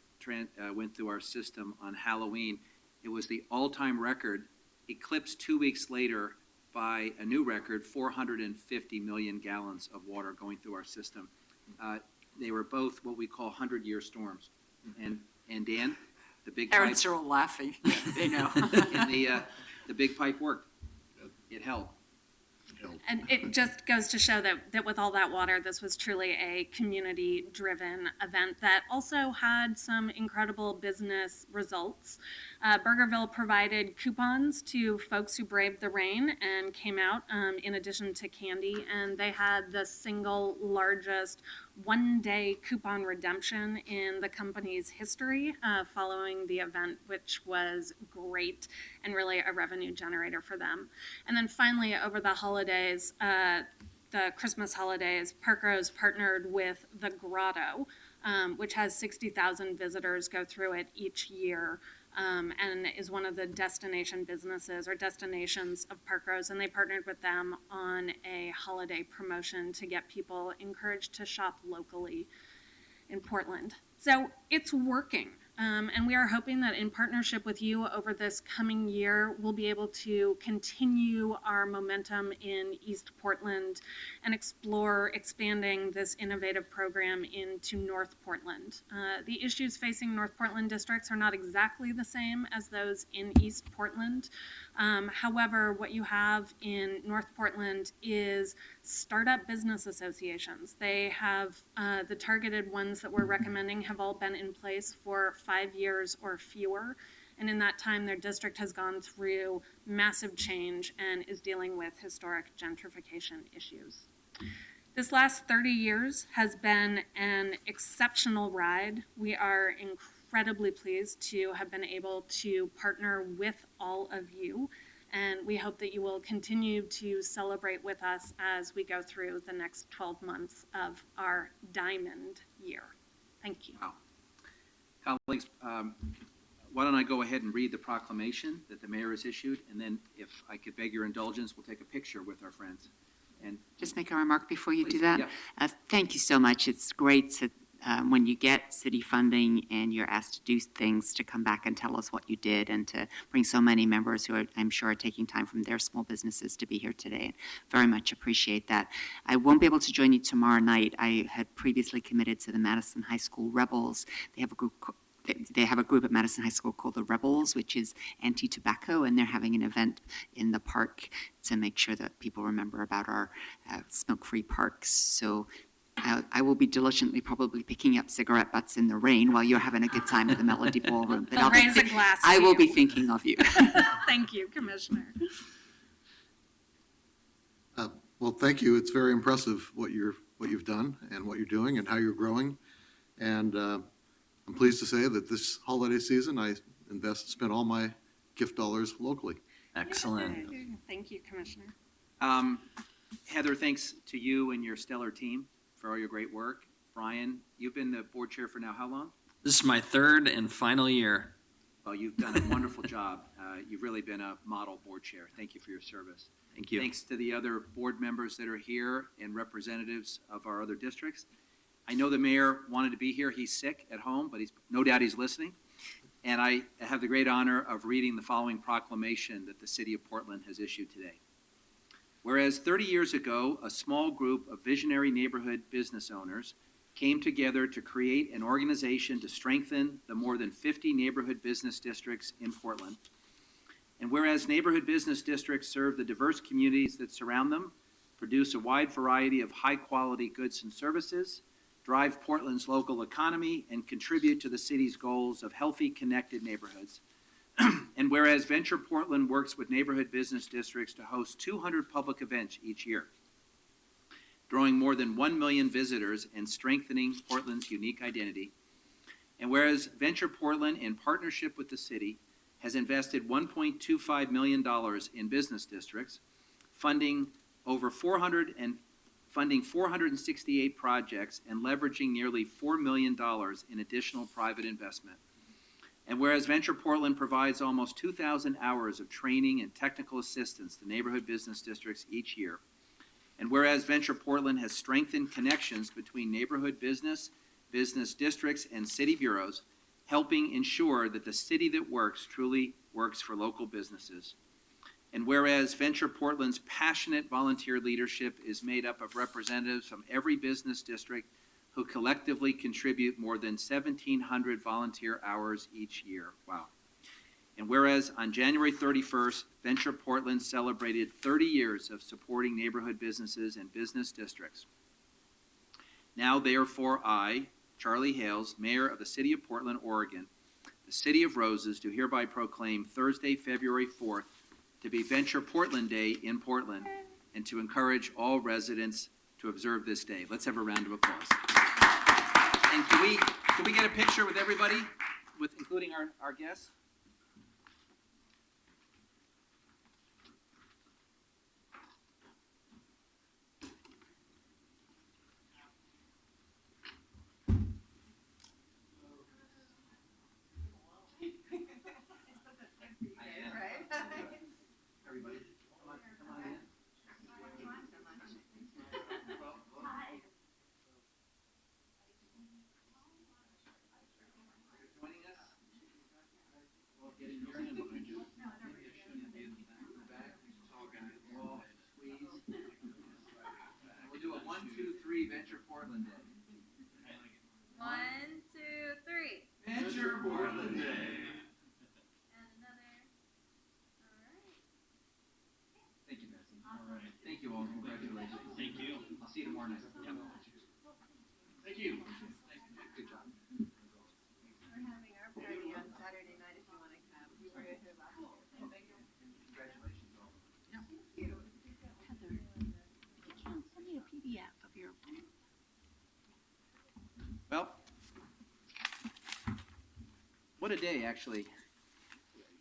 went through our system on Halloween. It was the all-time record, eclipsed 2 weeks later by a new record, 450 million gallons of water going through our system. They were both what we call 100-year storms. And Dan, the big Parents pipe, are all laughing. They know. and the big pipe worked. It held. And it just goes to show that with all that water, this was truly a community-driven event that also had some incredible business results. Burgerville provided coupons to folks who braved the rain and came out in addition to candy, and they had the single largest one-day coupon redemption in the company's history following the event, which was great and really a revenue generator for them. And then finally, over the holidays, the Christmas holidays, Parkrose partnered with The Grotto, which has 60,000 visitors go through it each year, and is one of the destination businesses or destinations of Parkrose, and they partnered with them on a holiday promotion to get people encouraged to shop locally in Portland. So it's working. And we are hoping that in partnership with you over this coming year, we'll be able to continue our momentum in East Portland and explore expanding this innovative program into North Portland. The issues facing North Portland districts are not exactly the same as those in East Portland. However, what you have in North Portland is startup business associations. They have the targeted ones that we're recommending have all been in place for 5 years or fewer. And in that time, their district has gone through massive change and is dealing with historic gentrification issues. This last 30 years has been an exceptional ride. We are incredibly pleased to have been able to partner with all of you, and we hope that you will continue to celebrate with us as we go through the next 12 months of our Diamond Year. Thank you. Wow. Colleagues, why don't I go ahead and read the proclamation that the mayor has issued, and then if I could beg your indulgence, we'll take a picture with our friends. And Just make a remark before you do Please, that. yeah. Thank you so much. It's great to, when you get city funding and you're asked to do things, to come back and tell us what you did, and to bring so many members who are, I'm sure, are taking time from their small businesses to be here today. Very much appreciate that. I won't be able to join you tomorrow night. I had previously committed to the Madison High School Rebels. They have a group at Madison High School called the Rebels, which is anti-tobacco, and they're having an event in the park to make sure that people remember about our smoke-free parks. So I will be diligently probably picking up cigarette butts in the rain while you're having a good time at the Melody Ballroom. But They'll raise a glass I for will you. be thinking of you. Thank you, Commissioner. Well, thank you. It's very impressive what you've done and what you're doing and how you're growing. And I'm pleased to say that this holiday season, I spent all my gift dollars locally. Excellent. Thank you, Commissioner. Heather, thanks to you and your stellar team for all your great work. Brian, you've been the board chair for now how long? This is my third and final year. Well, you've done a wonderful job. You've really been a model board chair. Thank you for your service. Thank you. Thanks to the other board members that are here and representatives of our other districts. I know the mayor wanted to be here. He's sick at home, but no doubt he's listening. And I have the great honor of reading the following proclamation that the city of Portland has issued today. Whereas 30 years ago, a small group of visionary neighborhood business owners came together to create an organization to strengthen the more than 50 neighborhood business districts in Portland. And whereas neighborhood business districts serve the diverse communities that surround them, produce a wide variety of high-quality goods and services, drive Portland's local economy, and contribute to the city's goals of healthy, connected neighborhoods. And whereas Venture Portland works with neighborhood business districts to host 200 public events each year, drawing more than 1 million visitors and strengthening Portland's unique identity. And whereas Venture Portland, in partnership with the city, has invested $1.25 million in business districts, funding 468 projects and leveraging nearly $4 million in additional private investment. And whereas Venture Portland provides almost 2,000 hours of training and technical assistance to neighborhood business districts each year, and whereas Venture Portland has strengthened connections between neighborhood business districts, and city bureaus, helping ensure that the city that works truly works for local businesses. And whereas Venture Portland's passionate volunteer leadership is made up of representatives from every business district who collectively contribute more than 1,700 volunteer hours each year. Wow. And whereas on January 31st, Venture Portland celebrated 30 years of supporting neighborhood businesses and business districts. Now, therefore, I, Charlie Hales, Mayor of the City of Portland, Oregon, the City of Roses, do hereby proclaim Thursday, February 4th, to be Venture Portland Day in Portland, and to encourage all residents to observe this day. Let's have a round of applause. And can we get a picture with everybody, including our guests? Everybody, come on in. Joining us. Well, get in here and behind you. Back. Wall, squeeze. We'll do a 1, 2, 3 Venture Portland Day. 1, 2, 3. Venture Portland Day. And another. All right. Thank you, Betsy. All right. Thank you all. Congratulations. Thank you. I'll see you tomorrow night. Thank you. Good job. We're having our party on Saturday night if you want to come. We were here last year. Congratulations all. Heather, send me a PDF of your. Well, what a day, actually.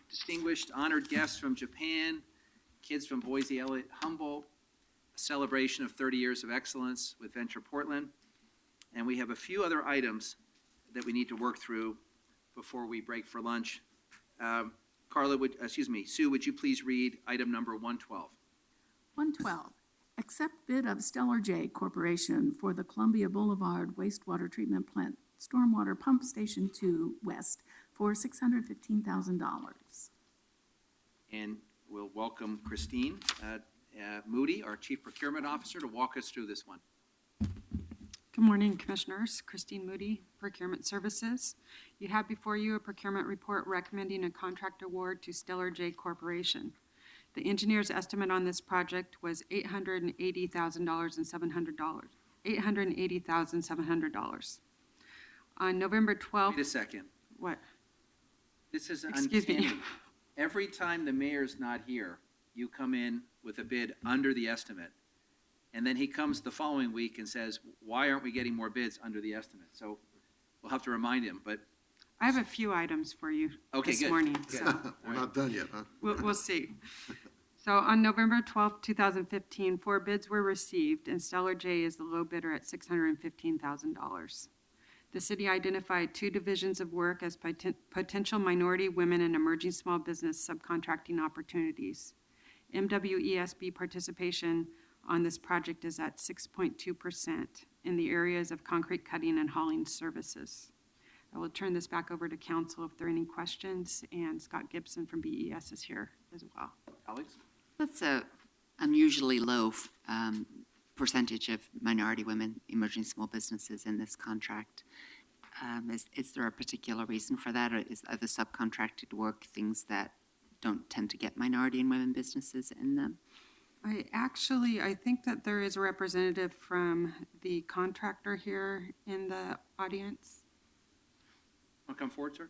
Distinguished, honored guests from Japan, kids from Boise, Elliott, Humboldt, a celebration of 30 years of excellence with Venture Portland. And we have a few other items that we need to work through before we break for lunch. Sue, would you please read item number 112? 112, accept bid of Stellar J Corporation for the Columbia Boulevard wastewater treatment plant stormwater pump station 2 West for $615,000. And we'll welcome Christine Moody, our Chief Procurement Officer, to walk us through this one. Good morning, Commissioners. Christine Moody, Procurement Services. You have before you a procurement report recommending a contract award to Stellar J Corporation. The engineer's estimate on this project was $880,700. On November 12th. Wait a second. What? This is Excuse uncanny. me. Every time the mayor's not here, you come in with a bid under the estimate. And then he comes the following week and says, why aren't we getting more bids under the estimate? So we'll have to remind him, but. I have a few items for you Okay, this good. morning. Good. So We're not done yet, huh? we'll see. So on November 12th, 2015, 4 bids were received, and Stellar J is the low bidder at $615,000. The city identified 2 divisions of work as potential minority, women, and emerging small business subcontracting opportunities. MWESB participation on this project is at 6.2% in the areas of concrete cutting and hauling services. I will turn this back over to council if there are any questions, and Scott Gibson from BES is here as well. Colleagues? That's a unusually low percentage of minority women emerging small businesses in this contract. Is there a particular reason for that, or are the subcontracted work things that don't tend to get minority and women businesses in them? I think that there is a representative from the contractor here in the audience. Want to come forward, sir?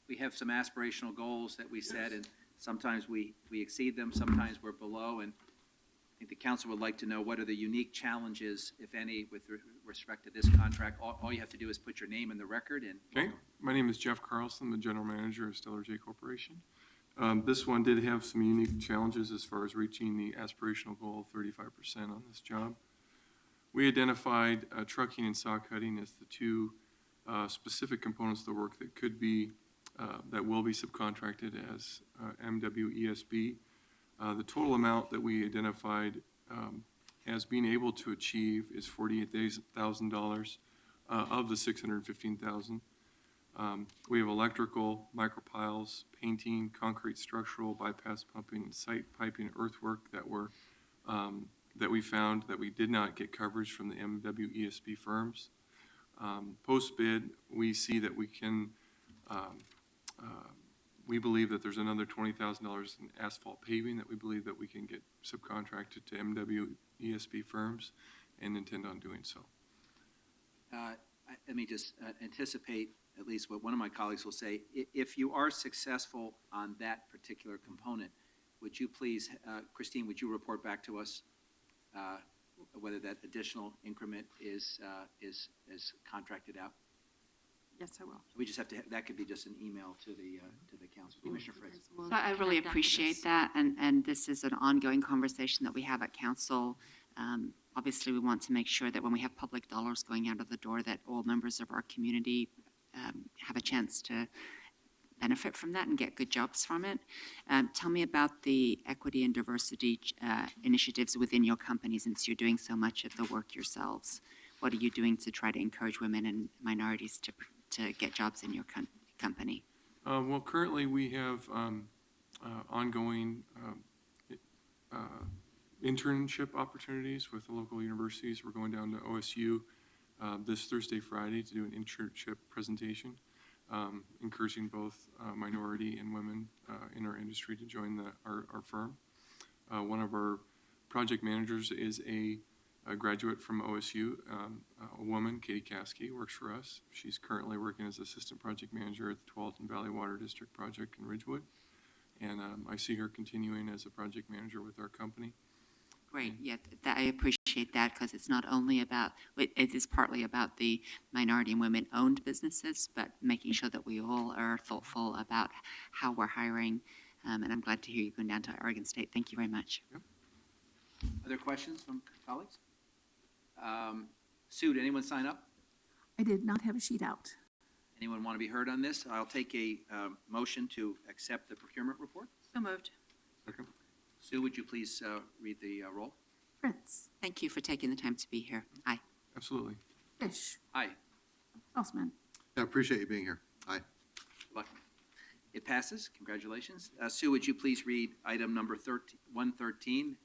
We have some aspirational goals that we set, and sometimes we exceed them, sometimes we're below, and I think the council would like to know what are the unique challenges, if any, with respect to this contract. All you have to do is put your name in the record and. Okay, my name is Jeff Carlson, the general manager of Stellar J Corporation. This one did have some unique challenges as far as reaching the aspirational goal of 35% on this job. We identified trucking and saw cutting as the 2 specific components of the work that could be, that will be subcontracted as MWESB. The total amount that we identified as being able to achieve is $48,000 of the $615,000. We have electrical, micropiles, painting, concrete structural, bypass pumping, site piping, earthwork that we found that we did not get coverage from the MWESB firms. Post-bid, we see that we can, we believe that there's another $20,000 in asphalt paving that we believe that we can get subcontracted to MWESB firms and intend on doing so. Let me just anticipate at least what one of my colleagues will say. If you are successful on that particular component, would you please, Christine, would you report back to us whether that additional increment is contracted out? Yes, I will. We just have to, that could be just an email to the council. Commissioner Fritz. So I really appreciate that, and this is an ongoing conversation that we have at council. Obviously, we want to make sure that when we have public dollars going out of the door, that all members of our community have a chance to benefit from that and get good jobs from it. Tell me about the equity and diversity initiatives within your company, since you're doing so much of the work yourselves. What are you doing to try to encourage women and minorities to get jobs in your company? Well, currently we have ongoing internship opportunities with the local universities. We're going down to OSU this Thursday, Friday to do an internship presentation, encouraging both minority and women in our industry to join our firm. One of our project managers is a graduate from OSU, a woman, Katie Caskey, works for us. She's currently working as assistant project manager at the Tualatin Valley Water District project in Ridgewood. And I see her continuing as a project manager with our company. Great, yeah, I appreciate that, because it's not only about, it is partly about the minority and women-owned businesses, but making sure that we all are thoughtful about how we're hiring. And I'm glad to hear you going down to Oregon State. Thank you very much. Yep. Other questions from colleagues? Sue, did anyone sign up? I did not have a sheet out. Anyone want to be heard on this? I'll take a motion to accept the procurement report. So moved. Second. Sue, would you please read the roll? Fritz. Thank you for taking the time to be here. Aye. Absolutely. Fish. Aye. Saltzman. I appreciate you being here. Aye. Good luck. It passes. Congratulations. Sue, would you please read item number 113?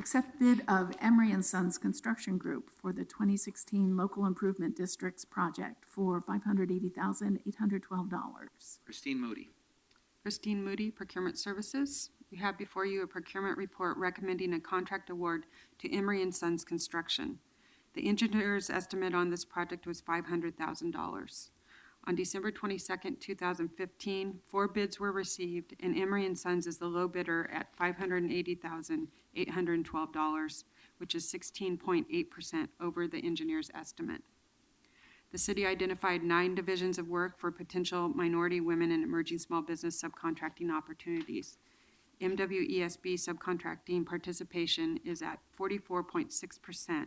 Accept bid of Emery and Sons Construction Group for the 2016 Local Improvement Districts project for $580,812. Christine Moody. Christine Moody, Procurement Services. You have before you a procurement report recommending a contract award to Emery and Sons Construction. The engineer's estimate on this project was $500,000. On December 22nd, 2015, 4 bids were received, and Emery and Sons is the low bidder at $580,812, which is 16.8% over the engineer's estimate. The city identified 9 divisions of work for potential minority, women, and emerging small business subcontracting opportunities. MWESB subcontracting participation is at 44.6%,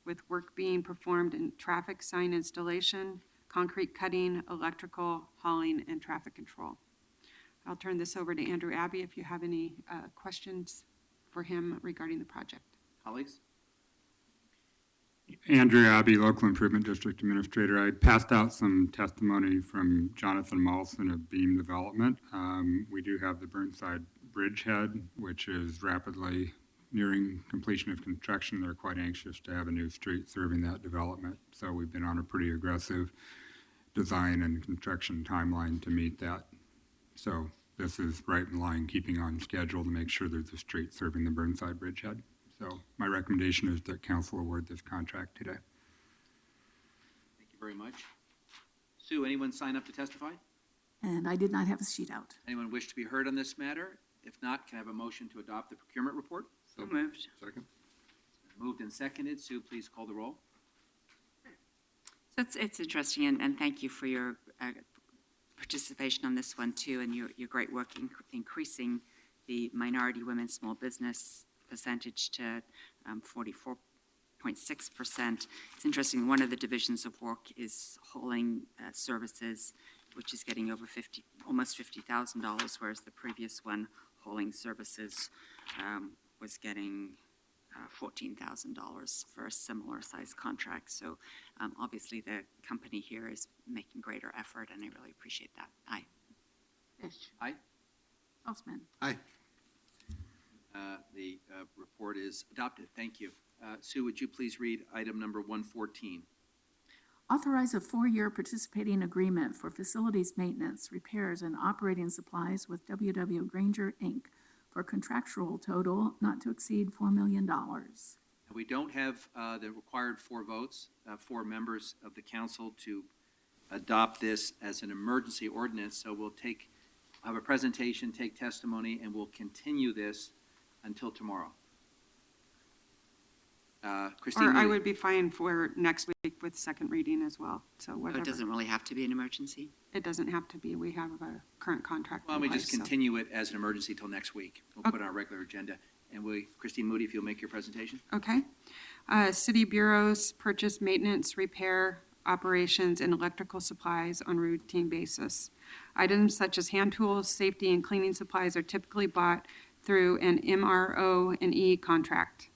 with work being performed in traffic sign installation, concrete cutting, electrical, hauling, and traffic control. I'll turn this over to Andrew Abbey if you have any questions for him regarding the project. Colleagues? Andrew Abbey, Local Improvement District Administrator. I passed out some testimony from Jonathan Mollison of Beam Development. We do have the Burnside Bridgehead, which is rapidly nearing completion of construction. They're quite anxious to have a new street serving that development. So we've been on a pretty aggressive design and construction timeline to meet that. So this is right in line, keeping on schedule to make sure there's a street serving the Burnside Bridgehead. So my recommendation is that council award this contract today. Thank you very much. Sue, anyone sign up to testify? And I did not have a sheet out. Anyone wish to be heard on this matter? If not, can I have a motion to adopt the procurement report? So moved. Second. Moved and seconded. Sue, please call the roll. So it's interesting, and thank you for your participation on this one too, and your great work in increasing the minority women small business percentage to 44.6%. It's interesting, one of the divisions of work is hauling services, which is getting over almost $50,000, whereas the previous one, hauling services, was getting $14,000 for a similar size contract. So obviously the company here is making greater effort, and I really appreciate that. Aye. Fish. Aye. Saltzman. Aye. The report is adopted. Thank you. Sue, would you please read item number 114? Authorize a 4-year participating agreement for facilities maintenance, repairs, and operating supplies with WW Granger, Inc. for contractual total not to exceed $4 million. We don't have the required 4 votes, 4 members of the council to adopt this as an emergency ordinance, so we'll have a presentation, take testimony, and we'll continue this until tomorrow. Christine? Or I Moody. would be fine for next week with second reading as well, so So whatever. it doesn't really have to be an emergency? It doesn't have to be. We have a current contract. Why in don't we place, just so- continue it as an emergency till next week? We'll put it on our regular agenda. And Christine Moody, if you'll make your presentation. Okay. City bureaus purchase maintenance, repair, operations, and electrical supplies on a routine basis. Items such as hand tools, safety, and cleaning supplies are typically bought through an MRO&E contract.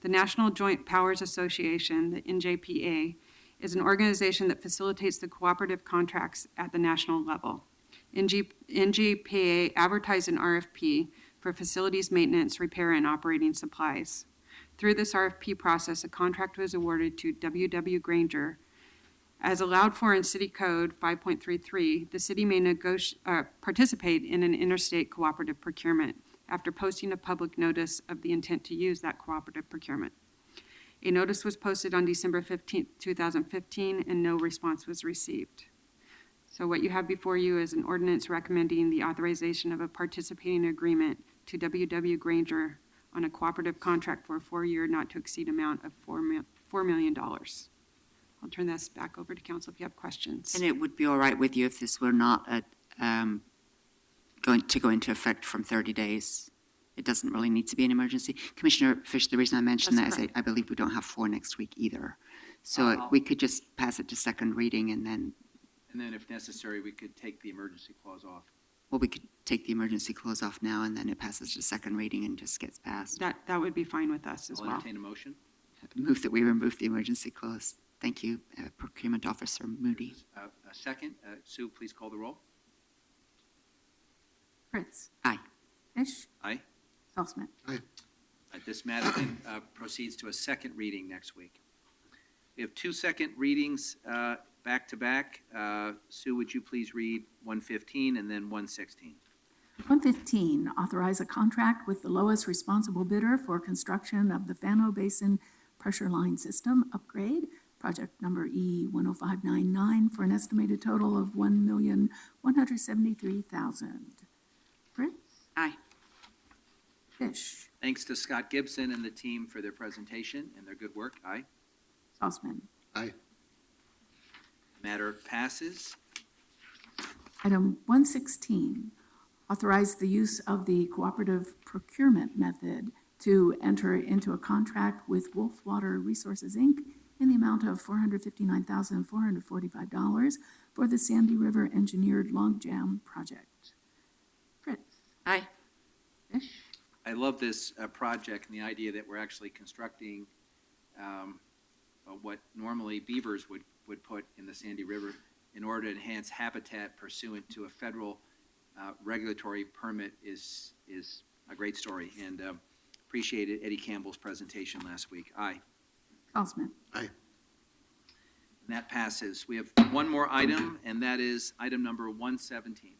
The National Joint Powers Association, the NJPA, is an organization that facilitates the cooperative contracts at the national level. NJPA advertised an RFP for facilities maintenance, repair, and operating supplies. Through this RFP process, a contract was awarded to WW Granger. As allowed for in City Code 5.33, the city may participate in an interstate cooperative procurement after posting a public notice of the intent to use that cooperative procurement. A notice was posted on December 15, 2015, and no response was received. So what you have before you is an ordinance recommending the authorization of a participating agreement to WW Granger on a cooperative contract for a 4-year not to exceed amount of $4 million. I'll turn this back over to council if you have questions. And it would be all right with you if this were not going to go into effect from 30 days? It doesn't really need to be an emergency. Commissioner Fish, the reason I mentioned That's that is I believe we don't have 4 next week either. So we could just pass it to second reading and then, if necessary, we could take the emergency clause off. well, we could take the emergency clause off now and then it passes to second reading and just gets passed. That would be fine with us as I'll well. entertain a motion. Move that we remove the emergency clause. Thank you, Procurement Officer Moody. A second. Sue, please call the roll. Fritz. Aye. Fish. Aye. Saltzman. Aye. This matter then proceeds to a second reading next week. We have 2 second readings back to back. Sue, would you please read 115 and then 116? 115, authorize a contract with the lowest responsible bidder for construction of the Fano Basin Pressure Line System upgrade, project number E10599, for an estimated total of $1,173,000. Fritz. Aye. Fish. Thanks to Scott Gibson and the team for their presentation and their good work. Aye. Saltzman. Aye. Matter passes. Item 116, authorize the use of the cooperative procurement method to enter into a contract with Wolfwater Resources, Inc. in the amount of $459,445 for the Sandy River Engineered Logjam Project. Fritz? Aye. Fish? I love this project and the idea that we're actually constructing what normally beavers would put in the Sandy River in order to enhance habitat pursuant to a federal regulatory permit is a great story. And appreciated Eddie Campbell's presentation last week. Aye. Salzman? Aye. And that passes. We have one more item, and that is item number 117.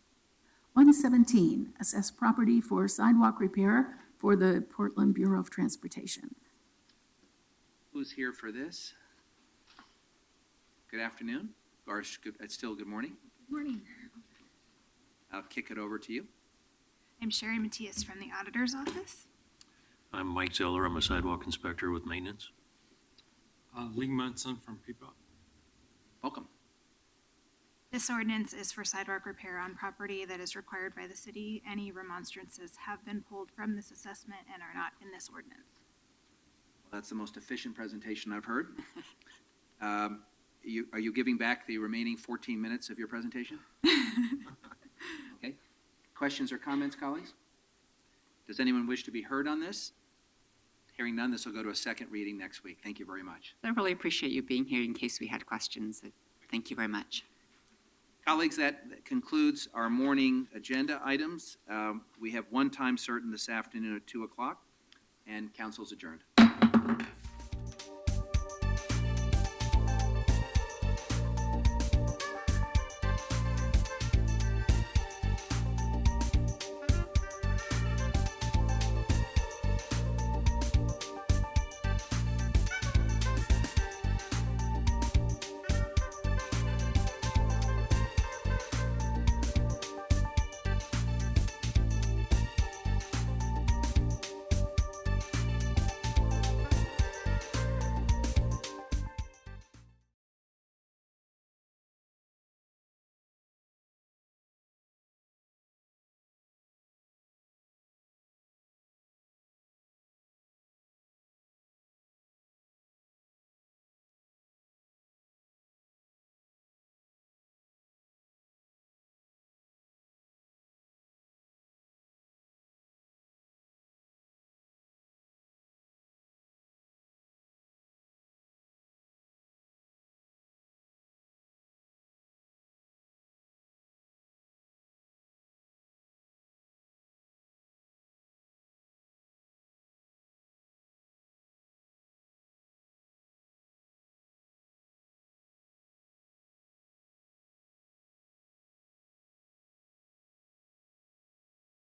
117, assess property for sidewalk repair for the Portland Bureau of Transportation. Who's here for this? Good afternoon, or it's still good morning. Good morning. I'll kick it over to you. I'm Sherry Matias from the Auditor's Office. I'm Mike Zeller. I'm a sidewalk inspector with maintenance. Lee Munson from Peapod. Welcome. This ordinance is for sidewalk repair on property that is required by the city. Any remonstrances have been pulled from this assessment and are not in this ordinance. Well, that's the most efficient presentation I've heard. Are you giving back the remaining 14 minutes of your presentation? Okay. Questions or comments, colleagues? Does anyone wish to be heard on this? Hearing none, this will go to a second reading next week. Thank you very much. I really appreciate you being here in case we had questions. Thank you very much. Colleagues, that concludes our morning agenda items. We have one time certain this afternoon at 2 o'clock, and council's adjourned.